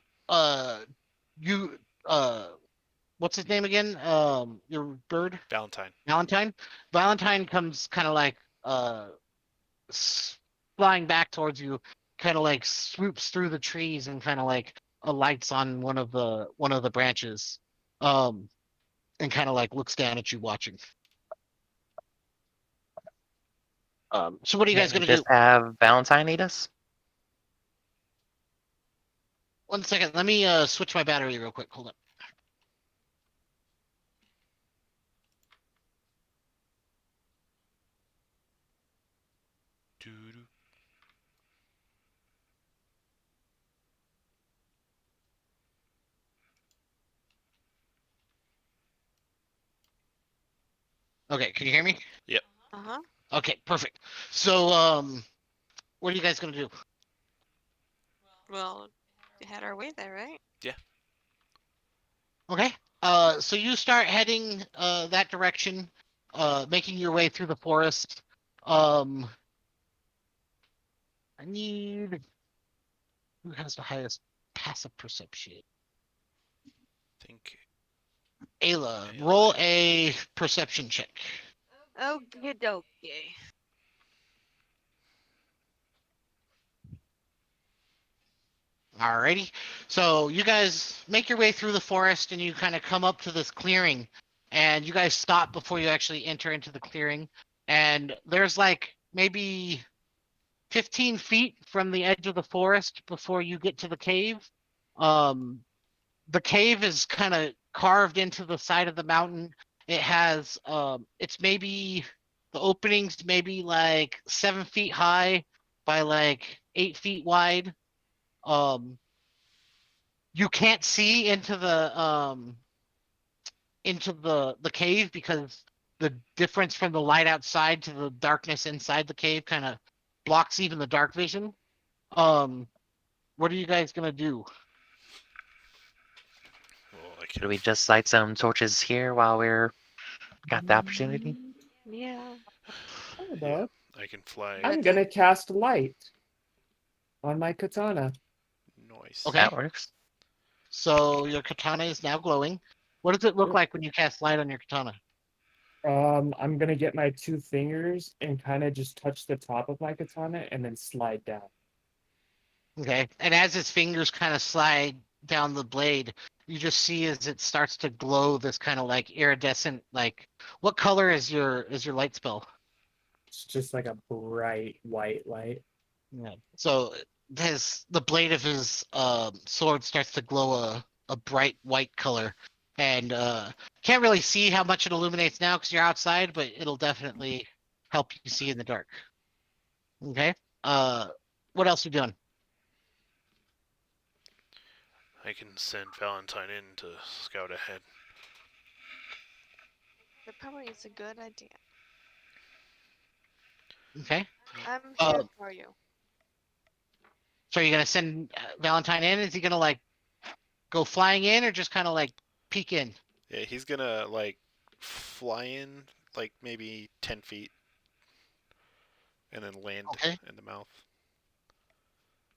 [SPEAKER 1] you, what's his name again? Your bird,
[SPEAKER 3] Valentine.
[SPEAKER 1] Valentine. Valentine comes kind of like flying back towards you, kind of like swoops through the trees and kind of like alights on one of the branches, um, and kind of like looks down at you, watching. So what are you guys
[SPEAKER 6] Can we
[SPEAKER 1] gonna do?
[SPEAKER 6] just have Valentine eat us?
[SPEAKER 1] 1 second. Let me switch my battery real quick. Hold on.
[SPEAKER 3] Doo-doo.
[SPEAKER 1] Okay, can you hear me?
[SPEAKER 3] Yep.
[SPEAKER 7] Uh-huh.
[SPEAKER 1] Okay, perfect. So, what are you guys gonna do?
[SPEAKER 7] Well, we had our way there, right?
[SPEAKER 3] Yeah.
[SPEAKER 1] Okay. So you start heading that direction, making your way through the forest. Um, I need who has the highest passive perception?
[SPEAKER 3] Think.
[SPEAKER 1] Ayla,
[SPEAKER 3] Ayla,
[SPEAKER 1] roll
[SPEAKER 3] yeah.
[SPEAKER 1] a perception check.
[SPEAKER 7] Okay, dokie.
[SPEAKER 1] Alrighty. So you guys make your way through the forest and you kind of come up to this clearing, and you guys stop before you actually enter into the clearing. And there's like maybe 15 feet from the edge of the forest before you get to the cave. Um, the cave is kind of carved into the side of the mountain. It has it's maybe the openings maybe like 7 feet high by like 8 feet wide. Um, you can't see into the cave because the difference from the light outside to the darkness inside the cave kind of blocks even the dark vision. Um, what are you guys gonna do?
[SPEAKER 3] Well, I
[SPEAKER 6] Should
[SPEAKER 3] can.
[SPEAKER 6] we just light some torches here while we're got the opportunity?
[SPEAKER 7] Yeah.
[SPEAKER 5] How
[SPEAKER 3] Yeah.
[SPEAKER 5] about
[SPEAKER 3] I can fly.
[SPEAKER 5] I'm gonna cast light on my katana.
[SPEAKER 3] Noise.
[SPEAKER 1] Okay,
[SPEAKER 6] That works.
[SPEAKER 1] so your katana is now glowing. What does it look
[SPEAKER 5] Yep.
[SPEAKER 1] like when you cast light on your katana?
[SPEAKER 5] I'm gonna get my 2 fingers and kind of just touch the top of my katana and then slide down.
[SPEAKER 1] Okay, and as his fingers kind of slide down the blade, you just see as it starts to glow this kind of like iridescent, like what color is your light spell?
[SPEAKER 5] It's just like a bright white light.
[SPEAKER 1] Yeah. So the blade of his sword starts to glow a bright white color, and can't really see how much it illuminates now because you're outside, but it'll definitely help you see in the dark. Okay. Uh, what else you doing?
[SPEAKER 3] I can send Valentine in to scout ahead.
[SPEAKER 7] That probably is a good idea.
[SPEAKER 1] Okay.
[SPEAKER 7] I'm here
[SPEAKER 1] Um,
[SPEAKER 7] for you.
[SPEAKER 1] so you're gonna send Valentine in? Is he gonna like go flying in or just kind of like peek in?
[SPEAKER 3] Yeah, he's gonna like fly in like maybe 10 feet and then land
[SPEAKER 1] Okay.
[SPEAKER 3] in the mouth.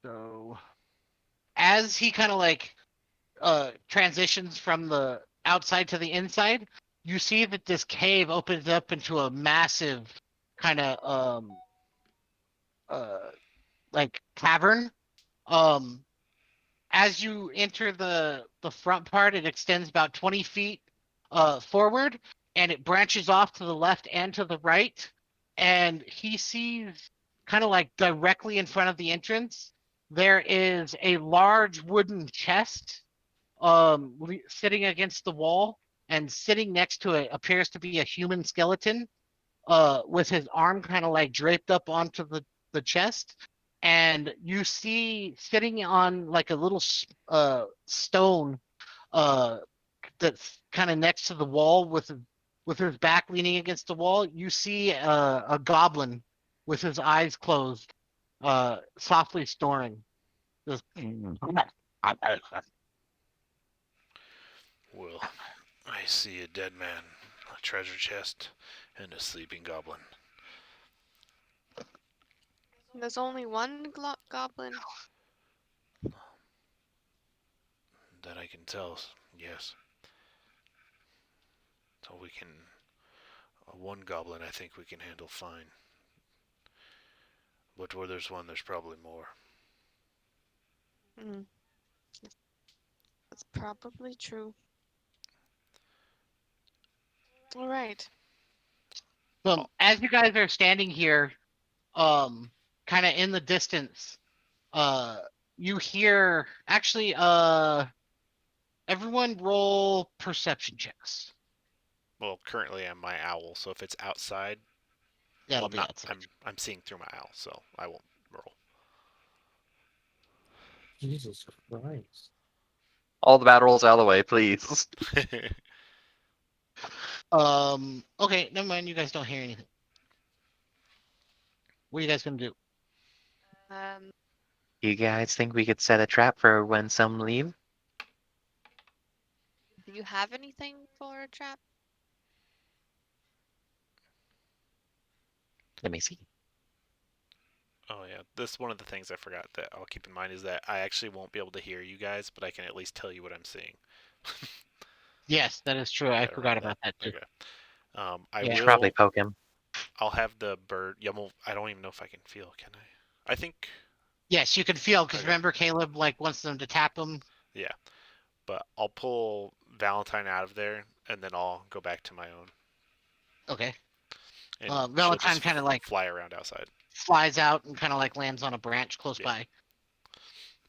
[SPEAKER 1] So as he kind of like transitions from the outside to the inside, you see that this cave opens up into a massive kind of uh like cavern. Um, as you enter the front part, it extends about 20 feet forward, and it branches off to the left and to the right. And he sees kind of like directly in front of the entrance, there is a large wooden chest sitting against the wall, and sitting next to it appears to be a human skeleton with his arm kind of like draped up onto the chest. And you see sitting on like a little stone uh that's kind of next to the wall with his back leaning against the wall, you see a goblin with his eyes closed, softly snoring. Just,
[SPEAKER 3] Well, I see a dead man, a treasure chest, and a sleeping goblin.
[SPEAKER 7] There's only one goblin.
[SPEAKER 3] That I can tell, yes. So we can. One goblin I think we can handle fine. But where there's one, there's probably more.
[SPEAKER 7] Mm, that's probably true. All right.
[SPEAKER 3] Oh,
[SPEAKER 1] as you guys are standing here, kind of in the distance, uh, you hear actually, everyone roll perception checks.
[SPEAKER 3] well, currently I'm my owl, so if it's outside, well,
[SPEAKER 1] That'll
[SPEAKER 3] I'm
[SPEAKER 1] be
[SPEAKER 3] not.
[SPEAKER 1] outside.
[SPEAKER 3] I'm seeing through my owl, so I won't roll.
[SPEAKER 5] Jesus Christ.
[SPEAKER 6] All the bad rolls out of the way, please.
[SPEAKER 1] Okay, never mind. You guys don't hear anything. What are you guys gonna do?
[SPEAKER 7] Um,
[SPEAKER 6] You guys think we could set a trap for when some leave?
[SPEAKER 7] do you have anything for a trap?
[SPEAKER 6] Let me see.
[SPEAKER 3] Oh yeah, this one of the things I forgot that I'll keep in mind is that I actually won't be able to hear you guys, but I can at least tell you what I'm seeing.
[SPEAKER 1] Yes, that is true. I
[SPEAKER 3] Gotta
[SPEAKER 1] forgot
[SPEAKER 3] remember that.
[SPEAKER 1] about that too.
[SPEAKER 3] Okay. I
[SPEAKER 1] Yeah.
[SPEAKER 6] Should probably
[SPEAKER 3] will.
[SPEAKER 6] poke him.
[SPEAKER 3] I'll have the bird. Yeah, well, I don't even know if I can feel. Can I? I think.
[SPEAKER 1] Yes, you can feel because
[SPEAKER 3] Okay.
[SPEAKER 1] remember Caleb like wants them to tap him.
[SPEAKER 3] Yeah, but I'll pull Valentine out of there, and then I'll go back to my own,
[SPEAKER 1] Okay.
[SPEAKER 3] and she'll
[SPEAKER 1] Valentine
[SPEAKER 3] just
[SPEAKER 1] kind of like
[SPEAKER 3] fly around outside.
[SPEAKER 1] flies out and kind of like lands on a branch close
[SPEAKER 3] Yeah.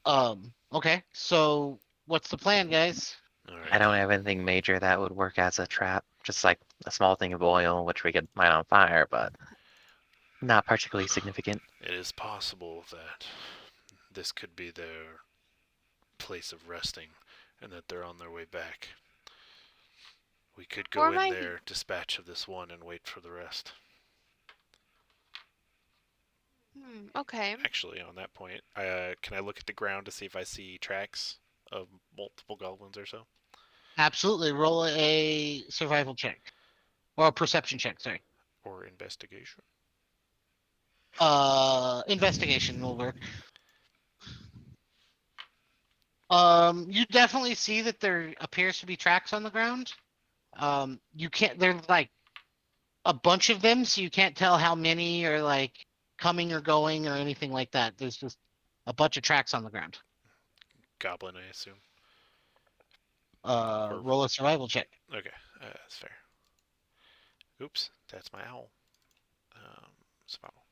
[SPEAKER 1] by. Okay. So what's the plan, guys?
[SPEAKER 3] All
[SPEAKER 6] I
[SPEAKER 3] right.
[SPEAKER 6] don't have anything major that would work as a trap. Just like a small thing of oil, which we could light on fire, but not particularly significant.
[SPEAKER 3] It is possible that this could be their place of resting, and that they're on their way back. We could go
[SPEAKER 7] Or
[SPEAKER 3] in
[SPEAKER 7] might
[SPEAKER 3] there, dispatch of this one, and wait for the rest.
[SPEAKER 7] okay.
[SPEAKER 3] Actually, on that point, can I look at the ground to see if I see tracks of multiple goblins or so?
[SPEAKER 1] Absolutely. Roll a survival check or a perception check. Sorry.
[SPEAKER 3] Or investigation?
[SPEAKER 1] Investigation will work. You definitely see that there appears to be tracks on the ground. You can't. There's like a bunch of them, so you can't tell how many are like coming or going or anything like that. There's just a bunch of tracks on the ground.
[SPEAKER 3] Goblin, I assume. Or
[SPEAKER 1] Roll a survival check.
[SPEAKER 3] okay, that's fair. Oops, that's my owl. Survival.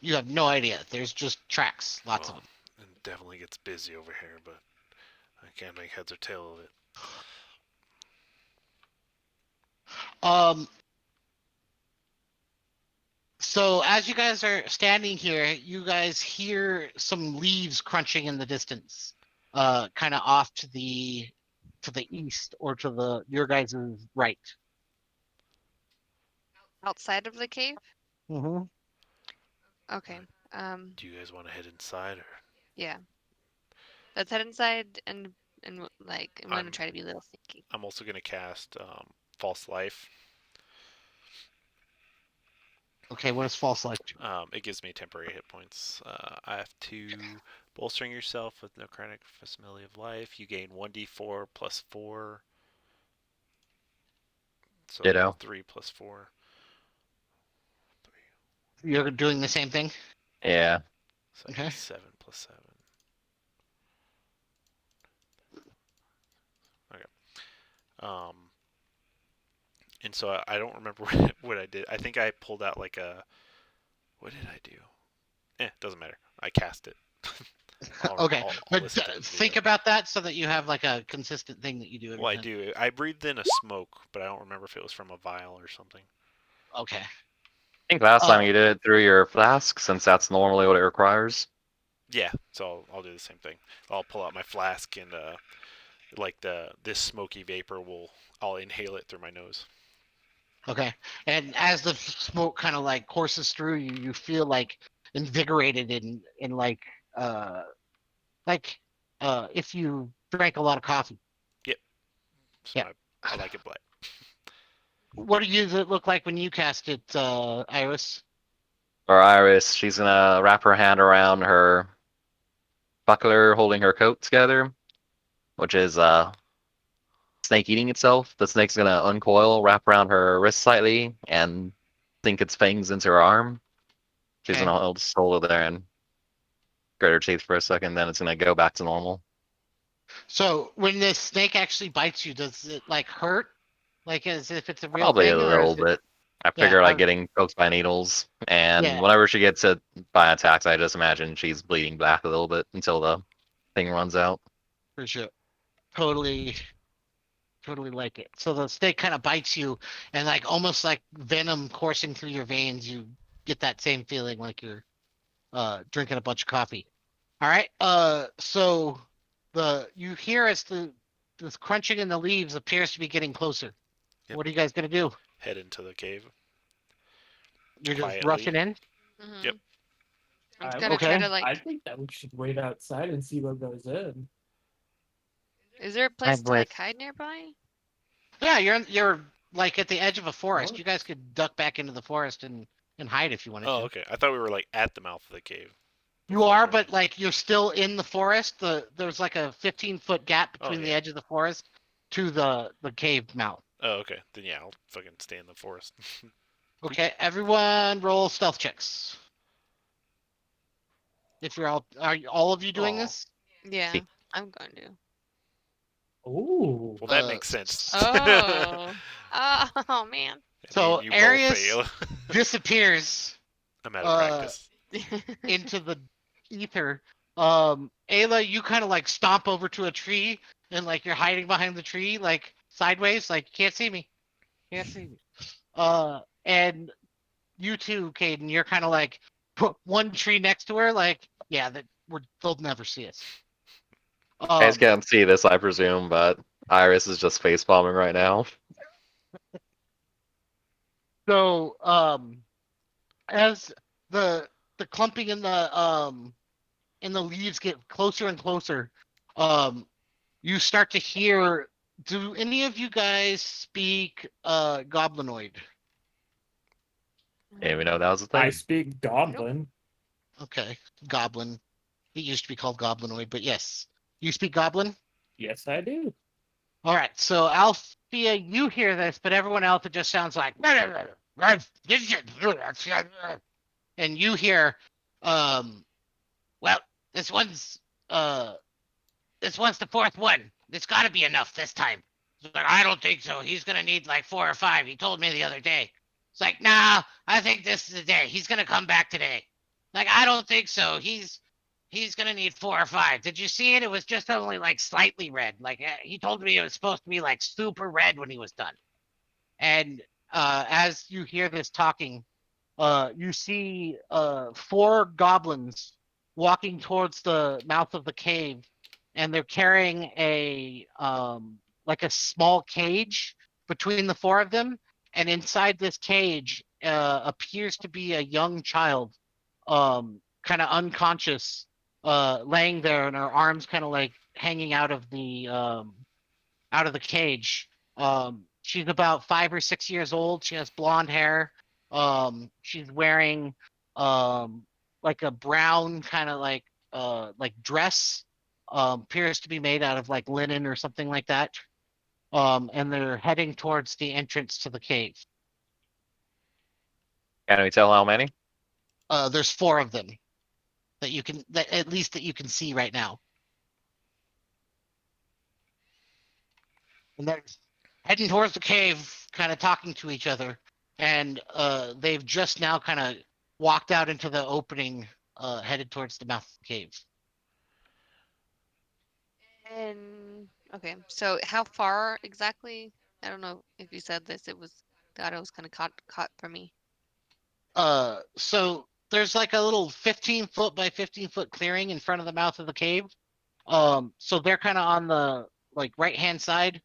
[SPEAKER 1] You have no idea. There's just tracks, lots of
[SPEAKER 3] Well,
[SPEAKER 1] them.
[SPEAKER 3] it definitely gets busy over here, but I can't make heads or tail of it.
[SPEAKER 1] Um, so as you guys are standing here, you guys hear some leaves crunching in the distance, kind of off to the east or to the your guys' right.
[SPEAKER 7] Outside of the cave?
[SPEAKER 1] Mm-hmm.
[SPEAKER 7] Okay.
[SPEAKER 3] Do you guys want to head inside, or
[SPEAKER 7] Yeah. Let's head inside and like I'm gonna
[SPEAKER 3] I'm
[SPEAKER 7] try to be a little sneaky.
[SPEAKER 3] I'm also gonna cast False Life.
[SPEAKER 1] Okay, what is false light?
[SPEAKER 3] It gives me temporary hit points. I have to bolstering yourself with no chronic facility of life. You gain 1d4 plus 4. So
[SPEAKER 6] Ditto.
[SPEAKER 3] 3 plus 4.
[SPEAKER 1] You're doing the same thing.
[SPEAKER 6] Yeah.
[SPEAKER 3] So I
[SPEAKER 1] Okay.
[SPEAKER 3] get 7 plus 7. Okay. Um, and so I don't remember what I did. I think I pulled out like a. What did I do? Doesn't matter. I cast it.
[SPEAKER 1] Okay,
[SPEAKER 3] I'll
[SPEAKER 1] but
[SPEAKER 3] listen to the
[SPEAKER 1] think
[SPEAKER 3] video.
[SPEAKER 1] about that so that you have like a consistent thing that you do every
[SPEAKER 3] Well, I
[SPEAKER 1] time.
[SPEAKER 3] do. I breathed in a smoke, but I don't remember if it was from a vial or something.
[SPEAKER 1] Okay.
[SPEAKER 6] I think last time
[SPEAKER 1] Uh,
[SPEAKER 6] you did it through your flask, since that's normally what it requires.
[SPEAKER 3] Yeah, so I'll do the same thing. I'll pull out my flask and like this smoky vapor I'll inhale it through my nose.
[SPEAKER 1] okay. And as the smoke kind of like courses through you, you feel like invigorated and uh like if you drank a lot of coffee.
[SPEAKER 3] Yep. So
[SPEAKER 1] Yeah.
[SPEAKER 3] I like it black.
[SPEAKER 1] What do you look like when you cast it, Iris?
[SPEAKER 6] For Iris, she's gonna wrap her hand around her buckler holding her coat together, which is snake eating itself. The snake's gonna uncoil, wrap around her wrist slightly, and sink its fangs into her arm. She's
[SPEAKER 1] Okay.
[SPEAKER 6] gonna hold it there and grit her teeth for a second, then it's gonna go back to normal.
[SPEAKER 1] So when the snake actually bites you, does it like hurt? Like as if it's a real
[SPEAKER 6] Probably a
[SPEAKER 1] thing, or
[SPEAKER 6] little
[SPEAKER 1] is it?
[SPEAKER 6] bit. I
[SPEAKER 1] Yeah.
[SPEAKER 6] figure like getting poked by needles, and
[SPEAKER 1] Yeah.
[SPEAKER 6] whenever she gets hit by attacks, I just imagine she's bleeding black a little bit until the thing runs out.
[SPEAKER 1] For sure. Totally. Totally like it. So the snake kind of bites you, and like almost like venom coursing through your veins, you get that same feeling like you're drinking a bunch of coffee. All right. So the you hear as the crunching in the leaves appears to be getting closer.
[SPEAKER 3] Yep.
[SPEAKER 1] What are you guys gonna do?
[SPEAKER 3] Head into the cave
[SPEAKER 1] You're just
[SPEAKER 3] quietly.
[SPEAKER 1] rushing in?
[SPEAKER 7] Hmm.
[SPEAKER 3] Yep.
[SPEAKER 7] I'm
[SPEAKER 5] I
[SPEAKER 7] gonna
[SPEAKER 5] would.
[SPEAKER 7] try
[SPEAKER 1] Okay.
[SPEAKER 7] to like.
[SPEAKER 5] I think that we should wait outside and see what goes in.
[SPEAKER 7] Is there a place
[SPEAKER 6] I'm
[SPEAKER 7] to like
[SPEAKER 6] with.
[SPEAKER 7] hide nearby?
[SPEAKER 1] Yeah, you're like at the edge of a forest.
[SPEAKER 5] What?
[SPEAKER 1] You guys could duck back into the forest and hide if you wanted
[SPEAKER 3] Oh,
[SPEAKER 1] to.
[SPEAKER 3] okay. I thought we were like at the mouth of the cave
[SPEAKER 1] You
[SPEAKER 3] before
[SPEAKER 1] are,
[SPEAKER 3] going
[SPEAKER 1] but
[SPEAKER 3] in.
[SPEAKER 1] like you're still in the forest. There's like a 15-foot gap
[SPEAKER 3] Oh
[SPEAKER 1] between the
[SPEAKER 3] yeah.
[SPEAKER 1] edge of the forest to the cave mouth.
[SPEAKER 3] Oh okay. Then yeah, I'll fucking stay in the forest.
[SPEAKER 1] Okay, everyone roll stealth checks. If you're all of you doing
[SPEAKER 3] Oh.
[SPEAKER 1] this?
[SPEAKER 7] Yeah, I'm going to.
[SPEAKER 5] Ooh.
[SPEAKER 3] Well, that
[SPEAKER 1] Uh,
[SPEAKER 3] makes sense.
[SPEAKER 7] Oh. Oh man.
[SPEAKER 3] Me and
[SPEAKER 1] so
[SPEAKER 3] you both
[SPEAKER 1] Arius
[SPEAKER 3] fail.
[SPEAKER 1] disappears
[SPEAKER 3] I'm out of
[SPEAKER 1] uh
[SPEAKER 3] practice.
[SPEAKER 1] into the ether. Ayla, you kind of like stomp over to a tree and like you're hiding behind the tree, like sideways, like can't see me, can't see me. And you too, Caden, you're kind of like put one tree next to her, like yeah, they'll never see us.
[SPEAKER 6] You guys
[SPEAKER 1] Um,
[SPEAKER 6] can't see this, I presume, but Iris is just face palming right now.
[SPEAKER 1] so as the the clumping in the leaves get closer and closer, um, you start to hear. Do any of you guys speak goblinoid?
[SPEAKER 6] Yeah, we know that was a
[SPEAKER 5] I
[SPEAKER 6] thing.
[SPEAKER 5] speak Goblin.
[SPEAKER 1] Okay, goblin. It used to be called goblinoid, but yes, you speak goblin.
[SPEAKER 5] Yes, I do.
[SPEAKER 1] All right, so Althea, you hear this, but everyone else it just sounds like and you hear um well, this one's uh this one's the fourth one. It's got to be enough this time. It's like, I don't think so. He's gonna need like 4 or 5. He told me the other day. It's like, nah, I think this is the day. He's gonna come back today. Like, I don't think so. He's gonna need 4 or 5. Did you see it? It was just only like slightly red. Like he told me it was supposed to be like super red when he was done. And as you hear this talking, you see 4 goblins walking towards the mouth of the cave, and they're carrying a like a small cage between the 4 of them, and inside this cage appears to be a young child, kind of unconscious, laying there, and her arms kind of like hanging out of the cage. She's about 5 or 6 years old. She has blonde hair. She's wearing um, like a brown kind of like dress. Appears to be made out of like linen or something like that. And they're heading towards the entrance to the cave.
[SPEAKER 6] Can we tell how many?
[SPEAKER 1] There's 4 of them. that you can that at least that you can see right now. And they're heading towards the cave, kind of talking to each other, and they've just now kind of walked out into the opening, headed towards the mouth of the cave.
[SPEAKER 7] And okay, so how far exactly? I don't know if you said this. It was the audio was kind of caught for me.
[SPEAKER 1] So there's like a little 15-foot by 15-foot clearing in front of the mouth of the cave. So they're kind of on the like right hand side.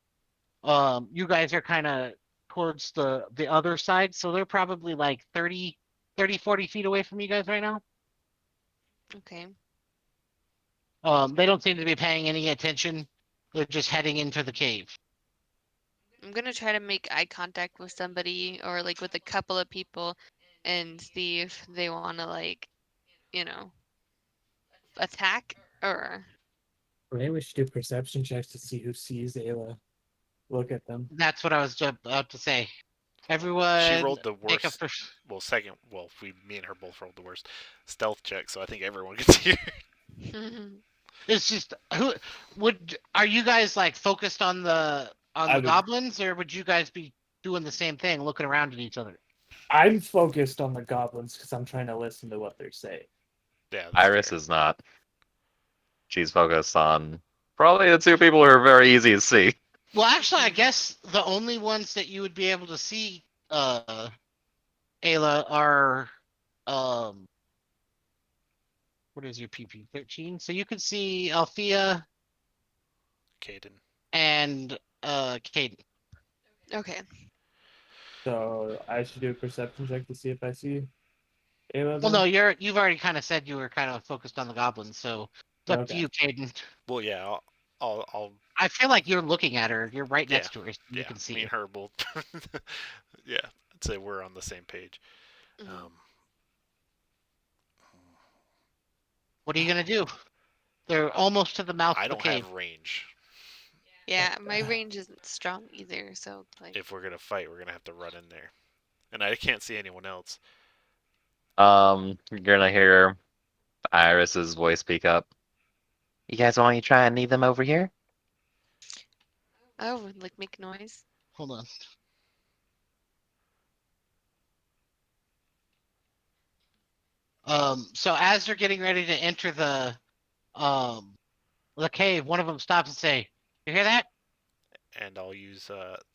[SPEAKER 1] You guys are kind of towards the other side, so they're probably like 40 feet away from you guys right now.
[SPEAKER 7] Okay.
[SPEAKER 1] They don't seem to be paying any attention. They're just heading into the cave.
[SPEAKER 7] I'm gonna try to make eye contact with somebody or like with a couple of people and see if they want to like, you know, attack or
[SPEAKER 5] Maybe we should do perception checks to see who sees Ayla. Look at them.
[SPEAKER 1] That's what I was about to say.
[SPEAKER 3] She
[SPEAKER 1] Everyone
[SPEAKER 3] rolled the
[SPEAKER 1] make a
[SPEAKER 3] worst. Well, second. Well, me and her both rolled the worst stealth check, so I think everyone gets here.
[SPEAKER 1] It's just who are you guys like focused on the
[SPEAKER 5] I would-
[SPEAKER 1] goblins, or would you guys be doing the same thing, looking around at each other?
[SPEAKER 5] I'm focused on the goblins because I'm trying to listen to what they're saying.
[SPEAKER 3] Yeah, that's
[SPEAKER 6] Iris
[SPEAKER 3] fair.
[SPEAKER 6] is not. She's focused on probably the two people who are very easy to see.
[SPEAKER 1] Well, actually, I guess the only ones that you would be able to see, Ayla, are what is your PP 13? So you can see Althea
[SPEAKER 3] Caden.
[SPEAKER 1] and Caden.
[SPEAKER 7] okay.
[SPEAKER 5] So I should do a perception check to see if I see Ayla.
[SPEAKER 1] Well,
[SPEAKER 5] then?
[SPEAKER 1] no, you've already kind of said you were kind of focused on the goblins, so it's up to
[SPEAKER 5] Okay.
[SPEAKER 1] you, Caden.
[SPEAKER 3] Well, yeah, I'll
[SPEAKER 1] I feel like you're looking at her. You're right
[SPEAKER 3] yeah,
[SPEAKER 1] next to her, so you
[SPEAKER 3] yeah.
[SPEAKER 1] can see
[SPEAKER 3] Me
[SPEAKER 1] her.
[SPEAKER 3] and her both. Yeah, I'd say we're on the same page.
[SPEAKER 7] Mhm.
[SPEAKER 1] What are you gonna do? They're almost to the mouth
[SPEAKER 3] I
[SPEAKER 1] of the
[SPEAKER 3] don't
[SPEAKER 1] cave.
[SPEAKER 3] have range.
[SPEAKER 7] Yeah, my range isn't strong either, so like
[SPEAKER 3] If we're gonna fight, we're gonna have to run in there, and I can't see anyone else.
[SPEAKER 6] You're gonna hear Iris's voice speak up. You guys want me to try and lead them over here?
[SPEAKER 7] oh, like make noise.
[SPEAKER 1] Hold on. So as they're getting ready to enter the cave, one of them stops and say, "You hear that?"
[SPEAKER 3] And I'll use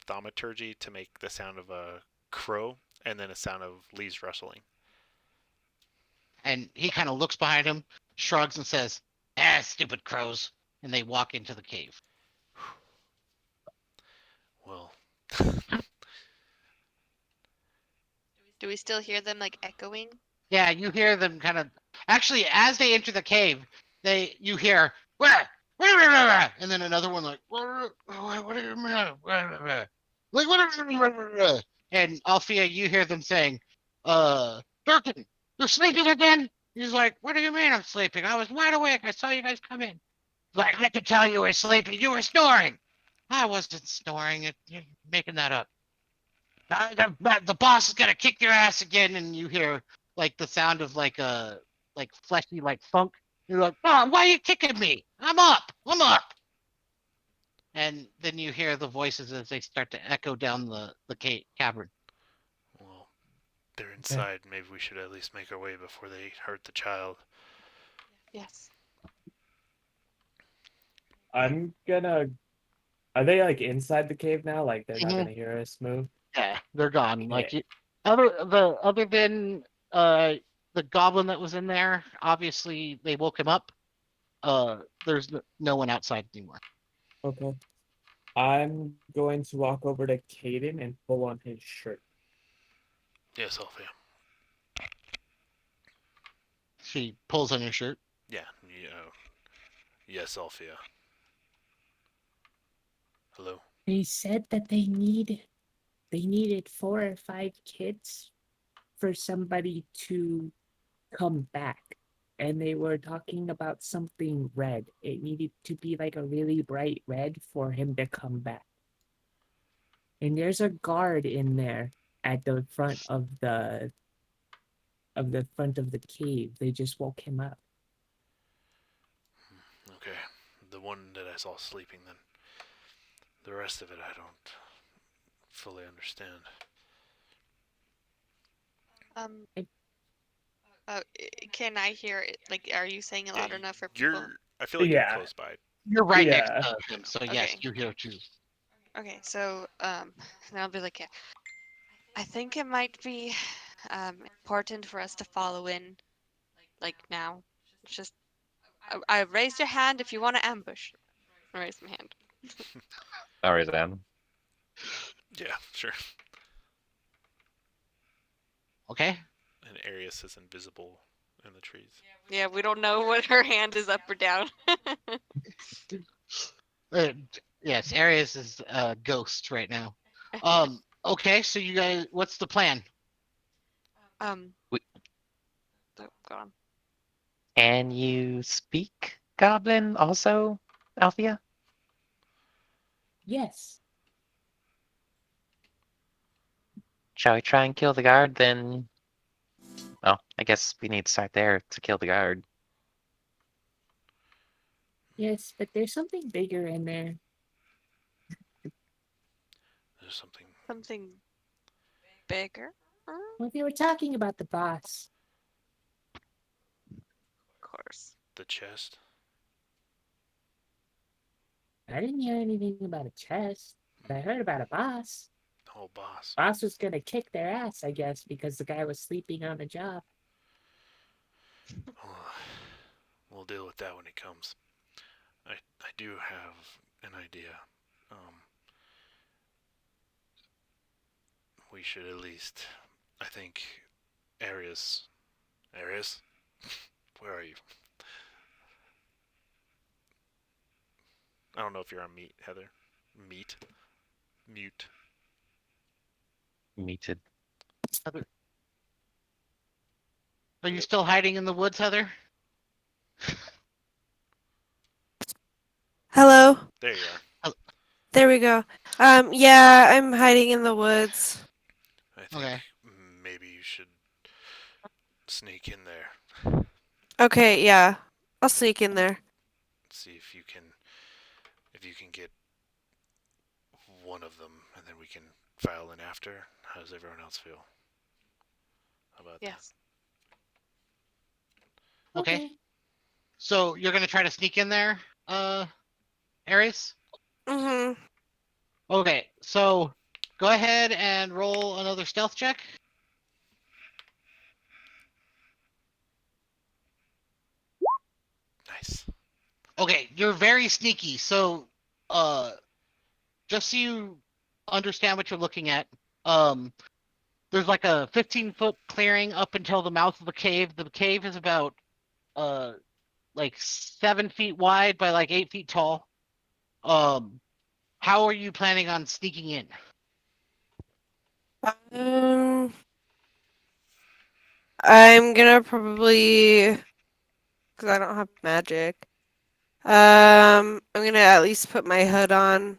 [SPEAKER 3] thaumaturgy to make the sound of a crow, and then a sound of leaves rustling.
[SPEAKER 1] And he kind of looks behind him, shrugs, and says, "Ah, stupid crows." And they walk into the cave.
[SPEAKER 3] Well,
[SPEAKER 7] Do we still hear them like echoing?
[SPEAKER 1] Yeah, you hear them kind of. Actually, as they enter the cave, you hear, "Wah, wah, wah, wah, wah," and then another one like, what do you mean? Wah, wah, wah." Like, what? And Althea, you hear them saying, Durkin, you're sleeping again? He's like, "What do you mean I'm sleeping? I was wide awake. I saw you guys come in." Like, I could tell you were sleeping. You were snoring. I wasn't snoring. You're making that up. The boss is gonna kick your ass again, and you hear like the sound of like a like fleshy like funk. You're like, "Oh, why are you kicking me? I'm up. I'm up." And then you hear the voices as they start to echo down the cavern.
[SPEAKER 3] well, they're inside. Maybe we should at least make our way before they hurt the child.
[SPEAKER 7] Yes.
[SPEAKER 5] I'm gonna. Are they like inside the cave now? Like they're not
[SPEAKER 1] Mhm.
[SPEAKER 5] gonna hear us move?
[SPEAKER 1] Yeah, they're gone.
[SPEAKER 5] Okay.
[SPEAKER 1] Like other than the goblin that was in there, obviously they woke him up. There's no one outside anymore.
[SPEAKER 5] Okay. I'm going to walk over to Caden and pull on his shirt.
[SPEAKER 3] Yes, Althea.
[SPEAKER 1] She pulls on your shirt.
[SPEAKER 3] Yeah, yes, Althea. Hello.
[SPEAKER 8] They said that they needed 4 or 5 kids for somebody to come back. And they were talking about something red. It needed to be like a really bright red for him to come back. And there's a guard in there at the front of the cave. They just woke him up.
[SPEAKER 3] the one that I saw sleeping. Then the rest of it, I don't fully understand.
[SPEAKER 7] Um.
[SPEAKER 8] It-
[SPEAKER 7] Can I hear it? Like, are you saying it
[SPEAKER 3] Yeah,
[SPEAKER 7] loud enough for people?
[SPEAKER 3] I feel like you're
[SPEAKER 5] Yeah.
[SPEAKER 3] close by.
[SPEAKER 1] You're right next
[SPEAKER 5] Yeah.
[SPEAKER 1] to him, so yes,
[SPEAKER 7] Okay.
[SPEAKER 1] you hear too.
[SPEAKER 7] Okay. So, and I'll be like, yeah. I think it might be, important for us to follow in, like now. It's just, I raised your hand if you want to ambush. I raised my hand.
[SPEAKER 6] Sorry, Zan.
[SPEAKER 3] Yeah, sure.
[SPEAKER 1] Okay.
[SPEAKER 3] And Arius is invisible in the trees.
[SPEAKER 7] Yeah, we don't know what her hand is up or down.
[SPEAKER 1] Uh, yes, Arius is a ghost right now. Okay, so you guys, what's the plan?
[SPEAKER 7] um.
[SPEAKER 6] We-
[SPEAKER 7] Oh, go on.
[SPEAKER 6] Can you speak Goblin also, Althea?
[SPEAKER 8] Yes.
[SPEAKER 6] Shall we try and kill the guard then? Oh, I guess we need to start there to kill the guard.
[SPEAKER 8] Yes, but there's something bigger in there.
[SPEAKER 3] There's something.
[SPEAKER 7] Something bigger?
[SPEAKER 8] Well, they were talking about the boss.
[SPEAKER 7] Of course.
[SPEAKER 3] The chest.
[SPEAKER 8] I didn't hear anything about a chest, but I heard about a boss.
[SPEAKER 3] Oh, boss.
[SPEAKER 8] Boss was gonna kick their ass, I guess, because the guy was sleeping on the job.
[SPEAKER 3] Oh, we'll deal with that when it comes. I do have an idea. We should at least. I think Arius. Arius? Where are you? I don't know if you're on mute, Heather. Meat? Mute.
[SPEAKER 6] Meated.
[SPEAKER 1] Heather, are you still hiding in the woods, Heather?
[SPEAKER 4] Hello?
[SPEAKER 3] There you are.
[SPEAKER 4] There we go. Yeah, I'm hiding in the woods.
[SPEAKER 3] I think
[SPEAKER 1] Okay.
[SPEAKER 3] maybe you should sneak in there.
[SPEAKER 4] Okay, yeah. I'll sneak in there.
[SPEAKER 3] See if you can get one of them, and then we can file in after. How does everyone else feel? How about
[SPEAKER 7] Yes.
[SPEAKER 1] Okay. So you're gonna try to sneak in there, Arius?
[SPEAKER 4] Mm-hmm.
[SPEAKER 1] Okay, so go ahead and roll another stealth check.
[SPEAKER 3] that? Nice.
[SPEAKER 1] Okay, you're very sneaky. So, just so you understand what you're looking at, there's like a 15-foot clearing up until the mouth of the cave. The cave is about like 7 feet wide by like 8 feet tall. How are you planning on sneaking in?
[SPEAKER 4] Um, I'm gonna probably, because I don't have magic. I'm gonna at least put my hood on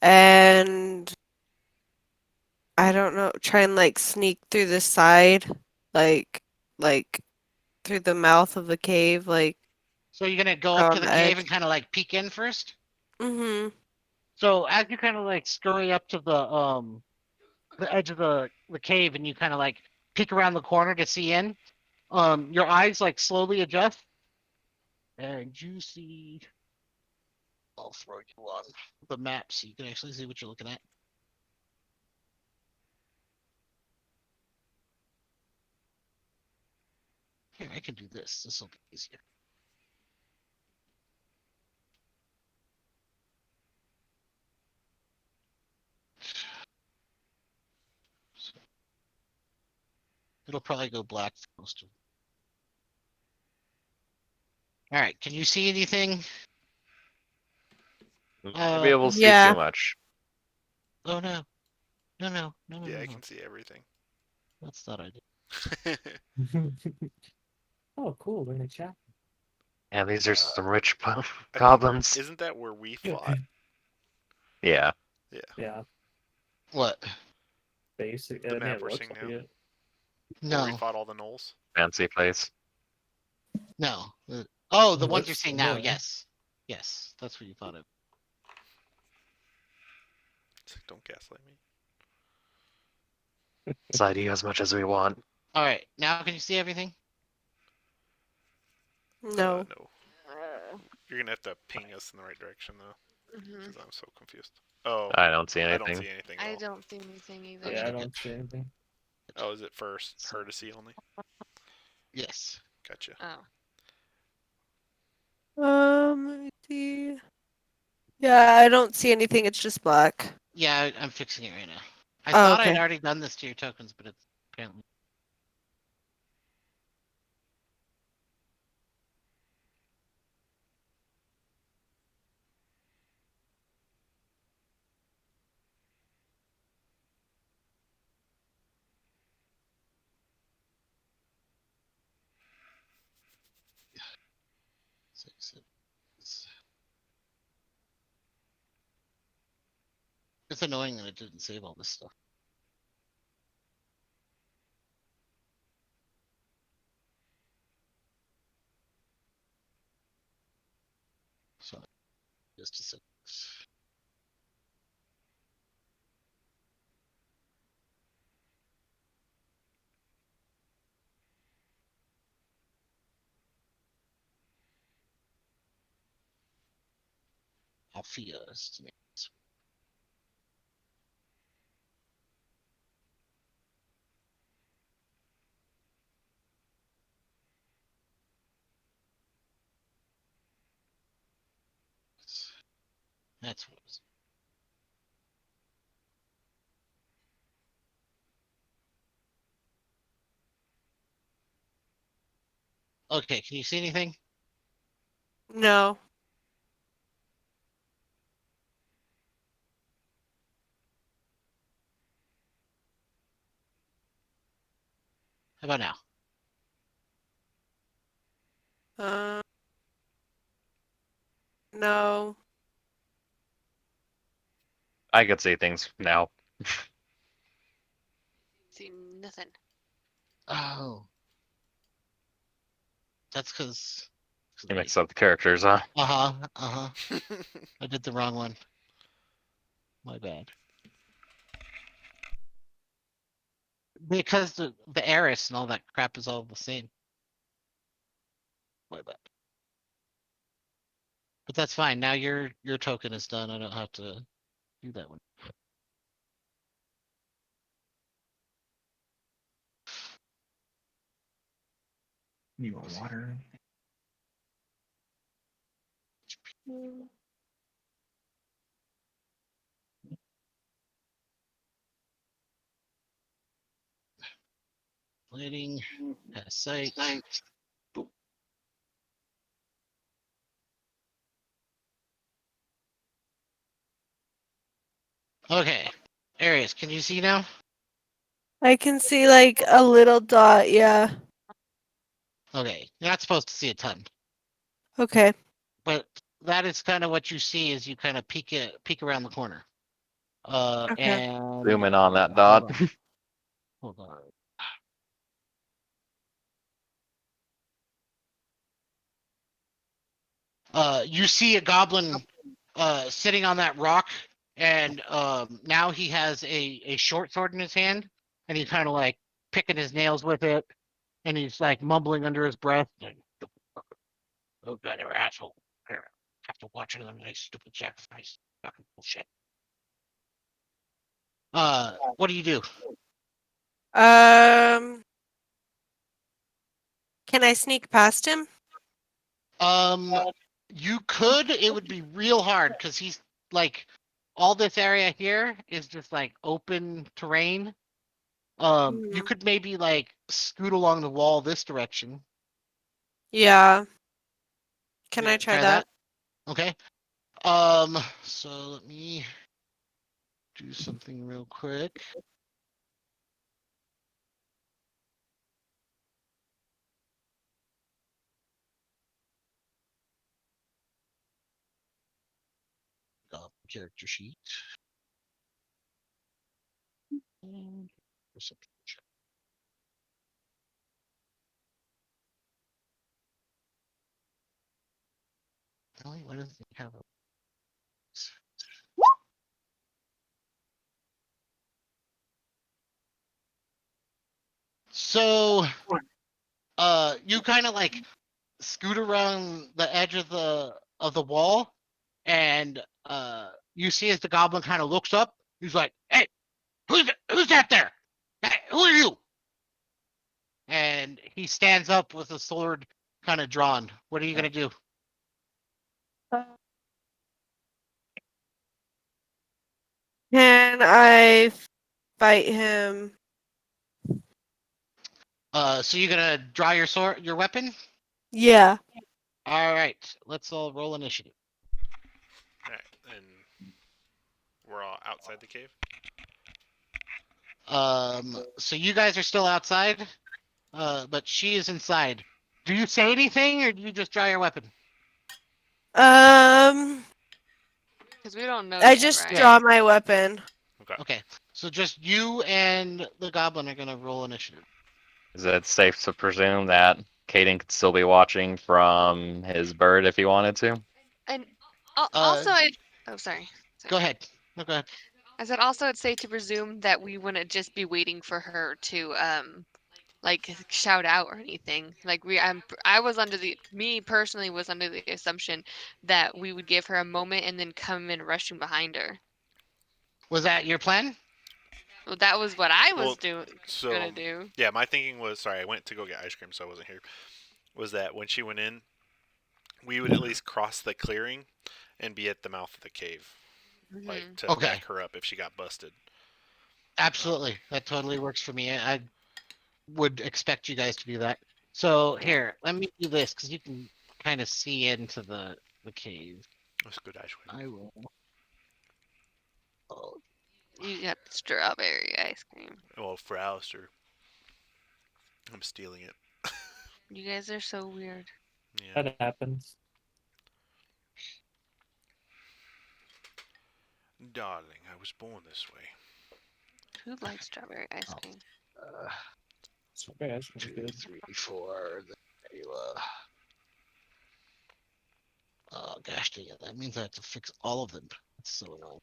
[SPEAKER 4] and I don't know, try and like sneak through the side, like through the mouth of the cave, like
[SPEAKER 1] So you're gonna go up to
[SPEAKER 4] around
[SPEAKER 1] the
[SPEAKER 4] the
[SPEAKER 1] cave
[SPEAKER 4] edge.
[SPEAKER 1] and kind of like peek in first.
[SPEAKER 4] Mm-hmm.
[SPEAKER 1] So as you kind of like scurry up to the edge of the cave and you kind of like peek around the corner to see in, your eyes like slowly adjust and you see. I'll throw you on the map so you can actually see what you're looking at. Here, I can do this. This will be easier. It'll probably go black for most of. All right, can you see anything?
[SPEAKER 6] Might be able to see too
[SPEAKER 4] Yeah.
[SPEAKER 6] much.
[SPEAKER 1] Oh no, no, no, no, no,
[SPEAKER 3] Yeah,
[SPEAKER 1] no,
[SPEAKER 3] I
[SPEAKER 1] no.
[SPEAKER 3] can see everything.
[SPEAKER 1] That's not ideal.
[SPEAKER 5] Oh, cool. We're in a chat.
[SPEAKER 6] Yeah, these are some rich
[SPEAKER 3] I think-
[SPEAKER 6] goblins.
[SPEAKER 3] Isn't that where we fought?
[SPEAKER 6] Yeah.
[SPEAKER 3] Yeah.
[SPEAKER 5] Yeah,
[SPEAKER 1] What?
[SPEAKER 5] basic.
[SPEAKER 3] The
[SPEAKER 5] I mean,
[SPEAKER 3] map
[SPEAKER 5] it
[SPEAKER 3] we're
[SPEAKER 5] looks
[SPEAKER 3] seeing
[SPEAKER 5] like
[SPEAKER 3] now.
[SPEAKER 5] it.
[SPEAKER 3] Where we
[SPEAKER 1] No,
[SPEAKER 3] fought all the gnolls.
[SPEAKER 6] Fancy place.
[SPEAKER 1] no. Oh, the
[SPEAKER 5] It
[SPEAKER 1] ones you're
[SPEAKER 5] looks
[SPEAKER 1] seeing now.
[SPEAKER 5] similar.
[SPEAKER 1] Yes. Yes, that's what you thought of.
[SPEAKER 3] It's like, don't gaslight me.
[SPEAKER 6] Side you as much as we want.
[SPEAKER 1] All right, now can you see everything?
[SPEAKER 4] No.
[SPEAKER 3] No. You're gonna have to ping us in the right direction though,
[SPEAKER 7] Mhm.
[SPEAKER 3] because I'm so confused. Oh,
[SPEAKER 6] I don't see
[SPEAKER 3] I don't
[SPEAKER 6] anything.
[SPEAKER 3] see anything at
[SPEAKER 7] I
[SPEAKER 3] all.
[SPEAKER 7] don't see anything either.
[SPEAKER 5] Yeah, I don't see anything.
[SPEAKER 3] Oh, is it first her to see only?
[SPEAKER 1] Yes.
[SPEAKER 3] Gotcha.
[SPEAKER 7] Oh.
[SPEAKER 4] Let me see. Yeah, I don't see anything. It's just black.
[SPEAKER 1] Yeah, I'm fixing it right now. I
[SPEAKER 4] Oh,
[SPEAKER 1] thought I'd
[SPEAKER 4] okay.
[SPEAKER 1] already done this to your tokens, but it's apparently. It's annoying that it didn't save all this stuff. So, just a second. Alfia estimates. That's what it was. Okay, can you see anything?
[SPEAKER 4] No.
[SPEAKER 1] How about now?
[SPEAKER 4] Uh, no.
[SPEAKER 6] I could see things now.
[SPEAKER 7] See nothing.
[SPEAKER 1] Oh, that's because.
[SPEAKER 6] You mix up the characters, huh?
[SPEAKER 1] I did the wrong one. My bad. Because the heiress and all that crap is all the same. My bad. But that's fine. Now your token is done. I don't have to do that one.
[SPEAKER 5] You want water?
[SPEAKER 1] Lighting, sight. Okay. Arius, can you see now?
[SPEAKER 4] I can see like a little dot, yeah.
[SPEAKER 1] Okay. You're not supposed to see a ton.
[SPEAKER 4] Okay.
[SPEAKER 1] But that is kind of what you see as you kind of peek around the corner.
[SPEAKER 4] Okay.
[SPEAKER 1] And
[SPEAKER 6] Zoom in on that
[SPEAKER 1] hold
[SPEAKER 6] dot.
[SPEAKER 1] on. Hold on. You see a goblin sitting on that rock, and now he has a short sword in his hand, and he's kind of like picking his nails with it, and he's like mumbling under his breath. Oh god, they're asshole. Have to watch another nice stupid sacrifice. Fucking bullshit. What do you do?
[SPEAKER 4] Um, can I sneak past him?
[SPEAKER 1] Um, you could. It would be real hard because he's like all this area here is just like open terrain. You
[SPEAKER 4] Hmm.
[SPEAKER 1] could maybe like scoot along the wall this direction.
[SPEAKER 4] Yeah. Can
[SPEAKER 1] You
[SPEAKER 4] I
[SPEAKER 1] wanna
[SPEAKER 4] try
[SPEAKER 1] try
[SPEAKER 4] that?
[SPEAKER 1] that? Okay. So let me do something real quick. Character sheet. And perception check. Really? Why doesn't he have a? So, you kind of like scoot around the edge of the wall, and you see as the goblin kind of looks up, he's like, "Hey, who's that there? Hey, who are you?" And he stands up with a sword kind of drawn. What are you gonna do?
[SPEAKER 4] Can I fight him?
[SPEAKER 1] So you're gonna draw your sword, your weapon.
[SPEAKER 4] Yeah.
[SPEAKER 1] All right, let's all roll initiative.
[SPEAKER 3] Alright, and we're all outside the cave.
[SPEAKER 1] So you guys are still outside, but she is inside. Do you say anything, or do you just draw your weapon?
[SPEAKER 4] Um,
[SPEAKER 7] Because we don't know
[SPEAKER 4] I
[SPEAKER 7] yet,
[SPEAKER 4] just
[SPEAKER 7] right?
[SPEAKER 4] draw my weapon.
[SPEAKER 3] Okay.
[SPEAKER 1] Okay, so just you and the goblin are gonna roll initiative.
[SPEAKER 6] Is it safe to presume that Caden could still be watching from his bird if he wanted to?
[SPEAKER 7] And
[SPEAKER 1] Uh,
[SPEAKER 7] also, oh, sorry.
[SPEAKER 1] Go
[SPEAKER 7] Sorry.
[SPEAKER 1] ahead. No, go ahead.
[SPEAKER 7] I said also it's safe to presume that we wouldn't just be waiting for her to like shout out or anything. Like I was under the me personally was under the assumption that we would give her a moment and then come in rushing behind her.
[SPEAKER 1] Was that your plan?
[SPEAKER 7] Well, that was what I was
[SPEAKER 3] Well,
[SPEAKER 7] gonna
[SPEAKER 3] so
[SPEAKER 7] do.
[SPEAKER 3] yeah, my thinking was sorry, I went to go get ice cream, so I wasn't here. Was that when she went in, we would at least cross the clearing and be at the mouth of the cave, like
[SPEAKER 7] Hmm.
[SPEAKER 3] to
[SPEAKER 1] Okay,
[SPEAKER 3] back her up if she got busted. Um,
[SPEAKER 1] absolutely. That totally works for me. I would expect you guys to do that. So
[SPEAKER 7] Yeah.
[SPEAKER 1] here, let me do this because you can kind of see into the cave.
[SPEAKER 3] that's good ice cream.
[SPEAKER 1] I will. Oh,
[SPEAKER 7] You got strawberry ice cream.
[SPEAKER 3] Well, for Alistair, I'm stealing it.
[SPEAKER 7] You guys are so weird.
[SPEAKER 3] Yeah,
[SPEAKER 5] That happens.
[SPEAKER 3] darling, I was born this way.
[SPEAKER 7] Who likes strawberry ice
[SPEAKER 1] oh,
[SPEAKER 7] cream?
[SPEAKER 1] uh,
[SPEAKER 5] Strawberry ice cream's
[SPEAKER 1] 2,
[SPEAKER 5] good.
[SPEAKER 1] 3, 4. Oh gosh, dang it! That means I have to fix all of them. That's so annoying.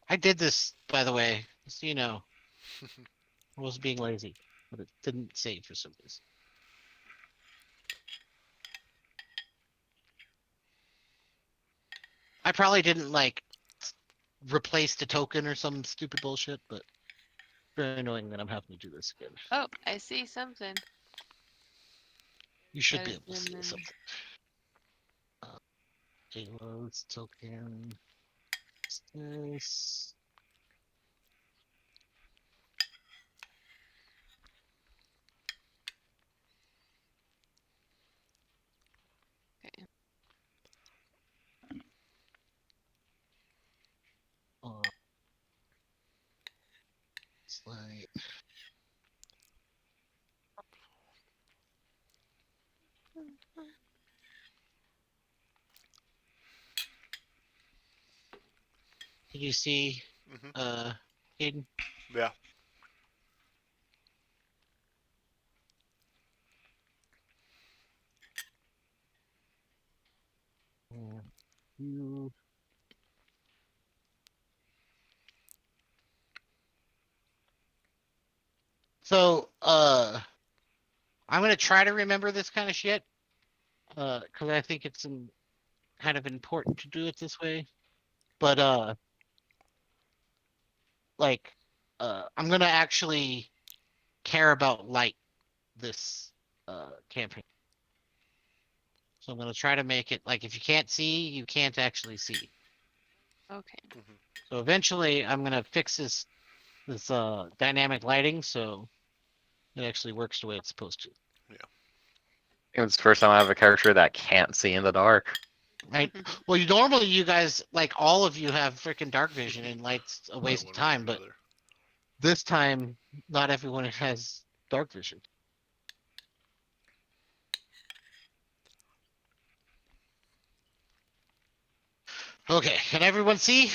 [SPEAKER 1] I did this, by the way, so you know. I was being lazy, but it didn't save for some reason. I probably didn't like replace the token or some stupid bullshit, but very annoying that I'm having to do this again.
[SPEAKER 7] Oh, I see something.
[SPEAKER 1] You should be
[SPEAKER 7] Gotta
[SPEAKER 1] able to
[SPEAKER 7] zoom
[SPEAKER 1] see
[SPEAKER 7] in.
[SPEAKER 1] something. Uh, Payloads, token, this.
[SPEAKER 7] Okay.
[SPEAKER 1] Uh, Slide. Did you see,
[SPEAKER 3] Hmm.
[SPEAKER 1] Hayden?
[SPEAKER 3] Yeah.
[SPEAKER 1] You. So, I'm gonna try to remember this kind of shit, because I think it's kind of important to do it this way. But like, I'm gonna actually care about light this campaign. So I'm gonna try to make it like if you can't see, you can't actually see.
[SPEAKER 7] Okay.
[SPEAKER 3] Hmm.
[SPEAKER 1] So eventually, I'm gonna fix this dynamic lighting so it actually works the way it's supposed to.
[SPEAKER 3] Yeah.
[SPEAKER 6] It's the first time I have a character that can't see in the dark.
[SPEAKER 1] Right. Well, normally you guys like all of you have freaking dark vision and light's a
[SPEAKER 3] By
[SPEAKER 1] waste of
[SPEAKER 3] one way or
[SPEAKER 1] time, but
[SPEAKER 3] another.
[SPEAKER 1] this time not everyone has dark vision. Okay, can everyone see?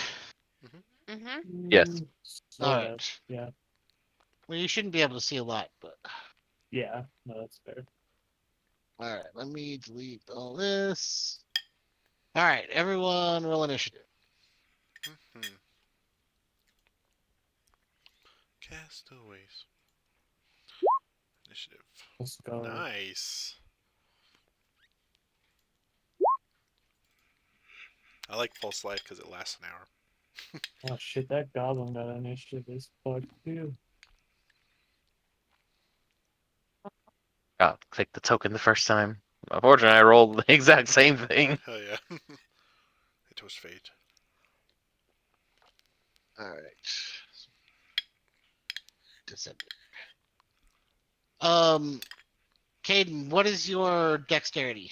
[SPEAKER 7] Mhm.
[SPEAKER 6] Yes.
[SPEAKER 1] All
[SPEAKER 5] Sort of.
[SPEAKER 1] right.
[SPEAKER 5] Yeah.
[SPEAKER 1] Well, you shouldn't be able to see a lot, but
[SPEAKER 5] Yeah. No, that's fair.
[SPEAKER 1] all right. Let me delete all this. All right, everyone, roll initiative.
[SPEAKER 3] Hmm. Castaways. Initiative.
[SPEAKER 5] Let's go.
[SPEAKER 3] Nice. I like Pulse Life because it lasts an hour.
[SPEAKER 5] Oh shit, that goblin got initiative is fucked too.
[SPEAKER 6] Oh, click the token the first time. Unfortunately, I rolled the exact same thing.
[SPEAKER 3] Hell yeah. It was fate.
[SPEAKER 1] All right. December. Um, Caden, what is your dexterity?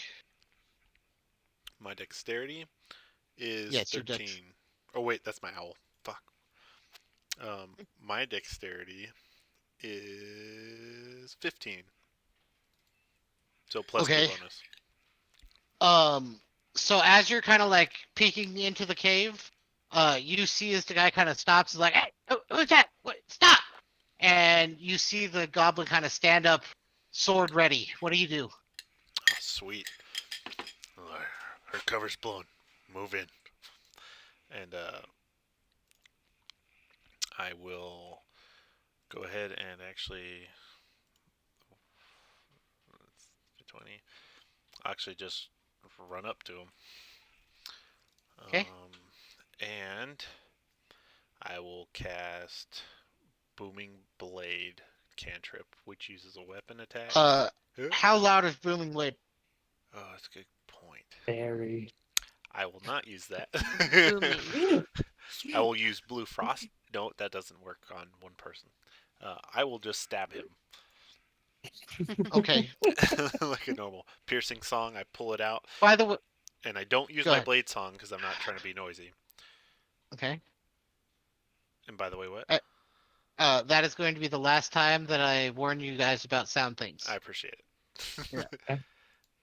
[SPEAKER 3] My dexterity is
[SPEAKER 1] Yeah, it's your dex.
[SPEAKER 3] 13. Oh, wait, that's my owl. Fuck. My dexterity is 15. So plus 2
[SPEAKER 1] Okay.
[SPEAKER 3] bonus.
[SPEAKER 1] So as you're kind of like peeking into the cave, you see as the guy kind of stops, is like, "Hey, who's that? What? Stop!" And you see the goblin kind of stand up, sword ready. What do you do?
[SPEAKER 3] Oh, sweet. Her cover's blown. Move in. And I will go ahead and actually 20. I'll actually just run up to him.
[SPEAKER 1] Okay.
[SPEAKER 3] And I will cast Booming Blade cantrip, which uses a weapon attack.
[SPEAKER 1] How loud is booming blade?
[SPEAKER 3] Oh, that's a good point.
[SPEAKER 5] Very.
[SPEAKER 3] I will not use that.
[SPEAKER 7] Booming.
[SPEAKER 3] I will use Blue Frost. No, that doesn't work on one person. I will just stab him.
[SPEAKER 1] Okay.
[SPEAKER 3] Like a normal piercing song. I pull it out,
[SPEAKER 1] By the way,
[SPEAKER 3] and I don't use
[SPEAKER 1] go
[SPEAKER 3] my
[SPEAKER 1] ahead.
[SPEAKER 3] blade song because I'm not trying to be noisy.
[SPEAKER 1] Okay.
[SPEAKER 3] And by the way, what?
[SPEAKER 1] That is going to be the last time that I warn you guys about sound things.
[SPEAKER 3] I appreciate it.
[SPEAKER 1] Yeah.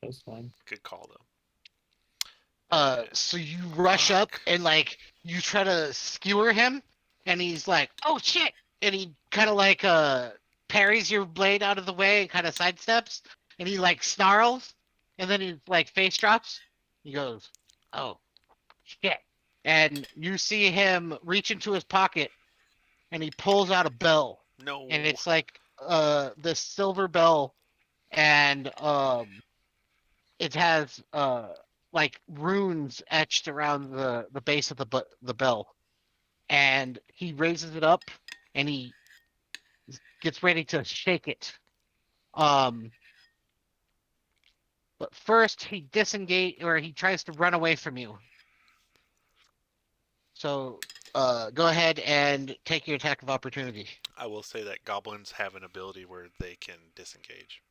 [SPEAKER 5] That's fine.
[SPEAKER 3] Good call though.
[SPEAKER 1] So you rush up and like you try to skewer him, and he's like, "Oh shit!" And he kind of like parries your blade out of the way and kind of sidesteps, and he like snarls, and then he like face drops. He goes, "Oh shit!" And you see him reach into his pocket, and he pulls out a bell,
[SPEAKER 3] No.
[SPEAKER 1] and it's like this silver bell, and it has like runes etched around the base of the bell, and he raises it up and he gets ready to shake it. Um, but first he disengage or he tries to run away from you. So go ahead and take your attack of opportunity.
[SPEAKER 3] I will say that goblins have an ability where they can disengage.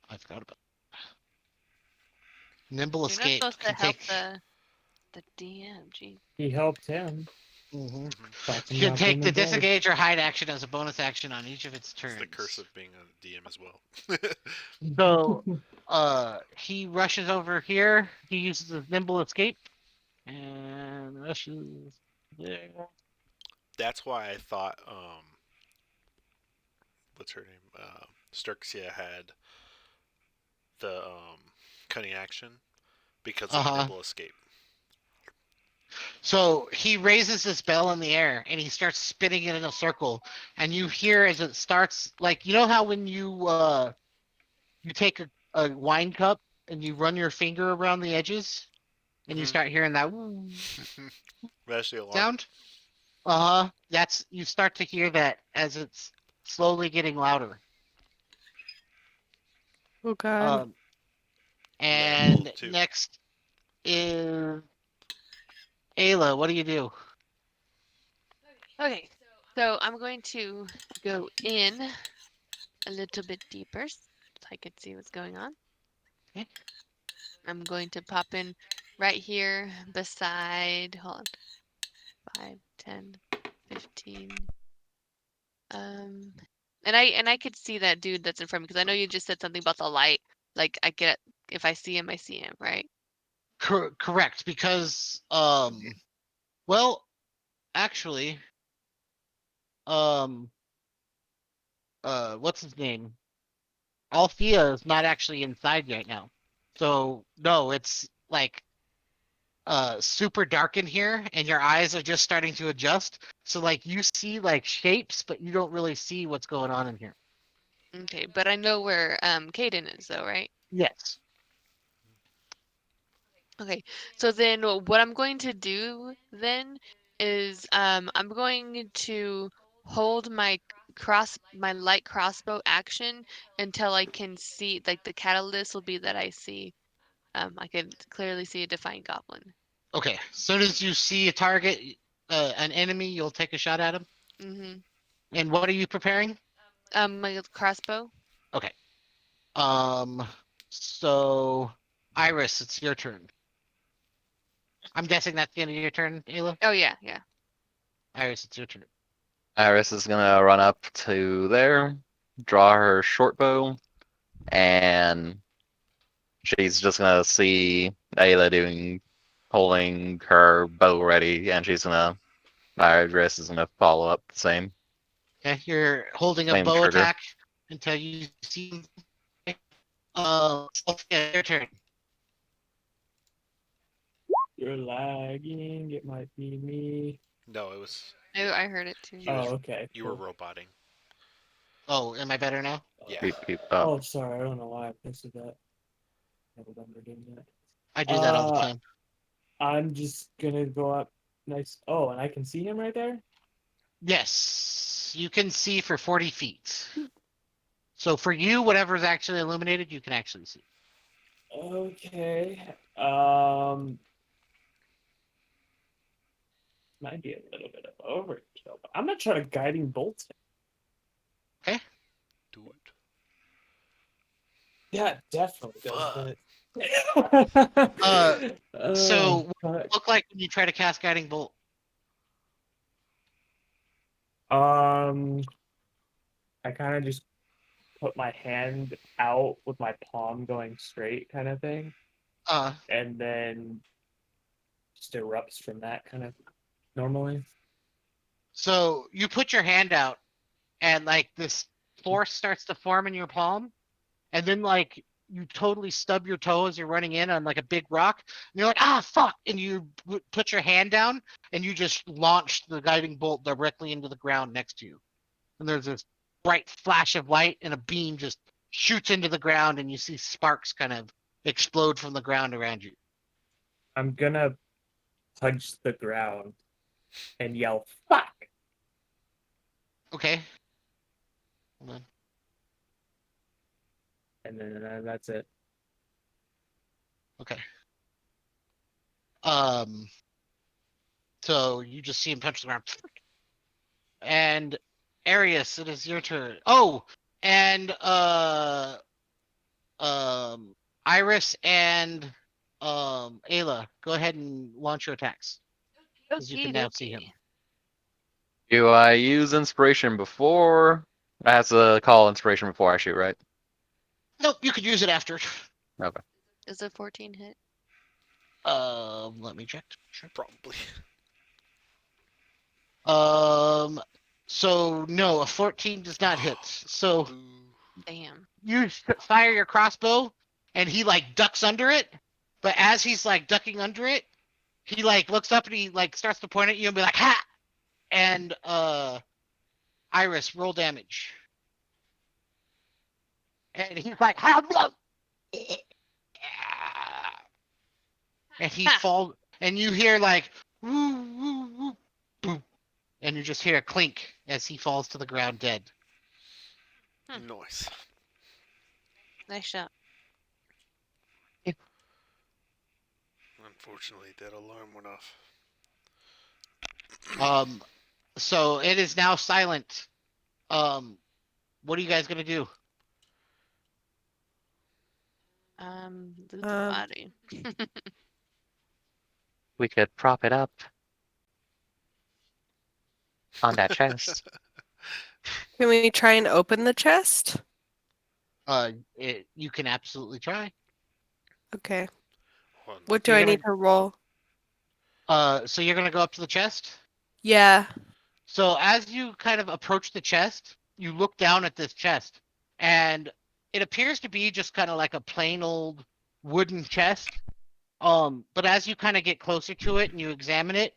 [SPEAKER 1] I forgot about nimble
[SPEAKER 7] You're not
[SPEAKER 1] escape.
[SPEAKER 7] supposed to
[SPEAKER 1] Can
[SPEAKER 7] help
[SPEAKER 1] take.
[SPEAKER 7] the DM. Gee.
[SPEAKER 5] He helped him.
[SPEAKER 1] Mhm.
[SPEAKER 5] Talked him
[SPEAKER 1] You can
[SPEAKER 5] off
[SPEAKER 1] take
[SPEAKER 5] in
[SPEAKER 1] the
[SPEAKER 5] blade.
[SPEAKER 1] disengage or hide action as a bonus action on each of its
[SPEAKER 3] It's
[SPEAKER 1] turns.
[SPEAKER 3] the curse of being a DM as well.
[SPEAKER 1] So he rushes over here. He uses his nimble escape and rushes there.
[SPEAKER 3] That's why I thought, what's her name? Sturxia had the cunning action because of
[SPEAKER 1] Uh-huh.
[SPEAKER 3] nimble escape.
[SPEAKER 1] So he raises this bell in the air and he starts spinning it in a circle. And you hear as it starts, like, you know how when you take a wine cup and you run your finger around the edges and you
[SPEAKER 3] Mm-hmm.
[SPEAKER 1] start hearing that woo
[SPEAKER 3] That's the alarm.
[SPEAKER 1] sound? Uh-huh. You start to hear that as it's slowly getting louder.
[SPEAKER 4] Oh God.
[SPEAKER 1] Um,
[SPEAKER 3] Level
[SPEAKER 1] and
[SPEAKER 3] 2.
[SPEAKER 1] next is Ayla. What do you do?
[SPEAKER 7] Okay, so I'm going to go in a little bit deeper so I could see what's going on.
[SPEAKER 1] Okay.
[SPEAKER 7] I'm going to pop in right here beside, hold on, 5, 10, 15. And I could see that dude that's in front of me because I know you just said something about the light. Like I get if I see him, I see him, right?
[SPEAKER 1] Correct, because well, actually, um, what's his name? Althea is not actually inside right now. So no, it's like super dark in here, and your eyes are just starting to adjust. So like you see like shapes, but you don't really see what's going on in here.
[SPEAKER 7] Okay, but I know where Caden is though, right?
[SPEAKER 1] Yes.
[SPEAKER 7] Okay, so then what I'm going to do then is I'm going to hold my light crossbow action until I can see, like, the catalyst will be that I can clearly see a defiant goblin.
[SPEAKER 1] Okay. As soon as you see a target, an enemy, you'll take a shot at him.
[SPEAKER 7] Mm-hmm.
[SPEAKER 1] And what are you preparing?
[SPEAKER 7] My crossbow.
[SPEAKER 1] Okay. Um. So, Iris, it's your turn. I'm guessing that's the end of your turn, Ayla.
[SPEAKER 7] Oh yeah, yeah.
[SPEAKER 1] Iris, it's your turn.
[SPEAKER 6] Iris is gonna run up to there, draw her short bow, and she's just gonna see Ayla holding her bow ready, and Iris is gonna follow up the
[SPEAKER 1] Okay, you're holding a
[SPEAKER 6] same
[SPEAKER 1] bow
[SPEAKER 6] trigger.
[SPEAKER 1] attack until you see him. Okay. Sophia, your turn.
[SPEAKER 5] You're lagging. It might be me.
[SPEAKER 3] No, it was
[SPEAKER 7] I heard it too.
[SPEAKER 3] he was
[SPEAKER 5] Oh, okay.
[SPEAKER 3] you were
[SPEAKER 5] Cool.
[SPEAKER 3] roboting.
[SPEAKER 1] Oh, am I better now?
[SPEAKER 3] Yeah.
[SPEAKER 6] Keep up.
[SPEAKER 5] Oh, sorry. I don't know why I posted that. Never done doing that.
[SPEAKER 1] I do that all the time.
[SPEAKER 5] I'm just gonna go up. Nice. Oh, and I can see him right there.
[SPEAKER 1] Yes, you can see for 40 feet. So for you, whatever's actually illuminated, you can actually see.
[SPEAKER 5] Okay. Might be a little bit of overkill, but I'm gonna try to guiding bolt him.
[SPEAKER 1] Okay.
[SPEAKER 3] Do it.
[SPEAKER 5] Yeah, it definitely
[SPEAKER 3] Fuck.
[SPEAKER 5] does.
[SPEAKER 1] So what
[SPEAKER 5] But,
[SPEAKER 1] does it look like when you try to cast Guiding Bolt?
[SPEAKER 5] I kind of just put my hand out with my palm going straight, kind of thing,
[SPEAKER 1] Uh,
[SPEAKER 5] and then just erupts from that kind of normally.
[SPEAKER 1] so you put your hand out, and like this force starts to form in your palm, and then like you totally stub your toe as you're running in on like a big rock, and you're like, ah, fuck, and you put your hand down, and you just launch the Guiding Bolt directly into the ground next to you. And there's this bright flash of light, and a beam just shoots into the ground, and you see sparks kind of explode from the ground around you.
[SPEAKER 5] I'm gonna punch the ground and yell "fuck,"
[SPEAKER 1] Okay. Hold on.
[SPEAKER 5] and then that's it.
[SPEAKER 1] Okay. Um. So you just see him punch the ground, and Arius, it is your turn. Oh, and um, Iris and Ayla, go ahead and launch your attacks, because you can
[SPEAKER 7] Okie
[SPEAKER 1] now see him.
[SPEAKER 7] dokie.
[SPEAKER 6] Do I use inspiration before? I have to call inspiration before I shoot, right?
[SPEAKER 1] Nope, you could use it after.
[SPEAKER 6] Okay.
[SPEAKER 7] Is a 14 hit?
[SPEAKER 1] Let me check. Sure.
[SPEAKER 3] Probably.
[SPEAKER 1] Um, so no, a 14 does not hit. So
[SPEAKER 3] Boo.
[SPEAKER 7] Damn.
[SPEAKER 1] you fire your crossbow, and he like ducks under it. But as he's like ducking under it, he like looks up and he like starts to point at you and be like, "Ha!" And Iris, roll damage. And he's like, "How?" And he
[SPEAKER 7] Ha!
[SPEAKER 1] falls, and you hear like, woo, woo, woo, boom, and you just hear a clink as he falls to the ground dead.
[SPEAKER 3] Nice.
[SPEAKER 7] Nice shot.
[SPEAKER 3] Unfortunately, that alarm went off.
[SPEAKER 1] Um, so it is now silent. What are you guys gonna do?
[SPEAKER 7] Loot the body.
[SPEAKER 6] We could prop it up on that chest.
[SPEAKER 4] Can we try and open the chest?
[SPEAKER 1] You can absolutely try.
[SPEAKER 4] Okay.
[SPEAKER 3] Hold on.
[SPEAKER 4] What do
[SPEAKER 1] You're
[SPEAKER 4] I
[SPEAKER 1] gonna
[SPEAKER 4] need to roll?
[SPEAKER 1] So you're gonna go up to the chest.
[SPEAKER 4] Yeah.
[SPEAKER 1] So as you kind of approach the chest, you look down at this chest, and it appears to be just kind of like a plain old wooden chest. But as you kind of get closer to it and you examine it,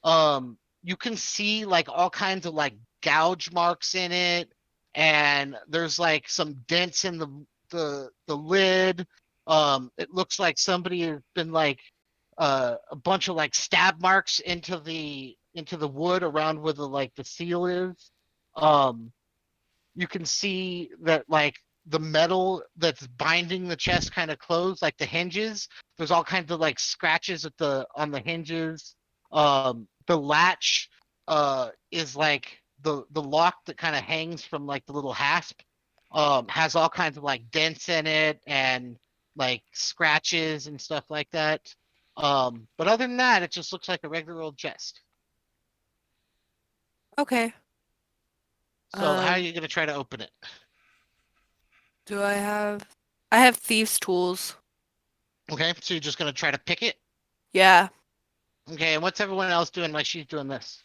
[SPEAKER 1] you can see like all kinds of like gouge marks in it, and there's like some dents in the lid. It looks like somebody has been like a bunch of like stab marks into the wood around where the seal is. Um, you can see that like the metal that's binding the chest kind of closed, like the hinges. There's all kinds of like scratches at the on the hinges. The latch is like the lock that kind of hangs from like the little hasp. Has all kinds of like dents in it and like scratches and stuff like that. But other than that, it just looks like a regular old chest.
[SPEAKER 4] Okay.
[SPEAKER 1] So how are
[SPEAKER 4] Um,
[SPEAKER 1] you gonna try to open it?
[SPEAKER 4] do I have? I have thieves' tools.
[SPEAKER 1] Okay, so you're just gonna try to pick it.
[SPEAKER 4] Yeah.
[SPEAKER 1] Okay, and what's everyone else doing while she's doing this?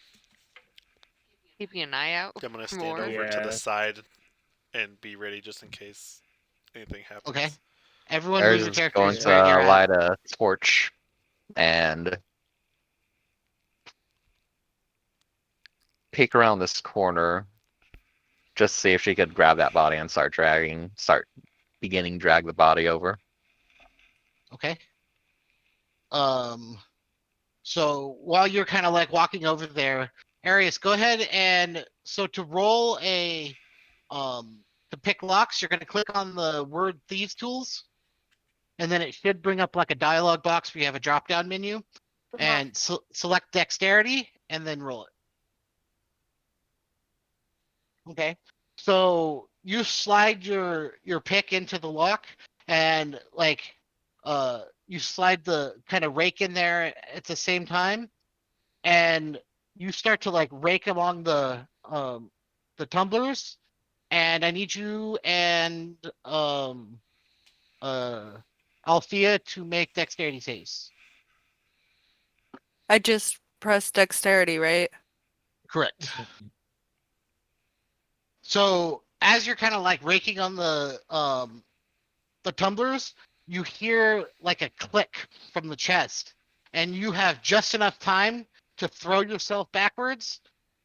[SPEAKER 7] Keeping an eye out
[SPEAKER 3] I'm gonna
[SPEAKER 7] for
[SPEAKER 3] stand
[SPEAKER 7] more.
[SPEAKER 3] over to the
[SPEAKER 5] Yeah.
[SPEAKER 3] side and be ready just in case anything
[SPEAKER 1] Okay,
[SPEAKER 3] happens.
[SPEAKER 1] everyone move
[SPEAKER 6] Ares
[SPEAKER 1] your
[SPEAKER 6] is going
[SPEAKER 1] characters
[SPEAKER 6] to
[SPEAKER 1] where you're at.
[SPEAKER 6] light a torch and peek around this corner, just see if she could grab that body and start beginning drag the body over.
[SPEAKER 1] Okay. Um, so while you're kind of like walking over there, Arius, go ahead and so to roll a to pick locks, you're gonna click on the word thieves tools, and then it should bring up like a dialog box where you have a drop down menu, and select dexterity and then roll it. Okay. So you slide your pick into the lock and like you slide the kind of rake in there at the same time, and you start to like rake along the tumblers, and I need you and uh Althea to make dexterity saves.
[SPEAKER 4] I just pressed dexterity, right?
[SPEAKER 1] Correct. So as you're kind of like raking on the tumblers, you hear like a click from the chest, and you have just enough time to throw yourself backwards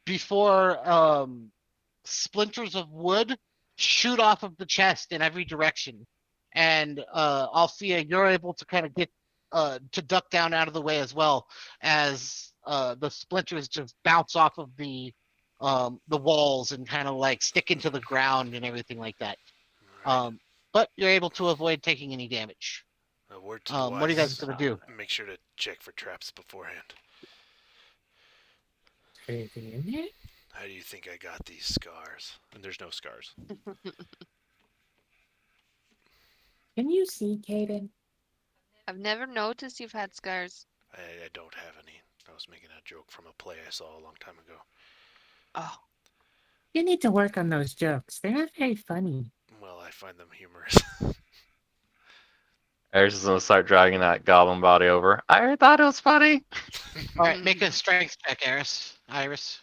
[SPEAKER 1] before splinters of wood shoot off of the chest in every direction. And Althea, you're able to kind of get to duck down out of the way as well as the splinters just bounce off of the walls and kind of like stick into the ground and everything like that.
[SPEAKER 3] All right.
[SPEAKER 1] Um, but you're able to avoid taking any damage.
[SPEAKER 3] A word to the
[SPEAKER 1] What are you guys
[SPEAKER 3] wise:
[SPEAKER 1] gonna do?
[SPEAKER 3] make sure to check for traps beforehand.
[SPEAKER 8] Is there anything in there?
[SPEAKER 3] How do you think I got these scars? And there's no scars.
[SPEAKER 8] Can you see, Caden?
[SPEAKER 7] I've never noticed you've had scars.
[SPEAKER 3] I don't have any. I was making a joke from a play I saw a long time ago.
[SPEAKER 7] Oh,
[SPEAKER 8] You need to work on those jokes. They're not very funny.
[SPEAKER 3] Well, I find them humorous.
[SPEAKER 6] Ares is gonna start dragging that goblin body over. I thought it was funny.
[SPEAKER 1] All right, make a strength check, Iris.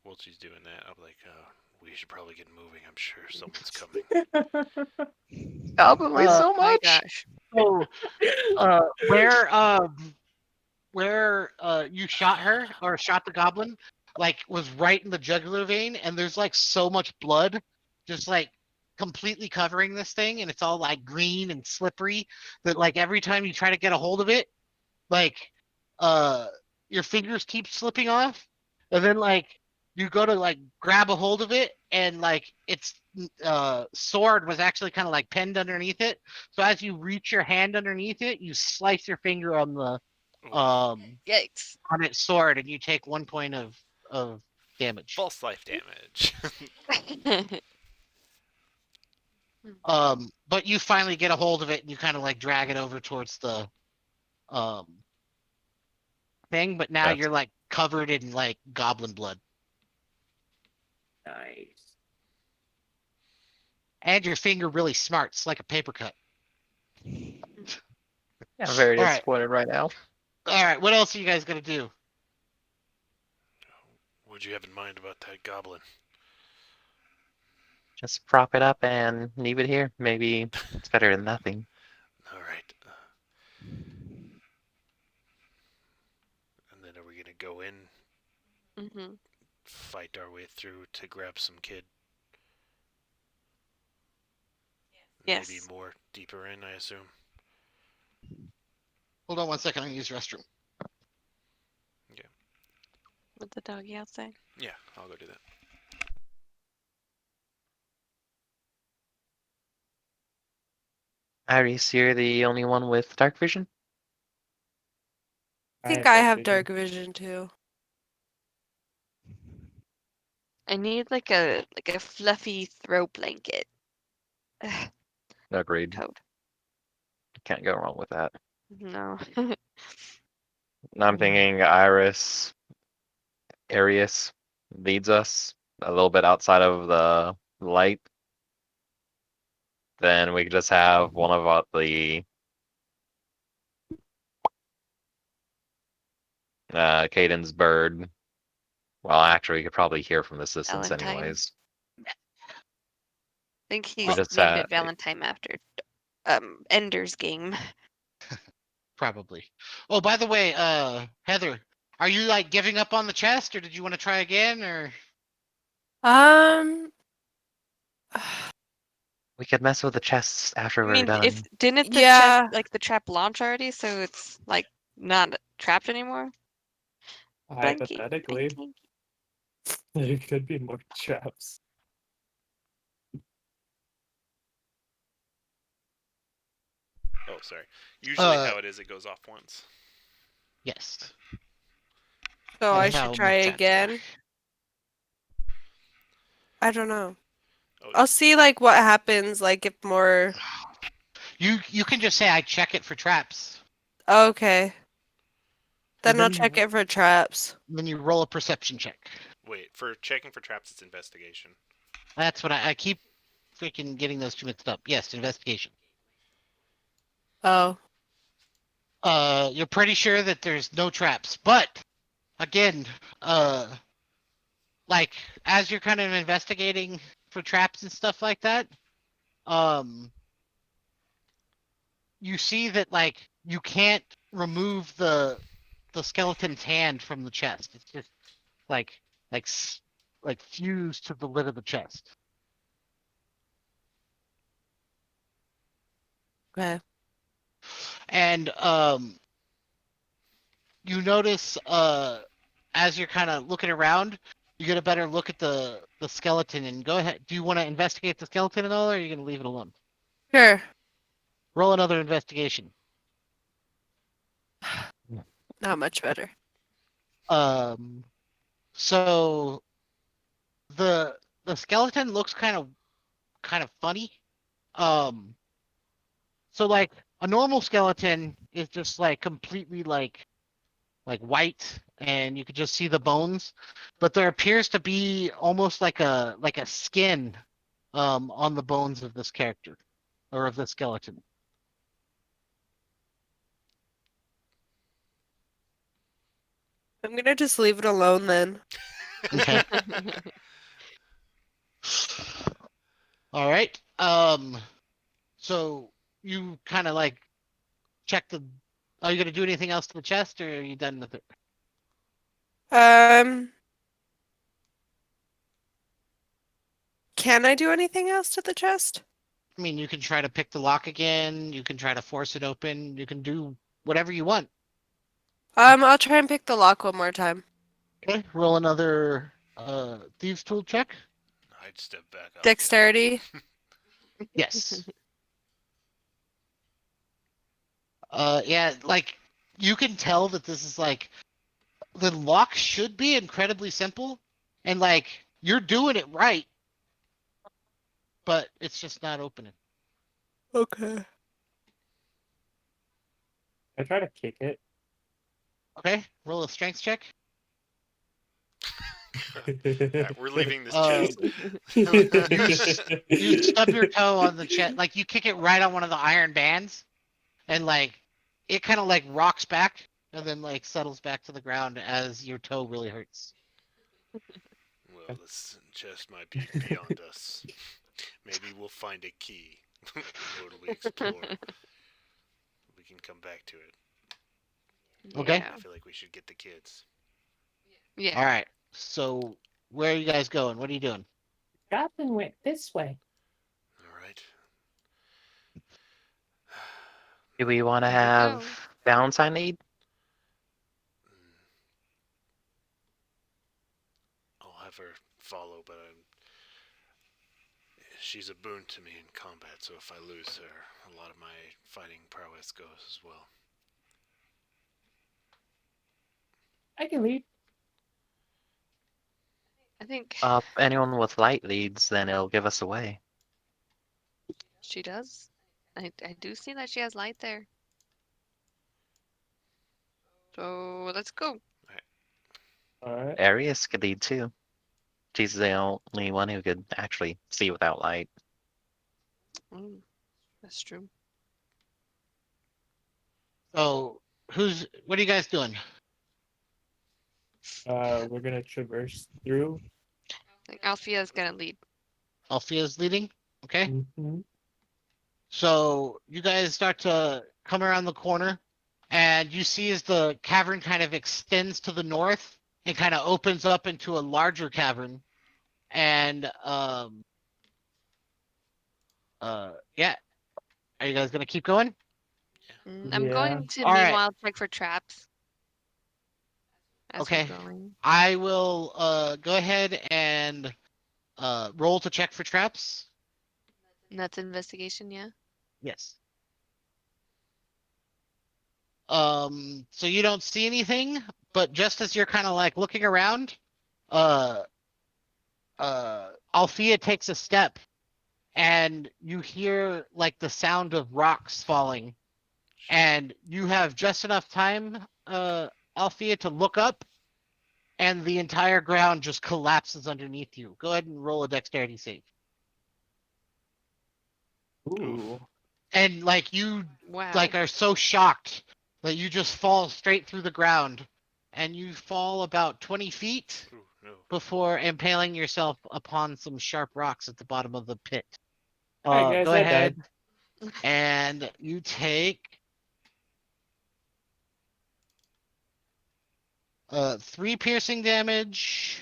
[SPEAKER 3] While she's doing that, I'm like, we should probably get moving. I'm sure someone's coming.
[SPEAKER 6] Goblin weighs so
[SPEAKER 7] my
[SPEAKER 6] much.
[SPEAKER 7] gosh.
[SPEAKER 1] So, where you shot her or shot the goblin, like was right in the jugular vein, and there's like so much blood, just like completely covering this thing, and it's all like green and slippery that like every time you try to get a hold of it, like uh your fingers keep slipping off, and then like you go to like grab a hold of it, and like its sword was actually kind of like pinned underneath it, so as you reach your hand underneath it, you slice your finger
[SPEAKER 3] Ooh.
[SPEAKER 7] Yikes.
[SPEAKER 1] on its sword, and you take 1 point of damage.
[SPEAKER 3] False life damage.
[SPEAKER 1] But you finally get a hold of it, and you kind of like drag it over towards the um thing, but now
[SPEAKER 6] That's
[SPEAKER 1] you're like covered in like goblin blood,
[SPEAKER 8] Nice.
[SPEAKER 1] and your finger really smarts like a paper cut.
[SPEAKER 6] I'm very
[SPEAKER 1] All right.
[SPEAKER 6] disappointed right now.
[SPEAKER 1] All right, what else are you guys gonna do?
[SPEAKER 3] What'd you have in mind about that goblin?
[SPEAKER 6] Just prop it up and leave it here. Maybe it's better than nothing.
[SPEAKER 3] All right. And then are we gonna go in,
[SPEAKER 7] Mm-hmm.
[SPEAKER 3] fight our way through to grab some kid?
[SPEAKER 7] Yes.
[SPEAKER 3] Maybe more deeper in, I assume.
[SPEAKER 1] Hold on 1 second. I'm gonna use the restroom.
[SPEAKER 7] With the doggy outside.
[SPEAKER 3] Yeah, I'll go do that.
[SPEAKER 6] Iris, you're the only one with dark vision?
[SPEAKER 4] I think
[SPEAKER 5] have
[SPEAKER 4] I
[SPEAKER 5] dark
[SPEAKER 4] have
[SPEAKER 5] vision.
[SPEAKER 4] dark vision too.
[SPEAKER 7] I need like a fluffy throw blanket. Ugh,
[SPEAKER 6] Agreed.
[SPEAKER 7] Code.
[SPEAKER 6] Can't go wrong with that.
[SPEAKER 7] No.
[SPEAKER 6] I'm thinking Iris, Arius leads us a little bit outside of the light. Then we could just have one of the Caden's bird. Well, actually, you could probably hear from this distance
[SPEAKER 7] Valentine.
[SPEAKER 6] anyways.
[SPEAKER 7] I think
[SPEAKER 6] We
[SPEAKER 7] he's
[SPEAKER 6] just
[SPEAKER 7] named it Valentine after Ender's Game.
[SPEAKER 1] Probably. Oh, by the way, Heather, are you like giving up on the chest, or did you want to try again, or?
[SPEAKER 4] Um,
[SPEAKER 6] We could mess with the chests after
[SPEAKER 7] I
[SPEAKER 6] we're
[SPEAKER 7] mean, if
[SPEAKER 6] done.
[SPEAKER 7] didn't the
[SPEAKER 4] yeah.
[SPEAKER 7] chest like the trap launch already, so it's like not trapped anymore? Blanky,
[SPEAKER 5] Hypothetically,
[SPEAKER 7] blanky.
[SPEAKER 5] there could be more traps.
[SPEAKER 3] Oh, sorry. Usually,
[SPEAKER 1] Uh,
[SPEAKER 3] how it is, it goes off once.
[SPEAKER 1] Yes.
[SPEAKER 4] So I
[SPEAKER 1] That's
[SPEAKER 4] should
[SPEAKER 1] how
[SPEAKER 4] try
[SPEAKER 1] most chats
[SPEAKER 4] again.
[SPEAKER 1] work.
[SPEAKER 4] I don't know.
[SPEAKER 3] Oh,
[SPEAKER 4] I'll see like what happens, like if more.
[SPEAKER 1] You can just say I check it for traps.
[SPEAKER 4] Okay.
[SPEAKER 1] And
[SPEAKER 4] Then I'll check it for traps.
[SPEAKER 1] then you roll a perception check.
[SPEAKER 3] wait. For checking for traps, it's investigation.
[SPEAKER 1] That's what I keep freaking getting those two mixed up. Yes, investigation.
[SPEAKER 4] Oh.
[SPEAKER 1] You're pretty sure that there's no traps, but again, like as you're kind of investigating for traps and stuff like that, um, you see that like you can't remove the skeleton's hand from the chest. It's just like like like fused to the lid of the chest.
[SPEAKER 4] Okay.
[SPEAKER 1] And you notice as you're kind of looking around, you get a better look at the skeleton. And go ahead. Do you want to investigate the skeleton at all, or are you going to leave it alone?
[SPEAKER 4] Sure.
[SPEAKER 1] Roll another investigation.
[SPEAKER 4] Not much better.
[SPEAKER 1] Um, so the skeleton looks kind of funny. Um, so like a normal skeleton is just like completely like white, and you could just see the bones, but there appears to be almost like a skin on the bones of this character or of the skeleton.
[SPEAKER 4] I'm gonna just leave it alone then.
[SPEAKER 1] Okay. All right. So you kind of like check the. Are you gonna do anything else to the chest, or are you done with it?
[SPEAKER 4] Um, can I do anything else to the chest?
[SPEAKER 1] I mean, you can try to pick the lock again. You can try to force it open. You can do whatever you want.
[SPEAKER 4] I'll try and pick the lock one more time.
[SPEAKER 1] Okay. Roll another thieves tool check.
[SPEAKER 3] I'd step back out.
[SPEAKER 4] Dexterity.
[SPEAKER 1] Yes. Yeah, like you can tell that this is like the lock should be incredibly simple, and like you're doing it right, but it's just not opening.
[SPEAKER 4] Okay.
[SPEAKER 5] I try to kick it.
[SPEAKER 1] Okay, roll a strength check.
[SPEAKER 3] Alright, we're leaving this
[SPEAKER 1] Um,
[SPEAKER 3] chest.
[SPEAKER 1] You stub your toe on the chest, like you kick it right on one of the iron bands, and like it kind of like rocks back and then like settles back to the ground as your toe really hurts.
[SPEAKER 3] Well, this chest might be beyond us. Maybe we'll find a key when we explore. We can come back to it.
[SPEAKER 1] Okay.
[SPEAKER 7] Yeah.
[SPEAKER 3] I feel like we should get the kids.
[SPEAKER 7] Yeah.
[SPEAKER 1] All right. So where are you guys going? What are you doing?
[SPEAKER 8] Goblin went this way.
[SPEAKER 3] All right.
[SPEAKER 6] Do we want to
[SPEAKER 7] Here we
[SPEAKER 6] have
[SPEAKER 7] go.
[SPEAKER 6] Valentine lead?
[SPEAKER 3] I'll have her follow, but she's a boon to me in combat, so if I lose her, a lot of my fighting prowess goes as well.
[SPEAKER 8] I can lead.
[SPEAKER 7] I think
[SPEAKER 6] Anyone with light leads, then it'll give us away.
[SPEAKER 7] she does. I do see that she has light there. So let's go.
[SPEAKER 5] All right.
[SPEAKER 6] Arius could lead too. She's the only one who could actually see without light.
[SPEAKER 7] Mm, that's true.
[SPEAKER 1] So what are you guys doing?
[SPEAKER 5] We're gonna traverse through.
[SPEAKER 7] I think Althea's gonna lead.
[SPEAKER 1] Althea's leading. Okay.
[SPEAKER 5] Mm-hmm.
[SPEAKER 1] So you guys start to come around the corner, and you see as the cavern kind of extends to the north, it kind of opens up into a larger cavern, and yeah. Are you guys gonna keep going?
[SPEAKER 7] I'm
[SPEAKER 5] Yeah.
[SPEAKER 7] going to
[SPEAKER 1] All right.
[SPEAKER 7] meanwhile check for traps as we're
[SPEAKER 1] Okay.
[SPEAKER 7] going.
[SPEAKER 1] I will go ahead and roll to check for traps.
[SPEAKER 7] And that's investigation, yeah.
[SPEAKER 1] Yes. So you don't see anything, but just as you're kind of like looking around, uh Althea takes a step, and you hear like the sound of rocks falling, and you have just enough time, Althea, to look up, and the entire ground just collapses underneath you. Go ahead and roll a dexterity save.
[SPEAKER 5] Ooh.
[SPEAKER 1] And like you
[SPEAKER 7] Wow.
[SPEAKER 1] like are so shocked that you just fall straight through the ground, and you fall about 20 feet
[SPEAKER 3] Ooh, no.
[SPEAKER 1] before impaling yourself upon some sharp rocks at the bottom of the pit.
[SPEAKER 5] All right, guys,
[SPEAKER 1] Go
[SPEAKER 5] I died.
[SPEAKER 1] ahead and you take 3 piercing damage.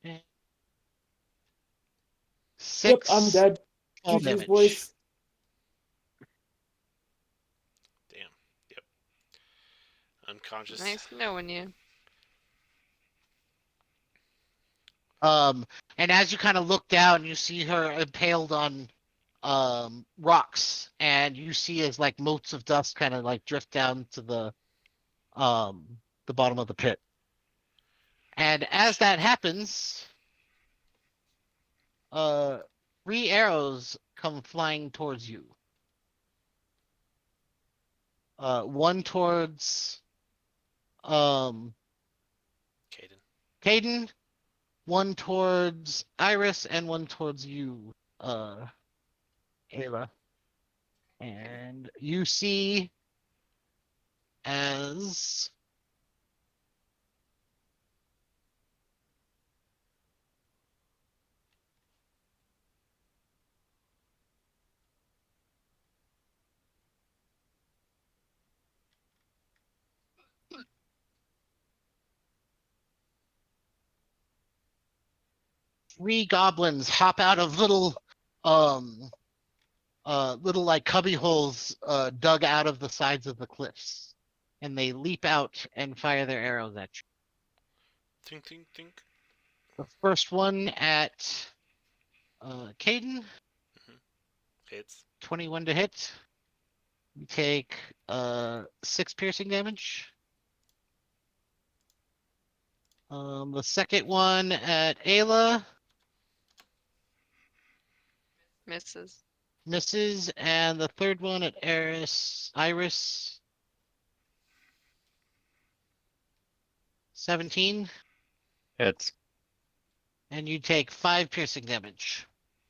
[SPEAKER 1] And
[SPEAKER 5] Yep,
[SPEAKER 1] 6
[SPEAKER 5] I'm dead.
[SPEAKER 1] fall
[SPEAKER 5] Juju's
[SPEAKER 1] damage.
[SPEAKER 5] voice.
[SPEAKER 3] Damn. Yep. Unconscious.
[SPEAKER 7] Nice knowing you.
[SPEAKER 1] And as you kind of look down, you see her impaled on rocks, and you see as like motes of dust kind of like drift down to the bottom of the pit. And as that happens, uh 3 arrows come flying towards you. One towards um
[SPEAKER 3] Caden.
[SPEAKER 1] Caden, one towards Iris, and one towards you, Ayla. And you see as three goblins hop out of um little like cubby holes dug out of the sides of the cliffs, and they leap out and fire their arrows at you.
[SPEAKER 3] Tink, tink, tink.
[SPEAKER 1] The first one at Caden,
[SPEAKER 3] Hits.
[SPEAKER 1] 21 to hit. You take 6 piercing damage. The second one at Ayla
[SPEAKER 7] Misses.
[SPEAKER 1] misses, and the third one at Iris, 17,
[SPEAKER 6] It's
[SPEAKER 1] and you take 5 piercing damage.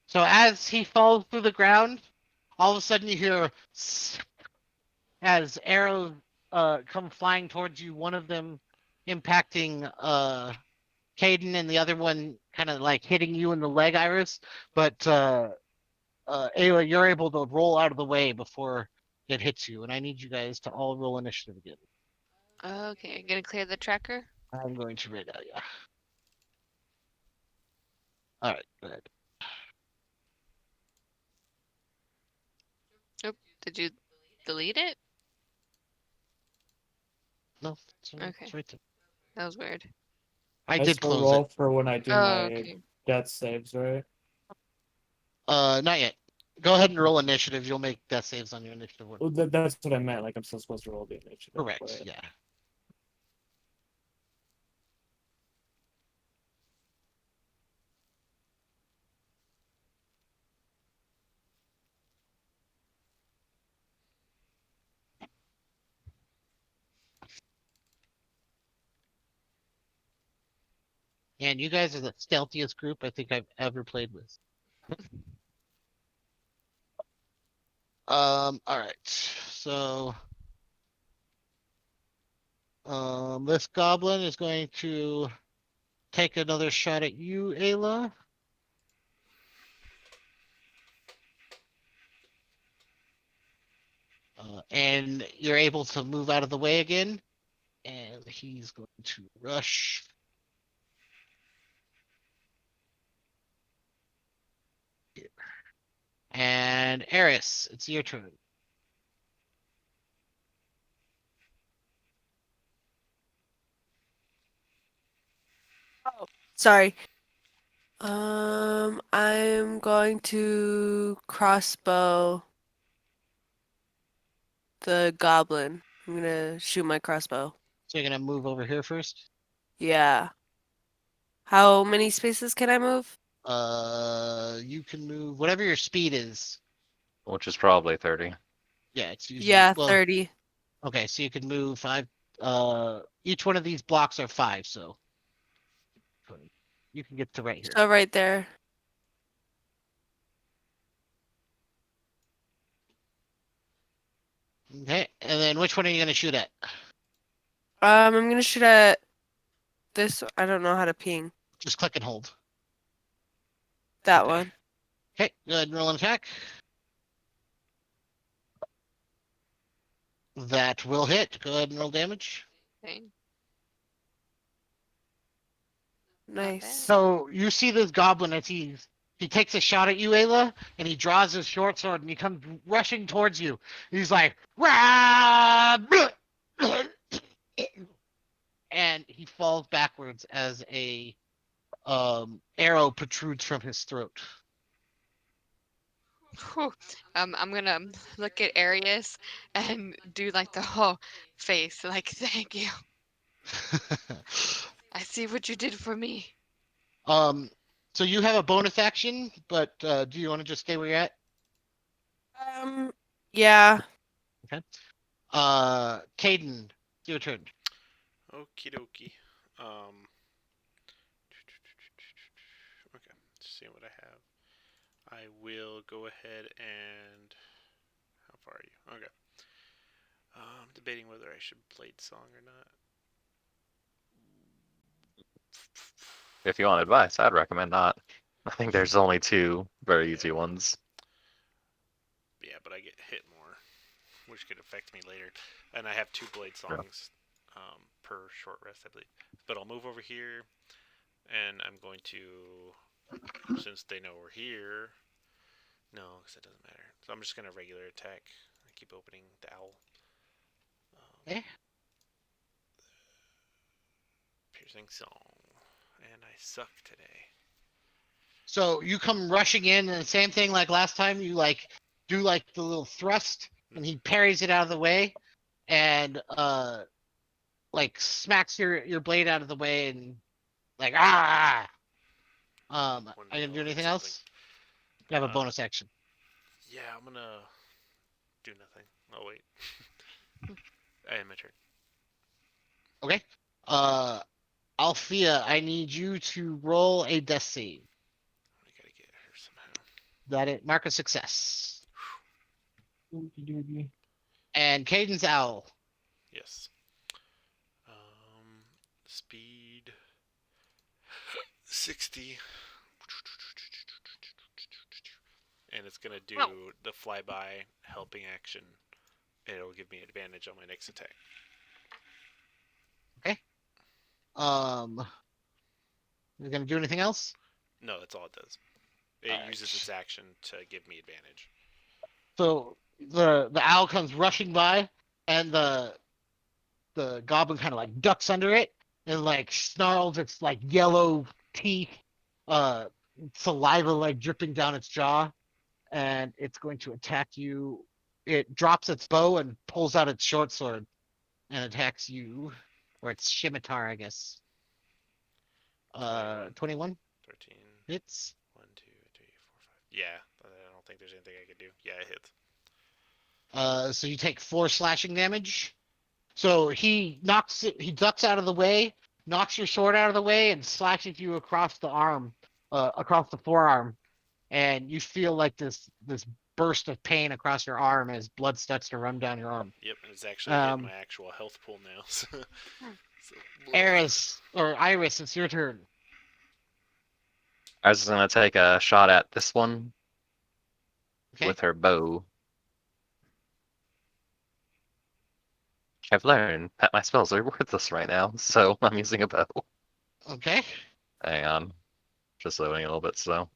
[SPEAKER 1] So as he falls through the ground, all of a sudden you hear as arrows come flying towards you, one of them impacting Caden and the other one kind of like hitting you in the leg, Iris. But Ayla, you're able to roll out of the way before it hits you, and I need you guys to all roll initiative again.
[SPEAKER 7] Okay, I'm gonna clear the tracker.
[SPEAKER 1] I'm going to read out, yeah. All right, go ahead.
[SPEAKER 7] Oh, did you delete it?
[SPEAKER 1] No, it's
[SPEAKER 7] Okay,
[SPEAKER 1] right there.
[SPEAKER 7] that was weird.
[SPEAKER 1] I
[SPEAKER 5] I
[SPEAKER 1] did
[SPEAKER 5] still
[SPEAKER 1] close it.
[SPEAKER 5] roll for when I do
[SPEAKER 7] Oh,
[SPEAKER 5] my
[SPEAKER 7] okay.
[SPEAKER 5] death saves, right?
[SPEAKER 1] Not yet. Go ahead and roll initiative. You'll make death saves on your initiative one.
[SPEAKER 5] Well, that's what I meant. Like I'm still supposed to roll the initiative.
[SPEAKER 1] Correct.
[SPEAKER 5] Right?
[SPEAKER 1] Yeah. And you guys are the stealthiest group I think I've ever played with. All right. So, this goblin is going to take another shot at you, Ayla. And you're able to move out of the way again. And he's going to rush. And Eris, it's your turn.
[SPEAKER 4] Sorry. I'm going to crossbow the goblin. I'm gonna shoot my crossbow.
[SPEAKER 1] So you're gonna move over here first.
[SPEAKER 4] Yeah. How many spaces can I move?
[SPEAKER 1] You can move whatever your speed is.
[SPEAKER 6] Which is probably 30.
[SPEAKER 1] Yeah, it's usually
[SPEAKER 4] Yeah,
[SPEAKER 1] well.
[SPEAKER 4] 30.
[SPEAKER 1] Okay, so you can move 5. Each one of these blocks are 5, so you can get to right here.
[SPEAKER 4] So right there.
[SPEAKER 1] Okay, and then which one are you gonna shoot at?
[SPEAKER 4] I'm gonna shoot at this. I don't know how to ping.
[SPEAKER 1] Just click and hold.
[SPEAKER 4] That
[SPEAKER 1] Okay.
[SPEAKER 4] one.
[SPEAKER 1] Okay, go ahead and roll an attack. That will hit. Go ahead and roll damage.
[SPEAKER 7] Okay. Not bad.
[SPEAKER 4] Nice.
[SPEAKER 1] So you see this goblin as he takes a shot at you, Ayla, and he draws his short sword and he comes rushing towards you. He's like, "Rah!" And he falls backwards as a arrow protrudes from his throat.
[SPEAKER 7] Whew. I'm gonna look at Arius and do like the whole face, like thank you. I see what you did for me.
[SPEAKER 1] um, so you have a bonus action, but do you want to just stay where you're at?
[SPEAKER 4] Yeah.
[SPEAKER 1] Caden, it's your turn.
[SPEAKER 3] Okie dokie. Okay, let's see what I have. I will go ahead and. How far are you? Okay. I'm debating whether I should play the song or not.
[SPEAKER 6] If you want advice, I'd recommend not. I think there's only 2 very easy ones.
[SPEAKER 3] Yeah, but I get hit more, which could affect me later. And I have 2 blade songs per short rest, I believe. But I'll move over here, and I'm going to, since they know we're here, no, because it doesn't matter. So I'm just going to regular attack. I keep opening the owl.
[SPEAKER 1] Okay.
[SPEAKER 3] Piercing song. And I suck today.
[SPEAKER 1] So you come rushing in, and the same thing like last time. You like do like the little thrust, and he parries it out of the way, and like smacks your blade out of the way, and like ah. Are you gonna do anything else? You have a bonus action.
[SPEAKER 3] Yeah, I'm gonna do nothing. Oh wait. I am my turn.
[SPEAKER 1] Okay. Althea, I need you to roll a death save.
[SPEAKER 3] I gotta get her somehow.
[SPEAKER 1] That it mark a success.
[SPEAKER 5] Dookie.
[SPEAKER 1] And Caden's owl.
[SPEAKER 3] Yes. Speed. 60. And it's gonna
[SPEAKER 2] Oh,
[SPEAKER 3] do the flyby helping action. It'll give me advantage on my next attack.
[SPEAKER 1] Okay. You're gonna do anything else?
[SPEAKER 3] No, that's all it does.
[SPEAKER 1] All
[SPEAKER 3] It uses its
[SPEAKER 1] right.
[SPEAKER 3] action to give me advantage.
[SPEAKER 1] So the owl comes rushing by, and the goblin kind of like ducks under it and like snarls its like yellow teeth, uh, saliva like dripping down its jaw, and it's going to attack you. It drops its bow and pulls out its short sword and attacks you, or its scimitar, I guess.
[SPEAKER 3] 21,
[SPEAKER 1] 21
[SPEAKER 3] 13,
[SPEAKER 1] hits.
[SPEAKER 3] 1, 2, 3, 4, 5. Yeah, I don't think there's anything I could do. Yeah, it hits.
[SPEAKER 1] So you take 4 slashing damage. So he ducks out of the way, knocks your sword out of the way, and slashes you across the arm, across the forearm, and you feel like this burst of pain across your arm as blood starts to run down your arm.
[SPEAKER 3] Yep, and it's actually hitting
[SPEAKER 1] Um,
[SPEAKER 3] my actual health pool now. So,
[SPEAKER 1] Iris, it's your turn.
[SPEAKER 6] I was just gonna take a shot at this one
[SPEAKER 1] Okay,
[SPEAKER 6] with her bow. I've learned that my spells are worthless right now, so I'm using a bow.
[SPEAKER 1] okay.
[SPEAKER 6] Hang on. Just loading a little bit slow.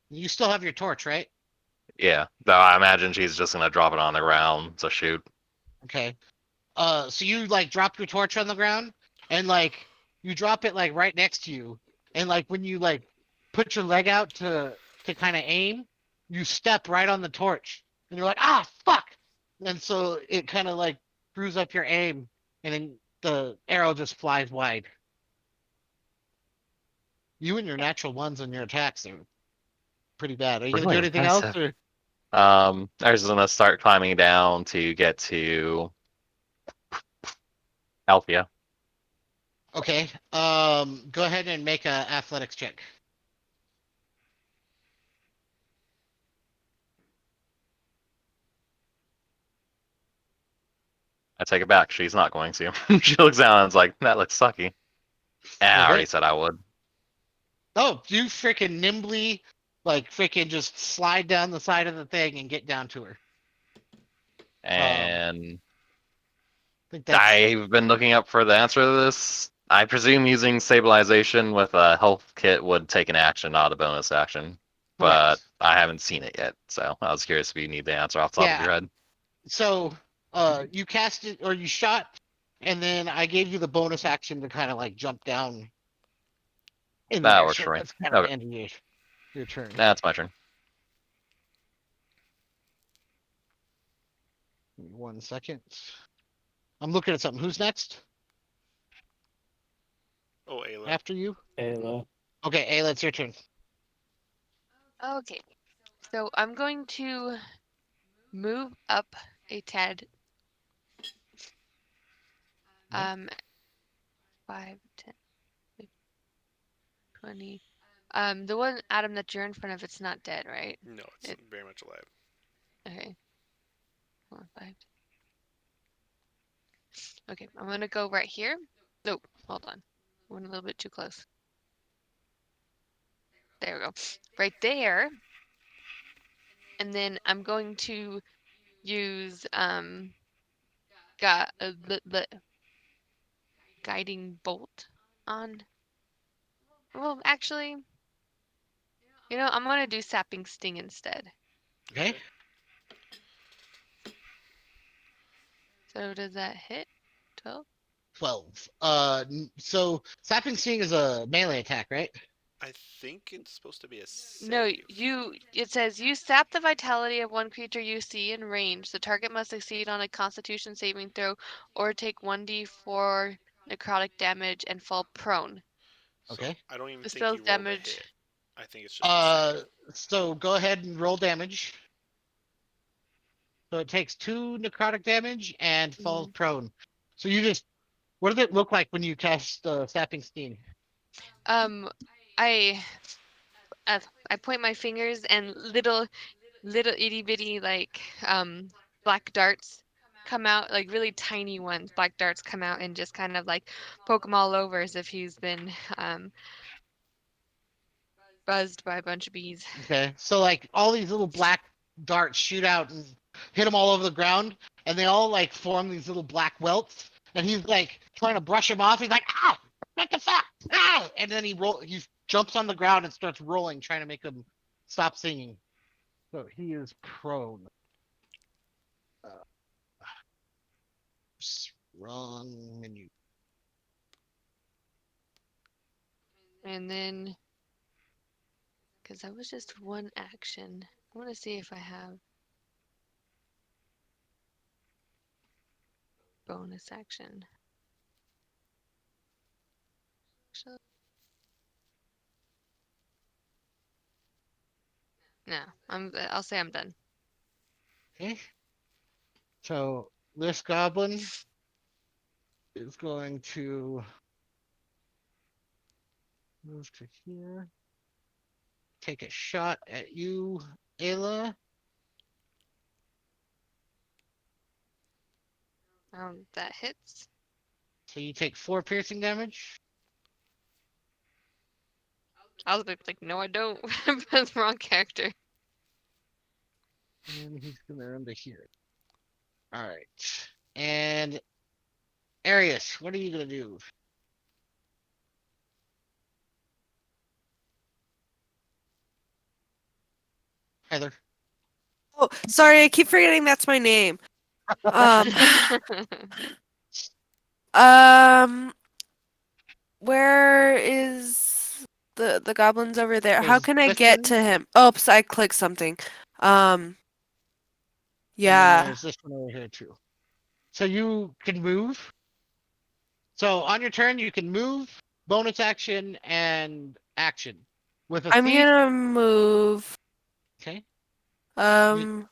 [SPEAKER 1] You still have your torch, right?
[SPEAKER 6] Yeah, though I imagine she's just gonna drop it on the ground to shoot.
[SPEAKER 1] Okay. So you like drop your torch on the ground, and like you drop it like right next to you, and like when you like put your leg out to kind of aim, you step right on the torch, and you're like, ah, fuck, and so it kind of like screws up your aim, and then the arrow just flies wide. You and your natural ones on your attacks are pretty bad. Are you gonna do
[SPEAKER 6] Really
[SPEAKER 1] anything else,
[SPEAKER 6] impressive.
[SPEAKER 1] or
[SPEAKER 6] I was just gonna start climbing down to get to Althea.
[SPEAKER 1] okay? Go ahead and make a athletics check.
[SPEAKER 6] I take it back. She's not going to. She looks down and is like, "That looks sucky." And I already
[SPEAKER 1] Okay.
[SPEAKER 6] said I would.
[SPEAKER 1] Oh, you freaking nimbly, like freaking just slide down the side of the thing and get down to her. I
[SPEAKER 6] And
[SPEAKER 1] think that's
[SPEAKER 6] I've been looking up for the answer to this. I presume using stabilization with a health kit would take an action, not a bonus action. But
[SPEAKER 1] correct.
[SPEAKER 6] I haven't seen it yet, so I was curious if you need the answer off the top of
[SPEAKER 1] Yeah.
[SPEAKER 6] your head.
[SPEAKER 1] So, you cast it or you shot, and then I gave you the bonus action to kind of like jump down in
[SPEAKER 6] That
[SPEAKER 1] there.
[SPEAKER 6] works
[SPEAKER 1] So
[SPEAKER 6] for me.
[SPEAKER 1] that's kind of the
[SPEAKER 6] Okay,
[SPEAKER 1] end of your turn.
[SPEAKER 6] that's my turn.
[SPEAKER 1] Give me 1 second. I'm looking at something. Who's next
[SPEAKER 3] oh, Ayla.
[SPEAKER 1] after you?
[SPEAKER 5] Ayla.
[SPEAKER 1] Okay, Ayla, it's your turn.
[SPEAKER 7] Okay. So I'm going to move up a tad.
[SPEAKER 1] Okay.
[SPEAKER 7] 5, 10, 20. The one Adam that you're in front of, it's not dead, right?
[SPEAKER 3] No, it's
[SPEAKER 7] It,
[SPEAKER 3] very much alive.
[SPEAKER 7] okay. 4, 5. Okay, I'm gonna go right here. No, hold on. Went a little bit too close. There we go. Right there. And then I'm going to use got the guiding bolt on. Well, actually, I'm gonna do sapping sting instead.
[SPEAKER 1] Okay.
[SPEAKER 3] Okay.
[SPEAKER 7] So does that hit? 12?
[SPEAKER 1] 12. So Sapping Sting is a melee attack, right?
[SPEAKER 3] I think it's supposed to be a
[SPEAKER 7] No,
[SPEAKER 3] save.
[SPEAKER 7] it says you sap the vitality of one creature you see in range. The target must succeed on a constitution saving throw or take 1d4 necrotic damage and fall prone.
[SPEAKER 3] So
[SPEAKER 1] Okay.
[SPEAKER 3] I don't even
[SPEAKER 7] The
[SPEAKER 3] think
[SPEAKER 7] spell's
[SPEAKER 3] you rolled a
[SPEAKER 7] damage.
[SPEAKER 3] hit. I think it's just a
[SPEAKER 1] Uh,
[SPEAKER 3] save.
[SPEAKER 1] so go ahead and roll damage. So it takes 2 necrotic damage and falls
[SPEAKER 7] Mhm.
[SPEAKER 1] prone. So you just, what does it look like when you cast Sapping Sting?
[SPEAKER 7] Um, I I point my fingers and little itty bitty like black darts come out, like really tiny ones, black darts come out and just kind of like poke him all over as if he's been buzzed by a bunch of bees.
[SPEAKER 1] Okay, so like all these little black darts shoot out and hit him all over the ground, and they all like form these little black welts. And he's like trying to brush him off. He's like, "Ow! What the fuck? Ow!" And then he jumps on the ground and starts rolling, trying to make him stop singing. So he is prone. Uh, wrong menu.
[SPEAKER 7] And then, because that was just one action, I want to see if I have bonus action. No, I'll say I'm done.
[SPEAKER 1] Okay. So this goblin is going to move to here. Take a shot at you, Ayla.
[SPEAKER 7] That hits.
[SPEAKER 1] So you take 4 piercing damage.
[SPEAKER 7] I was like, no, I don't. That's the wrong character.
[SPEAKER 1] And he's gonna run to here. Alright. And Arius, what are you gonna do? Heather.
[SPEAKER 4] Oh, sorry, I keep forgetting that's my name. Um, where is the goblins over there? How
[SPEAKER 1] There's
[SPEAKER 4] can I get
[SPEAKER 1] Griffin,
[SPEAKER 4] to him? Oops, I clicked something.
[SPEAKER 1] and then
[SPEAKER 4] Yeah.
[SPEAKER 1] there's this one over here too. So you can move. So on your turn, you can move, bonus action, and action. With a
[SPEAKER 4] I'm
[SPEAKER 1] thief,
[SPEAKER 4] gonna move.
[SPEAKER 1] okay, you,
[SPEAKER 4] Um,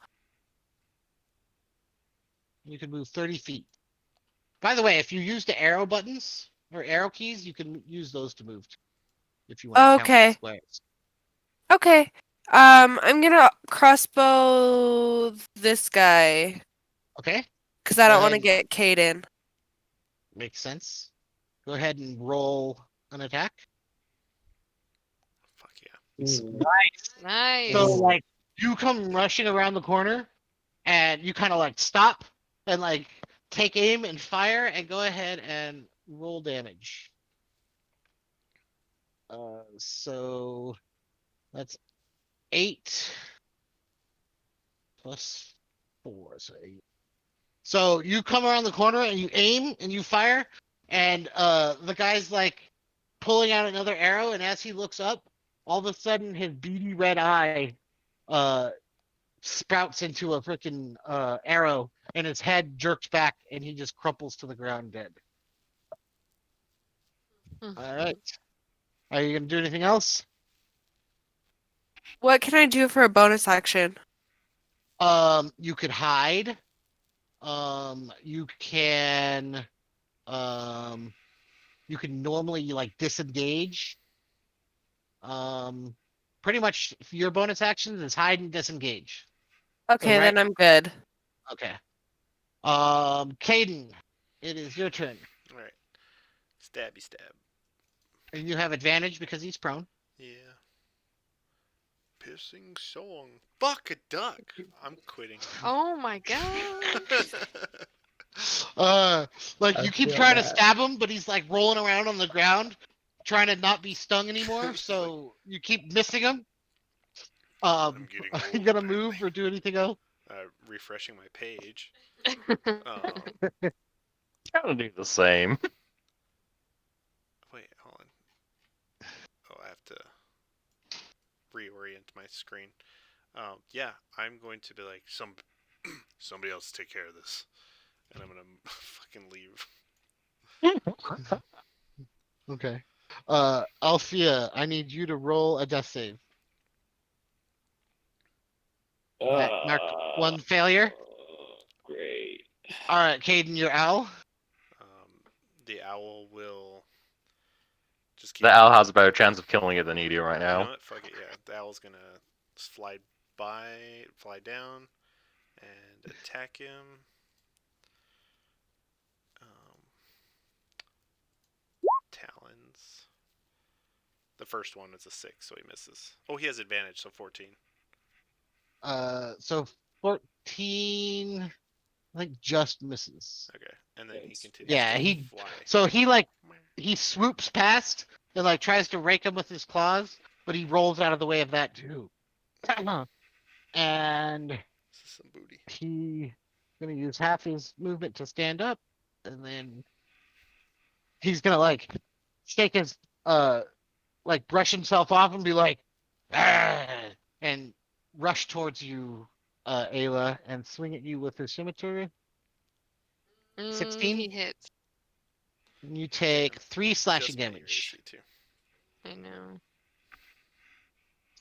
[SPEAKER 1] you can move 30 feet. By the way, if you use the arrow buttons or arrow keys, you can use those to move if you want to count
[SPEAKER 4] okay.
[SPEAKER 1] squares.
[SPEAKER 4] Okay. I'm gonna crossbow this guy
[SPEAKER 1] Okay,
[SPEAKER 4] because I
[SPEAKER 1] go
[SPEAKER 4] don't want
[SPEAKER 1] ahead.
[SPEAKER 4] to get Caden.
[SPEAKER 1] Makes sense. Go ahead and roll an attack.
[SPEAKER 3] Fuck yeah.
[SPEAKER 1] Nice.
[SPEAKER 7] Nice.
[SPEAKER 1] So like you come rushing around the corner and you kind of like stop and like take aim and fire and go ahead and roll damage. So that's 8 plus 4, so 8. So you come around the corner and you aim and you fire, and the guy's like pulling out another arrow, and as he looks up, all of a sudden his beady red eye uh sprouts into a freaking arrow, and his head jerks back, and he just crumples to the ground dead. All right. Are you gonna do anything else?
[SPEAKER 4] What can I do for a bonus action?
[SPEAKER 1] You could hide. You can um you can normally like disengage. Um Pretty much your bonus actions is hide and disengage. So
[SPEAKER 4] Okay,
[SPEAKER 1] right,
[SPEAKER 4] then I'm good.
[SPEAKER 1] okay. Caden, it is your turn.
[SPEAKER 3] All right. Stabby stab.
[SPEAKER 1] And you have advantage because he's prone.
[SPEAKER 3] Yeah. Pissing song. Fuck a duck. I'm quitting.
[SPEAKER 7] Oh my god.
[SPEAKER 1] Like
[SPEAKER 5] I
[SPEAKER 1] you keep
[SPEAKER 5] feel
[SPEAKER 1] trying to
[SPEAKER 5] that.
[SPEAKER 1] stab him, but he's like rolling around on the ground, trying to not be stung anymore.
[SPEAKER 3] It's
[SPEAKER 1] So you keep missing him.
[SPEAKER 3] I'm getting
[SPEAKER 1] Are you
[SPEAKER 3] old,
[SPEAKER 1] gonna
[SPEAKER 3] apparently.
[SPEAKER 1] move or do anything else?
[SPEAKER 3] Refreshing my page.
[SPEAKER 6] Kind of do the same.
[SPEAKER 3] Wait, hold on. Oh, I have to reorient my screen. Yeah, I'm going to be like somebody else take care of this, and I'm gonna fucking leave.
[SPEAKER 1] Okay. Althea, I need you to roll a death save. That marked 1 failure.
[SPEAKER 5] Great.
[SPEAKER 1] All right, Caden, you're Al.
[SPEAKER 3] The owl will just keep.
[SPEAKER 6] The owl has a better chance of killing it than you do right
[SPEAKER 3] You know
[SPEAKER 6] now.
[SPEAKER 3] what? Fuck it. Yeah, the owl's gonna fly down, and attack him. The first one is a 6, so he misses. Oh, he has advantage, so 14.
[SPEAKER 1] So 14, like just misses.
[SPEAKER 3] Okay, and then he continues
[SPEAKER 1] Yeah,
[SPEAKER 3] to
[SPEAKER 1] he.
[SPEAKER 3] fly.
[SPEAKER 1] So he swoops past and like tries to rake him with his claws, but he rolls out of the way of that too. And
[SPEAKER 3] This is some booty.
[SPEAKER 1] he's gonna use half his movement to stand up, and then he's gonna like shake his like brush himself off and be like, "Ah," and rush towards you, Ayla, and swing at you with his scimitar. 16.
[SPEAKER 7] He hits.
[SPEAKER 1] You take
[SPEAKER 3] Damn,
[SPEAKER 1] 3 slashing
[SPEAKER 3] just met your
[SPEAKER 1] damage.
[SPEAKER 3] AC too.
[SPEAKER 7] I know.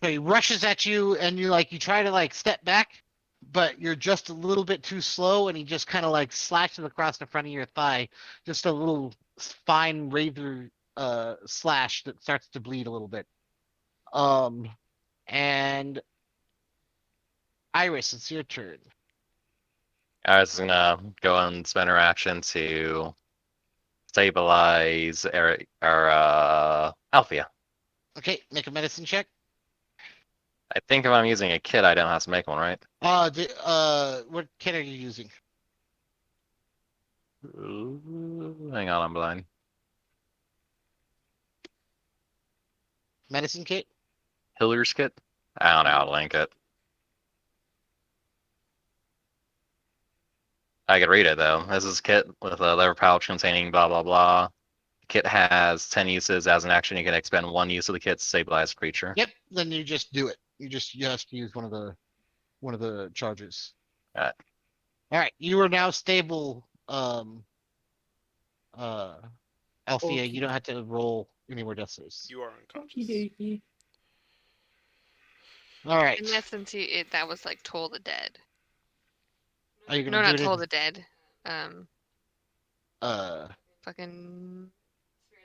[SPEAKER 1] So he rushes at you, and you try to like step back, but you're just a little bit too slow, and he just kind of like slashes across the front of your thigh, just a little fine razor slash that starts to bleed a little bit. Um, and Iris, it's your turn.
[SPEAKER 6] I was gonna go and spend her action to stabilize Althea.
[SPEAKER 1] Okay, make a medicine check.
[SPEAKER 6] I think if I'm using a kit, I don't have to make one, right?
[SPEAKER 1] What kit are you using?
[SPEAKER 6] Ooh, hang on, I'm blind.
[SPEAKER 1] Medicine kit?
[SPEAKER 6] Hiller's kit? I don't know how to link it. I could read it though. This is kit with a lever pouch containing blah blah blah. Kit has 10 uses. As an action, you can expend 1 use of the kit to stabilize a creature.
[SPEAKER 1] Yep. Then you just do it. You have to use one of the charges.
[SPEAKER 6] Alright.
[SPEAKER 1] All right. You are now stable. Uh, Althea, you
[SPEAKER 8] Okay.
[SPEAKER 1] don't have to roll any more death saves.
[SPEAKER 3] You are
[SPEAKER 8] Okie
[SPEAKER 3] unconscious.
[SPEAKER 8] dokie.
[SPEAKER 1] All right.
[SPEAKER 7] In essence, that was like Toll the Dead.
[SPEAKER 1] Are you
[SPEAKER 7] No,
[SPEAKER 1] gonna do
[SPEAKER 7] not
[SPEAKER 1] it
[SPEAKER 7] Toll
[SPEAKER 1] in
[SPEAKER 7] the Dead.
[SPEAKER 1] uh?
[SPEAKER 7] Fucking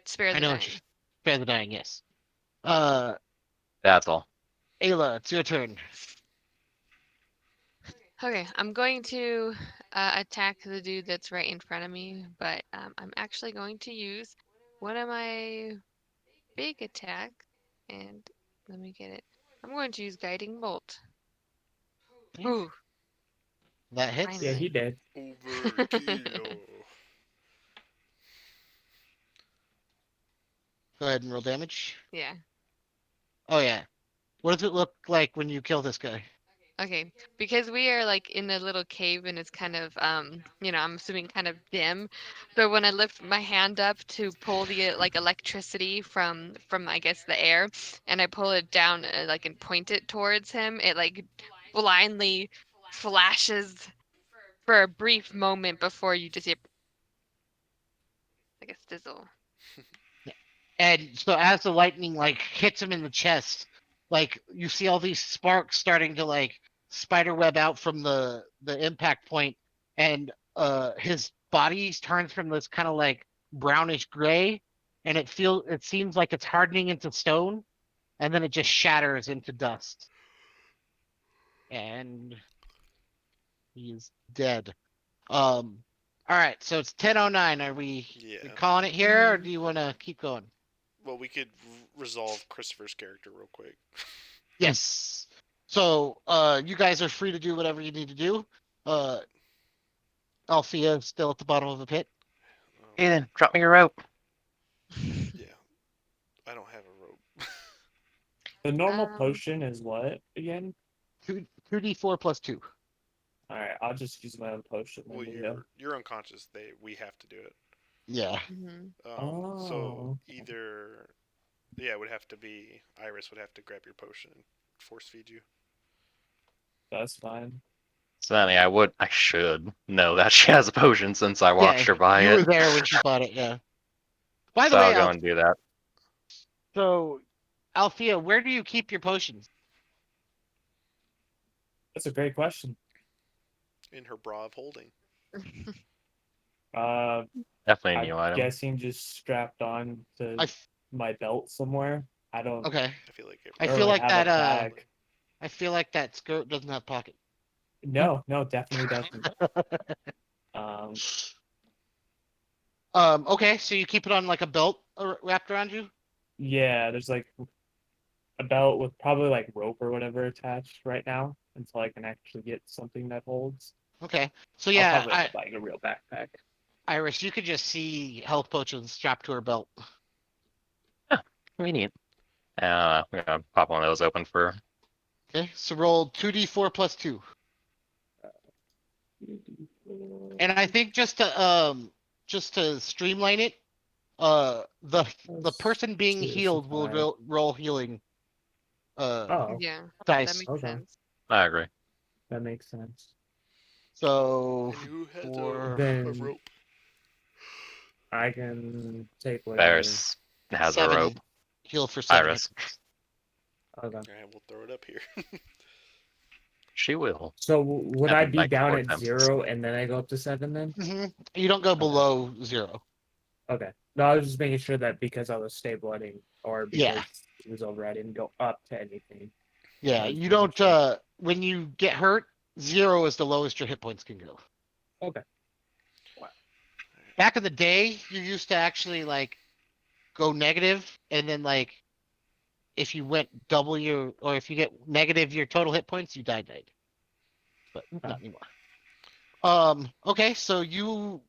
[SPEAKER 7] Spare
[SPEAKER 1] I
[SPEAKER 7] the
[SPEAKER 1] know.
[SPEAKER 7] Dying.
[SPEAKER 1] Spare the dying. Yes.
[SPEAKER 6] That's all.
[SPEAKER 1] Ayla, it's your turn.
[SPEAKER 7] Okay, I'm going to attack the dude that's right in front of me, but I'm actually going to use one of my big attacks, and let me get it. I'm going to use Guiding Bolt. Ooh,
[SPEAKER 1] That hits.
[SPEAKER 8] Yeah,
[SPEAKER 7] finally.
[SPEAKER 8] he did.
[SPEAKER 3] Overkill.
[SPEAKER 1] Go ahead and roll damage.
[SPEAKER 7] Yeah.
[SPEAKER 1] Oh yeah. What does it look like when you kill this guy?
[SPEAKER 7] Okay, because we are like in a little cave and it's kind of I'm assuming kind of dim. So when I lift my hand up to pull the like electricity from I guess the air, and I pull it down like and point it towards him, it like blindly flashes for a brief moment before you just hear like a sizzle.
[SPEAKER 1] And so as the lightning like hits him in the chest, like you see all these sparks starting to like spider web out from the impact point, and his body turns from this kind of like brownish gray, and it seems like it's hardening into stone, and then it just shatters into dust. And he is dead. All right, so it's 10:09. Are we
[SPEAKER 3] Yeah.
[SPEAKER 1] calling it here, or
[SPEAKER 7] Mhm.
[SPEAKER 1] do you want to keep going?
[SPEAKER 3] Well, we could resolve Christopher's character real quick.
[SPEAKER 1] Yes. So, you guys are free to do whatever you need to do. Uh, Althea is still at the bottom of the pit.
[SPEAKER 6] Aiden, drop me your rope.
[SPEAKER 3] Yeah, I don't have a rope.
[SPEAKER 5] The normal
[SPEAKER 7] Um,
[SPEAKER 5] potion is what again?
[SPEAKER 1] 2d4 plus 2.
[SPEAKER 5] All right, I'll just use my own potion.
[SPEAKER 3] Well,
[SPEAKER 5] Then, yeah.
[SPEAKER 3] you're unconscious. We have to do it.
[SPEAKER 1] Yeah.
[SPEAKER 7] mhm.
[SPEAKER 3] So
[SPEAKER 5] Oh.
[SPEAKER 3] either it would have to be Iris would have to grab your potion and force feed you.
[SPEAKER 5] That's fine.
[SPEAKER 6] So I should know that she has a potion since I
[SPEAKER 1] Yeah.
[SPEAKER 6] watched her buy
[SPEAKER 1] You
[SPEAKER 6] it.
[SPEAKER 1] were there when she bought it. Yeah. By the
[SPEAKER 6] So
[SPEAKER 1] way,
[SPEAKER 6] I'll go and do that.
[SPEAKER 1] so Althea, where do you keep your potions?
[SPEAKER 5] That's a great question.
[SPEAKER 3] In her bra of holding.
[SPEAKER 5] Uh,
[SPEAKER 6] Definitely a
[SPEAKER 5] I'm
[SPEAKER 6] new item.
[SPEAKER 5] guessing just strapped on to
[SPEAKER 1] I f-
[SPEAKER 5] my belt somewhere. I don't
[SPEAKER 1] okay.
[SPEAKER 3] I feel like
[SPEAKER 1] I
[SPEAKER 3] every
[SPEAKER 1] feel
[SPEAKER 5] really
[SPEAKER 1] like
[SPEAKER 5] have
[SPEAKER 1] that.
[SPEAKER 5] a bag.
[SPEAKER 1] I feel like that skirt doesn't have pocket.
[SPEAKER 5] No, definitely doesn't.
[SPEAKER 1] Okay, so you keep it on like a belt wrapped around you.
[SPEAKER 5] Yeah, there's like a belt with probably like rope or whatever attached right now until I can actually get something that holds.
[SPEAKER 1] Okay. So
[SPEAKER 5] I'll
[SPEAKER 1] yeah,
[SPEAKER 5] probably end up buying a real backpack.
[SPEAKER 1] Iris, you could just see health potions strapped to her belt.
[SPEAKER 6] Convenient. We're gonna pop one of those open for.
[SPEAKER 1] Okay. So roll 2d4 plus 2. And I think just to streamline it, the person being healed will roll healing
[SPEAKER 5] Oh,
[SPEAKER 7] Yeah, that
[SPEAKER 1] dice.
[SPEAKER 7] makes
[SPEAKER 5] Okay.
[SPEAKER 7] sense.
[SPEAKER 6] I agree.
[SPEAKER 5] that makes sense.
[SPEAKER 1] So
[SPEAKER 3] And who has
[SPEAKER 1] for
[SPEAKER 3] a
[SPEAKER 5] Then
[SPEAKER 3] rope?
[SPEAKER 5] I can take whatever.
[SPEAKER 6] Iris has a
[SPEAKER 1] 7
[SPEAKER 6] rope.
[SPEAKER 1] heal for 7 hit
[SPEAKER 6] Iris,
[SPEAKER 1] points.
[SPEAKER 5] Okay.
[SPEAKER 3] Alright, we'll throw it up here.
[SPEAKER 6] she will.
[SPEAKER 5] So would
[SPEAKER 6] Have
[SPEAKER 5] I
[SPEAKER 6] to
[SPEAKER 5] be
[SPEAKER 6] make
[SPEAKER 5] down
[SPEAKER 6] 4
[SPEAKER 5] at
[SPEAKER 6] attempts.
[SPEAKER 5] 0 and then I go up to 7 then?
[SPEAKER 1] You don't go below 0.
[SPEAKER 5] Okay. No, I was just making sure that because I was stay blooding or
[SPEAKER 1] Yeah.
[SPEAKER 5] because it was over, I didn't go up to anything.
[SPEAKER 1] Yeah,
[SPEAKER 5] I was
[SPEAKER 1] you
[SPEAKER 5] making
[SPEAKER 1] don't
[SPEAKER 5] sure.
[SPEAKER 1] when you get hurt, 0 is the lowest your hit points can go.
[SPEAKER 5] Okay.
[SPEAKER 1] Back in the day, you used to actually like go negative, and then like if you went double your, or if you get negative your total hit points, you died. But
[SPEAKER 5] Okay.
[SPEAKER 1] not anymore. Okay, so you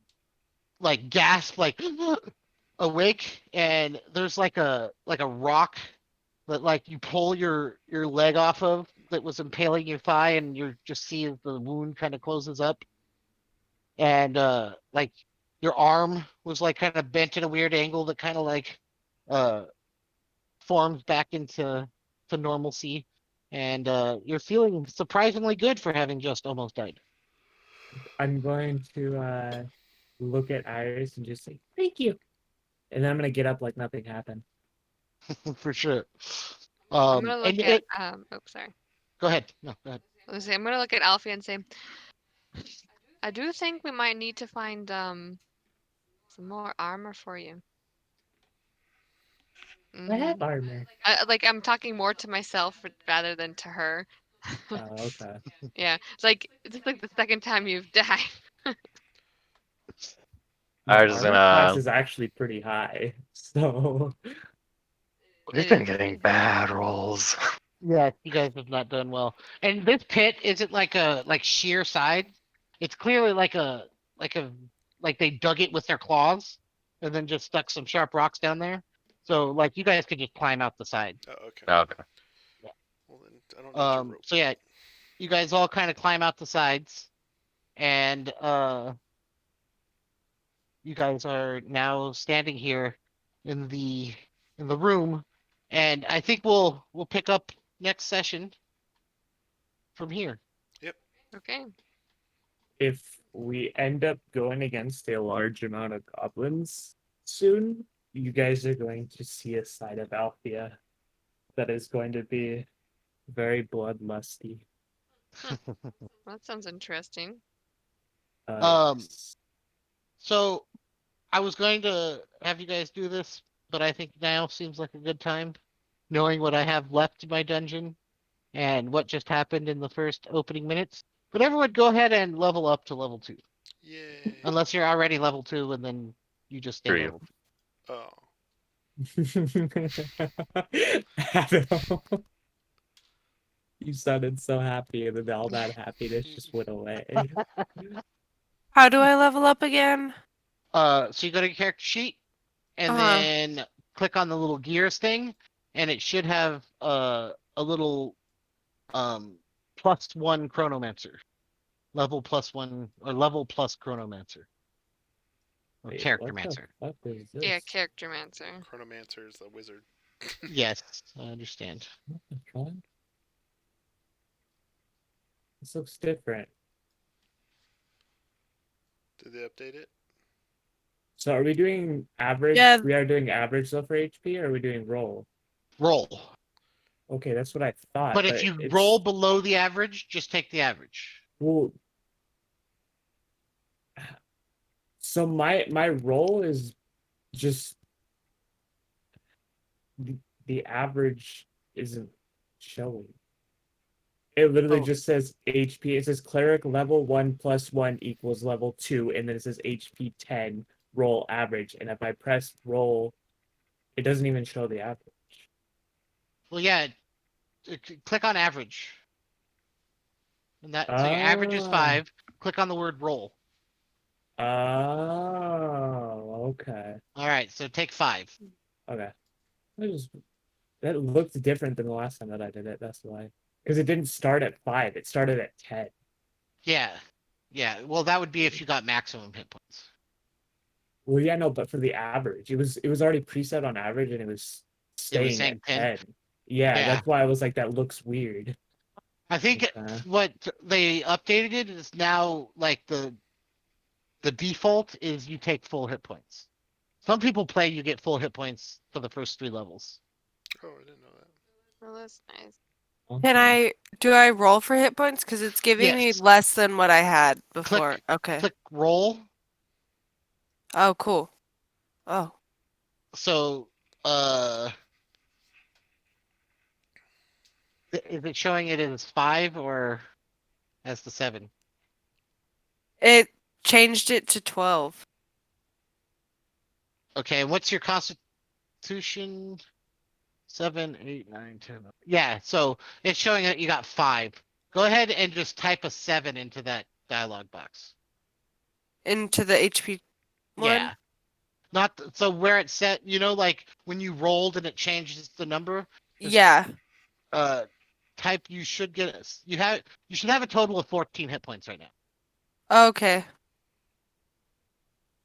[SPEAKER 1] like gasp like awake, and there's like a rock that like you pull your leg off of that was impaling your thigh, and you just see as the wound kind of closes up, and like your arm was like kind of bent at a weird angle that kind of like uh forms back into normalcy, and you're feeling surprisingly good for having just almost died.
[SPEAKER 5] I'm going to look at Iris and just say, thank you. And then I'm going to get up like nothing happened.
[SPEAKER 1] For sure.
[SPEAKER 7] I'm gonna
[SPEAKER 1] And
[SPEAKER 7] look at
[SPEAKER 1] it
[SPEAKER 7] sorry.
[SPEAKER 1] go ahead. No, go ahead.
[SPEAKER 7] Let's see, I'm gonna look at Alfie and say, I do think we might need to find some more armor for you.
[SPEAKER 5] I have
[SPEAKER 7] Mhm.
[SPEAKER 5] armor.
[SPEAKER 7] Like I'm talking more to myself rather than to her.
[SPEAKER 5] Okay.
[SPEAKER 7] Yeah, it's just like the second time you've died.
[SPEAKER 5] My
[SPEAKER 6] Iris is
[SPEAKER 5] armor class
[SPEAKER 6] gonna.
[SPEAKER 5] is actually pretty high. So
[SPEAKER 6] We've been getting bad rolls.
[SPEAKER 1] Yeah, you guys have not done well. And this pit isn't like a like sheer side. It's clearly like a like they dug it with their claws and then just stuck some sharp rocks down there. So like you guys could just climb out the side.
[SPEAKER 3] Oh, okay.
[SPEAKER 6] Okay.
[SPEAKER 3] Well then, I don't need your rope.
[SPEAKER 1] So yeah, you guys all kind of climb out the sides, and you guys are now standing here in the room, and I think we'll pick up next session from here.
[SPEAKER 7] Okay.
[SPEAKER 5] if we end up going against a large amount of goblins soon, you guys are going to see a side of Althea that is going to be very bloodlusty.
[SPEAKER 7] That sounds interesting.
[SPEAKER 1] Um,
[SPEAKER 5] Yes.
[SPEAKER 1] so I was going to have you guys do this, but I think now seems like a good time, knowing what I have left in my dungeon and what just happened in the first opening minutes. But everyone go ahead and level up to level 2.
[SPEAKER 3] Yay.
[SPEAKER 1] Unless you're already level 2 and then you just stay
[SPEAKER 6] Screw you.
[SPEAKER 1] level 2.
[SPEAKER 3] Oh.
[SPEAKER 5] Adam, you sounded so happy, and then all that happiness just went away.
[SPEAKER 4] How do I level up again?
[SPEAKER 1] So you go to your character sheet and
[SPEAKER 4] Uh-huh.
[SPEAKER 1] then click on the little gears thing, and it should have a little +1 chronomancer. Level +1 or level plus chronomancer. Or
[SPEAKER 5] Wait,
[SPEAKER 1] character
[SPEAKER 5] what the
[SPEAKER 1] mancer.
[SPEAKER 5] fuck is
[SPEAKER 7] Yeah,
[SPEAKER 5] this?
[SPEAKER 7] character mancer.
[SPEAKER 3] Chronomancer is the wizard.
[SPEAKER 1] Yes, I understand.
[SPEAKER 5] What the fuck? This looks different.
[SPEAKER 3] Did they update it?
[SPEAKER 5] So are we doing average?
[SPEAKER 4] Yeah.
[SPEAKER 5] We are doing average though for HP, or are we doing roll?
[SPEAKER 1] Roll.
[SPEAKER 5] Okay, that's what I thought.
[SPEAKER 1] But if you roll below the average, just take the average.
[SPEAKER 5] Well, so my roll is just the average isn't showing. It literally
[SPEAKER 1] Oh.
[SPEAKER 5] just says HP. It says cleric level 1 + 1 equals level 2, and then it says HP 10 roll average. And if I press roll, It doesn't even show the average.
[SPEAKER 1] Well, yeah. Click on average. And so your average is
[SPEAKER 5] Oh.
[SPEAKER 1] 5. Click on the word roll.
[SPEAKER 5] Oh, okay.
[SPEAKER 1] All right, so take 5.
[SPEAKER 5] Okay. That looked different than the last time that I did it. That's why. Because it didn't start at 5. It started at 10.
[SPEAKER 1] Yeah. Yeah. Well, that would be if you got maximum hit points.
[SPEAKER 5] Well, yeah, no, but for the average, it was already preset on average, and it was
[SPEAKER 1] It was
[SPEAKER 5] staying
[SPEAKER 1] saying
[SPEAKER 5] at
[SPEAKER 1] 10.
[SPEAKER 5] 10. Yeah,
[SPEAKER 1] Yeah.
[SPEAKER 5] that's why I was like, that looks weird.
[SPEAKER 1] I think
[SPEAKER 5] Okay.
[SPEAKER 1] what they updated it is now like the default is you take full hit points. Some people play you get full hit points for the first 3 levels.
[SPEAKER 3] Oh, I didn't know that.
[SPEAKER 7] Oh, that's nice.
[SPEAKER 5] Okay.
[SPEAKER 4] Do I roll for hit points? Because it's giving me
[SPEAKER 1] Yes.
[SPEAKER 4] less than what I had before. Okay.
[SPEAKER 1] Click roll.
[SPEAKER 4] Oh, cool. Oh,
[SPEAKER 1] So is it showing it as 5 or as the 7?
[SPEAKER 4] it changed it to 12.
[SPEAKER 1] Okay, and what's your constitution? 7, 8, 9, 10. Yeah, so it's showing that you got 5. Go ahead and just type a 7 into that dialog box.
[SPEAKER 4] Into the HP one?
[SPEAKER 1] Yeah. Not so where it's set, like when you rolled and it changes the number, just
[SPEAKER 4] Yeah.
[SPEAKER 1] type you should get you should have a total of 14 hit points right now.
[SPEAKER 4] Okay.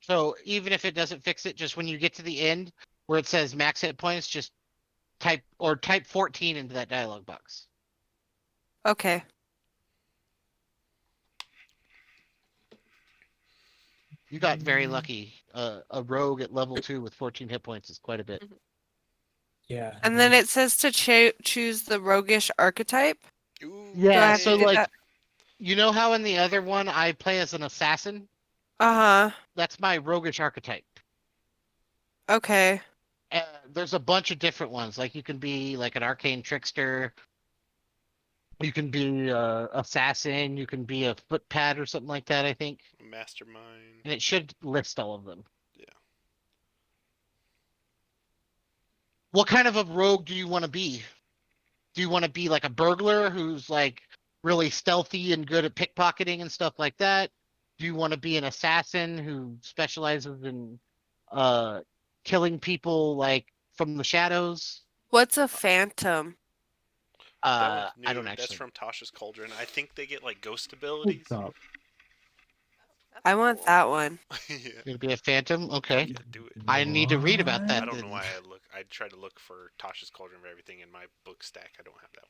[SPEAKER 1] So even if it doesn't fix it, just when you get to the end where it says max hit points, just type 14 into that dialog box.
[SPEAKER 4] Okay.
[SPEAKER 1] You got very lucky. A rogue at level 2 with 14 hit points is quite a bit.
[SPEAKER 5] Yeah.
[SPEAKER 4] And then it says to choose the roguish archetype.
[SPEAKER 3] Ooh,
[SPEAKER 4] Do I
[SPEAKER 1] Yeah,
[SPEAKER 4] have
[SPEAKER 1] so
[SPEAKER 4] to do
[SPEAKER 1] like
[SPEAKER 4] that?
[SPEAKER 1] you know how in the other one I play as an assassin?
[SPEAKER 4] Uh-huh.
[SPEAKER 1] That's my roguish archetype.
[SPEAKER 4] Okay.
[SPEAKER 1] There's a bunch of different ones. Like you can be like an arcane trickster. You can be assassin. You can be a footpad or something like that. I think,
[SPEAKER 3] mastermind.
[SPEAKER 1] and it should list all of them.
[SPEAKER 3] Yeah.
[SPEAKER 1] What kind of a rogue do you want to be? Do you want to be like a burglar who's like really stealthy and good at pickpocketing and stuff like that? Do you want to be an assassin who specializes in uh killing people like from the shadows?
[SPEAKER 4] What's a phantom?
[SPEAKER 3] That one's
[SPEAKER 1] I don't
[SPEAKER 3] new. That's
[SPEAKER 1] actually know.
[SPEAKER 3] from Tasha's Cauldron. I think they get like ghost
[SPEAKER 5] Hold
[SPEAKER 3] abilities.
[SPEAKER 5] up.
[SPEAKER 7] That's
[SPEAKER 4] I want
[SPEAKER 7] cool.
[SPEAKER 4] that one.
[SPEAKER 3] Yeah.
[SPEAKER 1] You're gonna be a phantom? Okay.
[SPEAKER 3] Yeah, do it.
[SPEAKER 1] I need to read about
[SPEAKER 3] I
[SPEAKER 1] that
[SPEAKER 3] don't know
[SPEAKER 1] then.
[SPEAKER 3] why I tried to look for Tasha's Cauldron for everything in my book stack. I don't have that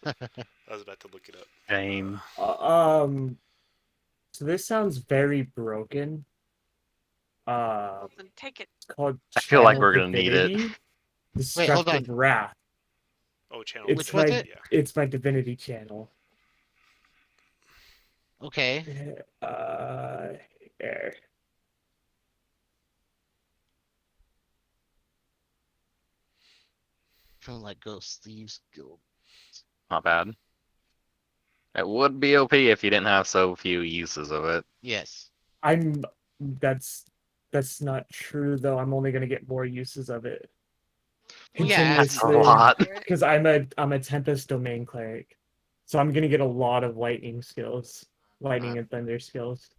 [SPEAKER 3] one. I was about to look it up.
[SPEAKER 6] Shame.
[SPEAKER 5] So this sounds very broken.
[SPEAKER 7] Then take it.
[SPEAKER 5] It's called
[SPEAKER 6] I feel like
[SPEAKER 5] Channel
[SPEAKER 6] we're gonna need it.
[SPEAKER 5] Divinity,
[SPEAKER 1] Wait, hold on.
[SPEAKER 5] Destructive Wrath.
[SPEAKER 3] Oh, channel.
[SPEAKER 5] It's
[SPEAKER 1] Which was
[SPEAKER 5] my
[SPEAKER 1] it?
[SPEAKER 3] Yeah.
[SPEAKER 5] it's my divinity channel.
[SPEAKER 1] Okay.
[SPEAKER 5] There.
[SPEAKER 1] From like Ghost Thieves Guild.
[SPEAKER 6] Not bad. It would be OP if you didn't have so few uses of it.
[SPEAKER 1] Yes.
[SPEAKER 5] I'm that's not true though. I'm only gonna get more uses of it
[SPEAKER 1] Well, yeah,
[SPEAKER 6] That's a
[SPEAKER 5] continuously
[SPEAKER 6] lot.
[SPEAKER 5] because I'm a Tempest Domain cleric, so I'm gonna get a lot of lightning skills, lightning and thunder skills.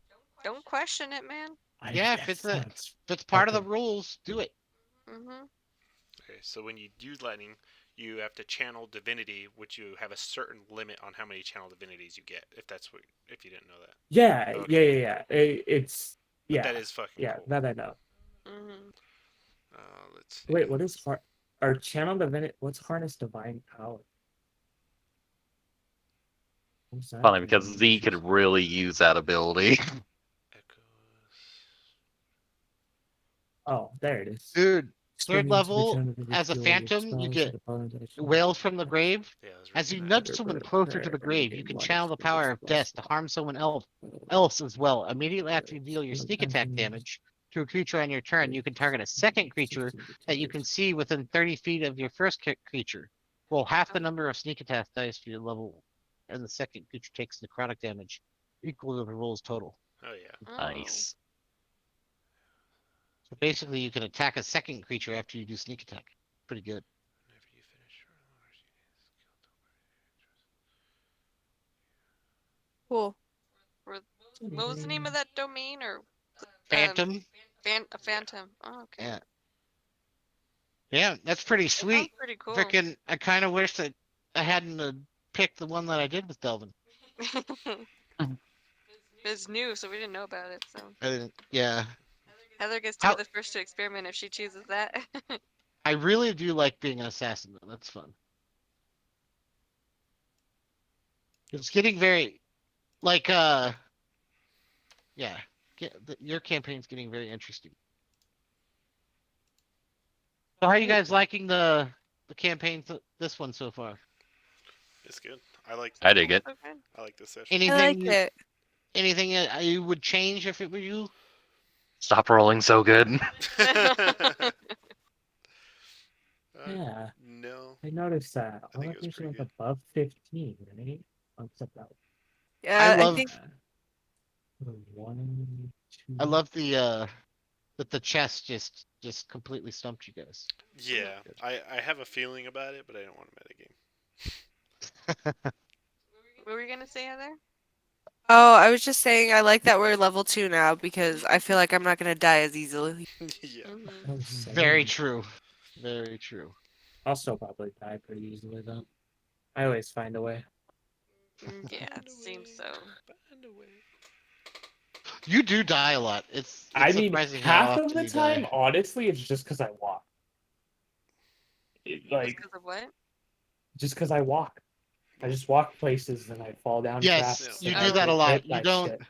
[SPEAKER 7] Don't question it, man.
[SPEAKER 1] Yeah, if it's part of the
[SPEAKER 5] okay.
[SPEAKER 1] rules, do it.
[SPEAKER 7] Mm-hmm.
[SPEAKER 3] Okay, so when you use lightning, you have to channel divinity, which you have a certain limit on how many channel divinities you get. If you didn't know that.
[SPEAKER 5] Yeah,
[SPEAKER 3] Okay.
[SPEAKER 5] yeah. It's
[SPEAKER 3] But
[SPEAKER 5] yeah,
[SPEAKER 3] that is fucking
[SPEAKER 5] yeah.
[SPEAKER 3] cool.
[SPEAKER 5] That I know.
[SPEAKER 7] Mm-hmm.
[SPEAKER 3] Let's see.
[SPEAKER 5] Wait, what is our channel divinity? What's harness divine power? What's that
[SPEAKER 6] Funny because
[SPEAKER 5] mean?
[SPEAKER 6] Z could really use that ability.
[SPEAKER 3] Echoes.
[SPEAKER 5] Oh, there it is.
[SPEAKER 1] Dude, third
[SPEAKER 5] Spring into the
[SPEAKER 1] level,
[SPEAKER 5] channel divinity
[SPEAKER 1] as a
[SPEAKER 5] field,
[SPEAKER 1] phantom, you
[SPEAKER 5] expels
[SPEAKER 1] get
[SPEAKER 5] the opponent's action.
[SPEAKER 1] wails from the grave.
[SPEAKER 3] Yeah, I was
[SPEAKER 1] As you
[SPEAKER 3] reading
[SPEAKER 1] nudge
[SPEAKER 3] that.
[SPEAKER 1] someone closer to the grave, you can channel the power of death to harm someone else as well. Immediately after you deal your sneak attack damage to a creature on your turn, you can target a second creature that you can see within 30 feet of your first creature. Roll half the number of sneak attack dice for your level, and the second creature takes necrotic damage equal to the roll's total.
[SPEAKER 3] Oh yeah.
[SPEAKER 7] Oh.
[SPEAKER 6] Nice.
[SPEAKER 1] Basically, you can attack a second creature after you do sneak attack. Pretty good.
[SPEAKER 3] Whenever you finish
[SPEAKER 4] Cool.
[SPEAKER 7] What was the name of that domain or
[SPEAKER 1] Phantom.
[SPEAKER 7] a phantom? Oh, okay.
[SPEAKER 1] Yeah. Yeah, that's pretty
[SPEAKER 7] That sounds
[SPEAKER 1] sweet.
[SPEAKER 7] pretty cool.
[SPEAKER 1] Frickin', I kind of wish that I hadn't picked the one that I did with Delvin.
[SPEAKER 7] It's new, so we didn't know about it. So
[SPEAKER 1] I didn't. Yeah.
[SPEAKER 7] Heather gets to be
[SPEAKER 1] How?
[SPEAKER 7] the first to experiment if she chooses that.
[SPEAKER 1] I really do like being an assassin though. That's fun. It's getting very like yeah. Your campaign's getting very interesting. So how are you guys liking the campaign this one so far?
[SPEAKER 3] it's good. I like
[SPEAKER 6] I dig it.
[SPEAKER 7] So good.
[SPEAKER 3] I like this session.
[SPEAKER 4] I
[SPEAKER 1] Anything
[SPEAKER 4] like it.
[SPEAKER 1] anything you would change if it were you?
[SPEAKER 6] Stop rolling so good.
[SPEAKER 5] Yeah,
[SPEAKER 3] No,
[SPEAKER 5] I noticed that.
[SPEAKER 3] I
[SPEAKER 5] All
[SPEAKER 3] think
[SPEAKER 5] of
[SPEAKER 3] it was
[SPEAKER 5] these are
[SPEAKER 3] pretty
[SPEAKER 5] like
[SPEAKER 3] good.
[SPEAKER 5] above 15, right? Except that
[SPEAKER 1] I
[SPEAKER 4] Yeah, I
[SPEAKER 1] love
[SPEAKER 4] think
[SPEAKER 5] one, two.
[SPEAKER 1] I love that the chest just completely stumped you guys.
[SPEAKER 3] Yeah, I have a feeling about it, but I don't want to metagame.
[SPEAKER 7] What were you gonna say, Heather?
[SPEAKER 4] Oh, I was just saying I like that we're level 2 now because I feel like I'm not gonna die as easily.
[SPEAKER 3] Yeah.
[SPEAKER 7] Mm-hmm.
[SPEAKER 5] Oh,
[SPEAKER 1] Very
[SPEAKER 5] same.
[SPEAKER 1] true. Very true.
[SPEAKER 5] I'll still probably die pretty easily though. I always find a way.
[SPEAKER 7] Yeah,
[SPEAKER 3] Find
[SPEAKER 7] it
[SPEAKER 3] a
[SPEAKER 7] seems
[SPEAKER 3] way,
[SPEAKER 7] so.
[SPEAKER 3] find a way.
[SPEAKER 1] You do die a lot. It's
[SPEAKER 5] I mean,
[SPEAKER 1] surprising how
[SPEAKER 5] half of
[SPEAKER 1] often
[SPEAKER 5] the
[SPEAKER 1] you die.
[SPEAKER 5] time, honestly, it's just because I walk.
[SPEAKER 7] Just
[SPEAKER 5] Like,
[SPEAKER 7] because of what?
[SPEAKER 5] just because I walk. I just walk places and I fall down
[SPEAKER 1] Yes,
[SPEAKER 5] traps
[SPEAKER 1] you
[SPEAKER 5] and
[SPEAKER 1] do
[SPEAKER 5] I
[SPEAKER 7] Oh.
[SPEAKER 1] that a
[SPEAKER 5] get
[SPEAKER 1] lot.
[SPEAKER 5] hit by shit.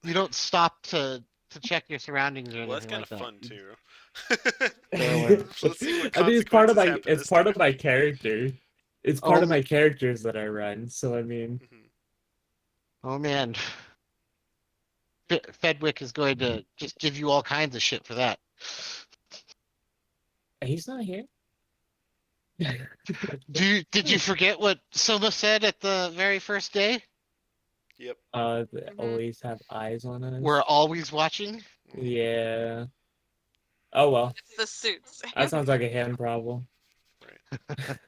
[SPEAKER 1] You don't stop to check your surroundings or
[SPEAKER 3] Well, that's
[SPEAKER 1] anything
[SPEAKER 3] kind
[SPEAKER 1] like
[SPEAKER 3] of
[SPEAKER 1] that.
[SPEAKER 3] fun
[SPEAKER 1] You just
[SPEAKER 3] too.
[SPEAKER 1] barrel in.
[SPEAKER 3] Let's see what
[SPEAKER 5] I mean, it's part of
[SPEAKER 3] consequences
[SPEAKER 5] my
[SPEAKER 3] happen this time.
[SPEAKER 5] character. It's
[SPEAKER 1] Oh,
[SPEAKER 5] part of my characters that I run. So I mean,
[SPEAKER 3] Mhm.
[SPEAKER 1] oh man. Fedwick is going to just give you all kinds of shit for that.
[SPEAKER 5] he's not here.
[SPEAKER 1] Did you forget what Soma said at the very first day?
[SPEAKER 3] Yep.
[SPEAKER 5] They
[SPEAKER 7] Mhm.
[SPEAKER 5] always have eyes on us.
[SPEAKER 1] We're always watching.
[SPEAKER 5] Yeah. Oh well,
[SPEAKER 7] It's the suits.
[SPEAKER 5] that sounds like a him problem.
[SPEAKER 3] Right.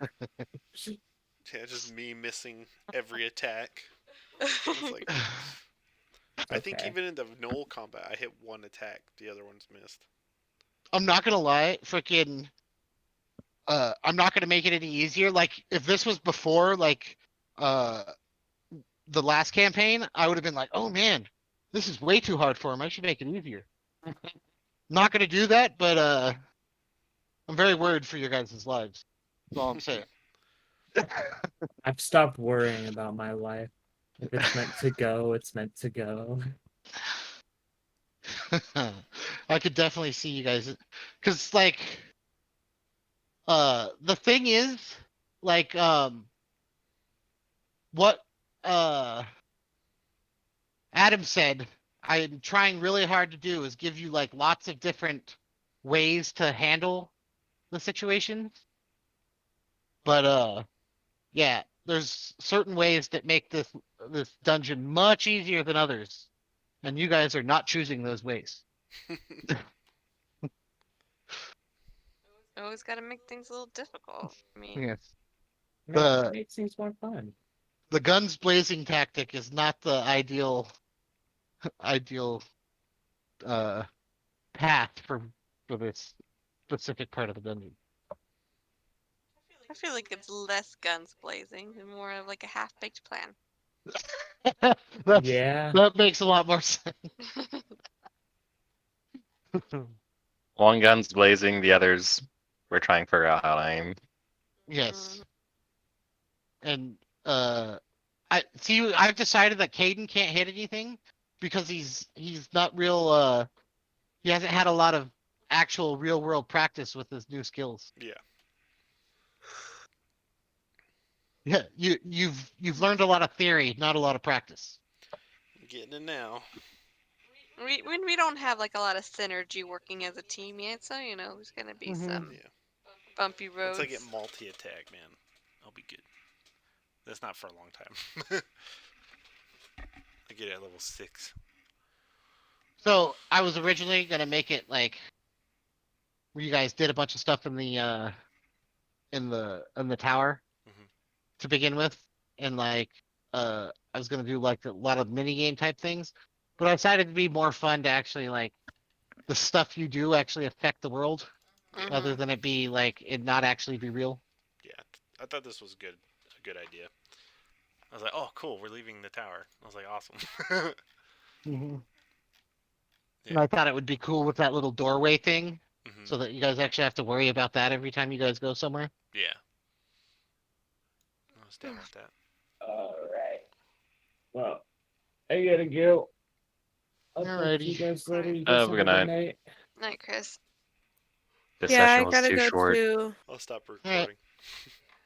[SPEAKER 3] Yeah, just me missing every attack. It's like I think
[SPEAKER 5] Okay.
[SPEAKER 3] even in the null combat, I hit one attack, the other one's missed.
[SPEAKER 1] I'm not gonna lie, freaking I'm not gonna make it any easier. Like if this was before uh the last campaign, I would have been like, oh man, this is way too hard for him. I should make it easier. Not gonna do that, but I'm very worried for your guys' lives. That's all I'm saying.
[SPEAKER 5] I've stopped worrying about my life. If it's meant to go, it's meant to go.
[SPEAKER 1] I could definitely see you guys because like the thing is like what uh Adam said I'm trying really hard to do is give you like lots of different ways to handle the situation. But yeah, there's certain ways that make this dungeon much easier than others. And you guys are not choosing those ways.
[SPEAKER 7] Always got to make things a little difficult. I mean,
[SPEAKER 1] Yes.
[SPEAKER 5] It
[SPEAKER 1] The
[SPEAKER 5] makes things more fun.
[SPEAKER 1] the guns blazing tactic is not the ideal uh path for this specific part of the dungeon.
[SPEAKER 7] I feel like it's less guns blazing and more of like a half-baked plan.
[SPEAKER 5] Yeah.
[SPEAKER 1] That makes a lot more sense.
[SPEAKER 6] One gun's blazing, the others we're trying to figure out how to aim.
[SPEAKER 1] Yes. And I see I've decided that Caden can't hit anything because he's not real he hasn't had a lot of actual real world practice with his new skills.
[SPEAKER 3] Yeah.
[SPEAKER 1] Yeah, you've learned a lot of theory, not a lot of practice.
[SPEAKER 3] Getting it now.
[SPEAKER 7] We don't have like a lot of synergy working as a team yet, so you know there's gonna be some
[SPEAKER 3] Yeah.
[SPEAKER 7] bumpy
[SPEAKER 3] Once
[SPEAKER 7] roads.
[SPEAKER 3] I get multi-attack, man, I'll be good. That's not for a long time. I get it at level 6.
[SPEAKER 1] So I was originally gonna make it like where you guys did a bunch of stuff in the tower
[SPEAKER 3] Mhm.
[SPEAKER 1] to begin with, and like I was gonna do like a lot of mini game type things, but I decided it'd be more fun to actually like the stuff you do actually affect the world, other
[SPEAKER 2] Mhm.
[SPEAKER 1] than it be like it not actually be real.
[SPEAKER 3] Yeah, I thought this was a good idea. I was like, oh, cool, we're leaving the tower. I was like, awesome.
[SPEAKER 1] Mm-hmm. And
[SPEAKER 3] Yeah.
[SPEAKER 1] I thought it would be cool with that little doorway thing,
[SPEAKER 3] Mhm.
[SPEAKER 1] so that you guys actually have to worry about that every time you guys go somewhere.
[SPEAKER 3] Yeah. I was down with that.
[SPEAKER 5] All right. Well, I gotta go. I'll talk to you
[SPEAKER 1] Alrighty.
[SPEAKER 5] guys later.
[SPEAKER 2] Alright.
[SPEAKER 5] You guys
[SPEAKER 6] Have a
[SPEAKER 5] have a
[SPEAKER 6] good
[SPEAKER 5] good
[SPEAKER 6] night.
[SPEAKER 5] night.
[SPEAKER 2] Night, Chris.
[SPEAKER 6] This
[SPEAKER 4] Yeah,
[SPEAKER 6] session
[SPEAKER 4] I
[SPEAKER 6] was
[SPEAKER 4] gotta
[SPEAKER 6] too
[SPEAKER 4] go
[SPEAKER 6] short.
[SPEAKER 4] too.
[SPEAKER 3] I'll stop
[SPEAKER 1] All right.
[SPEAKER 3] recording.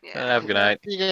[SPEAKER 2] Yeah.
[SPEAKER 6] Have a good night.
[SPEAKER 1] See you guys.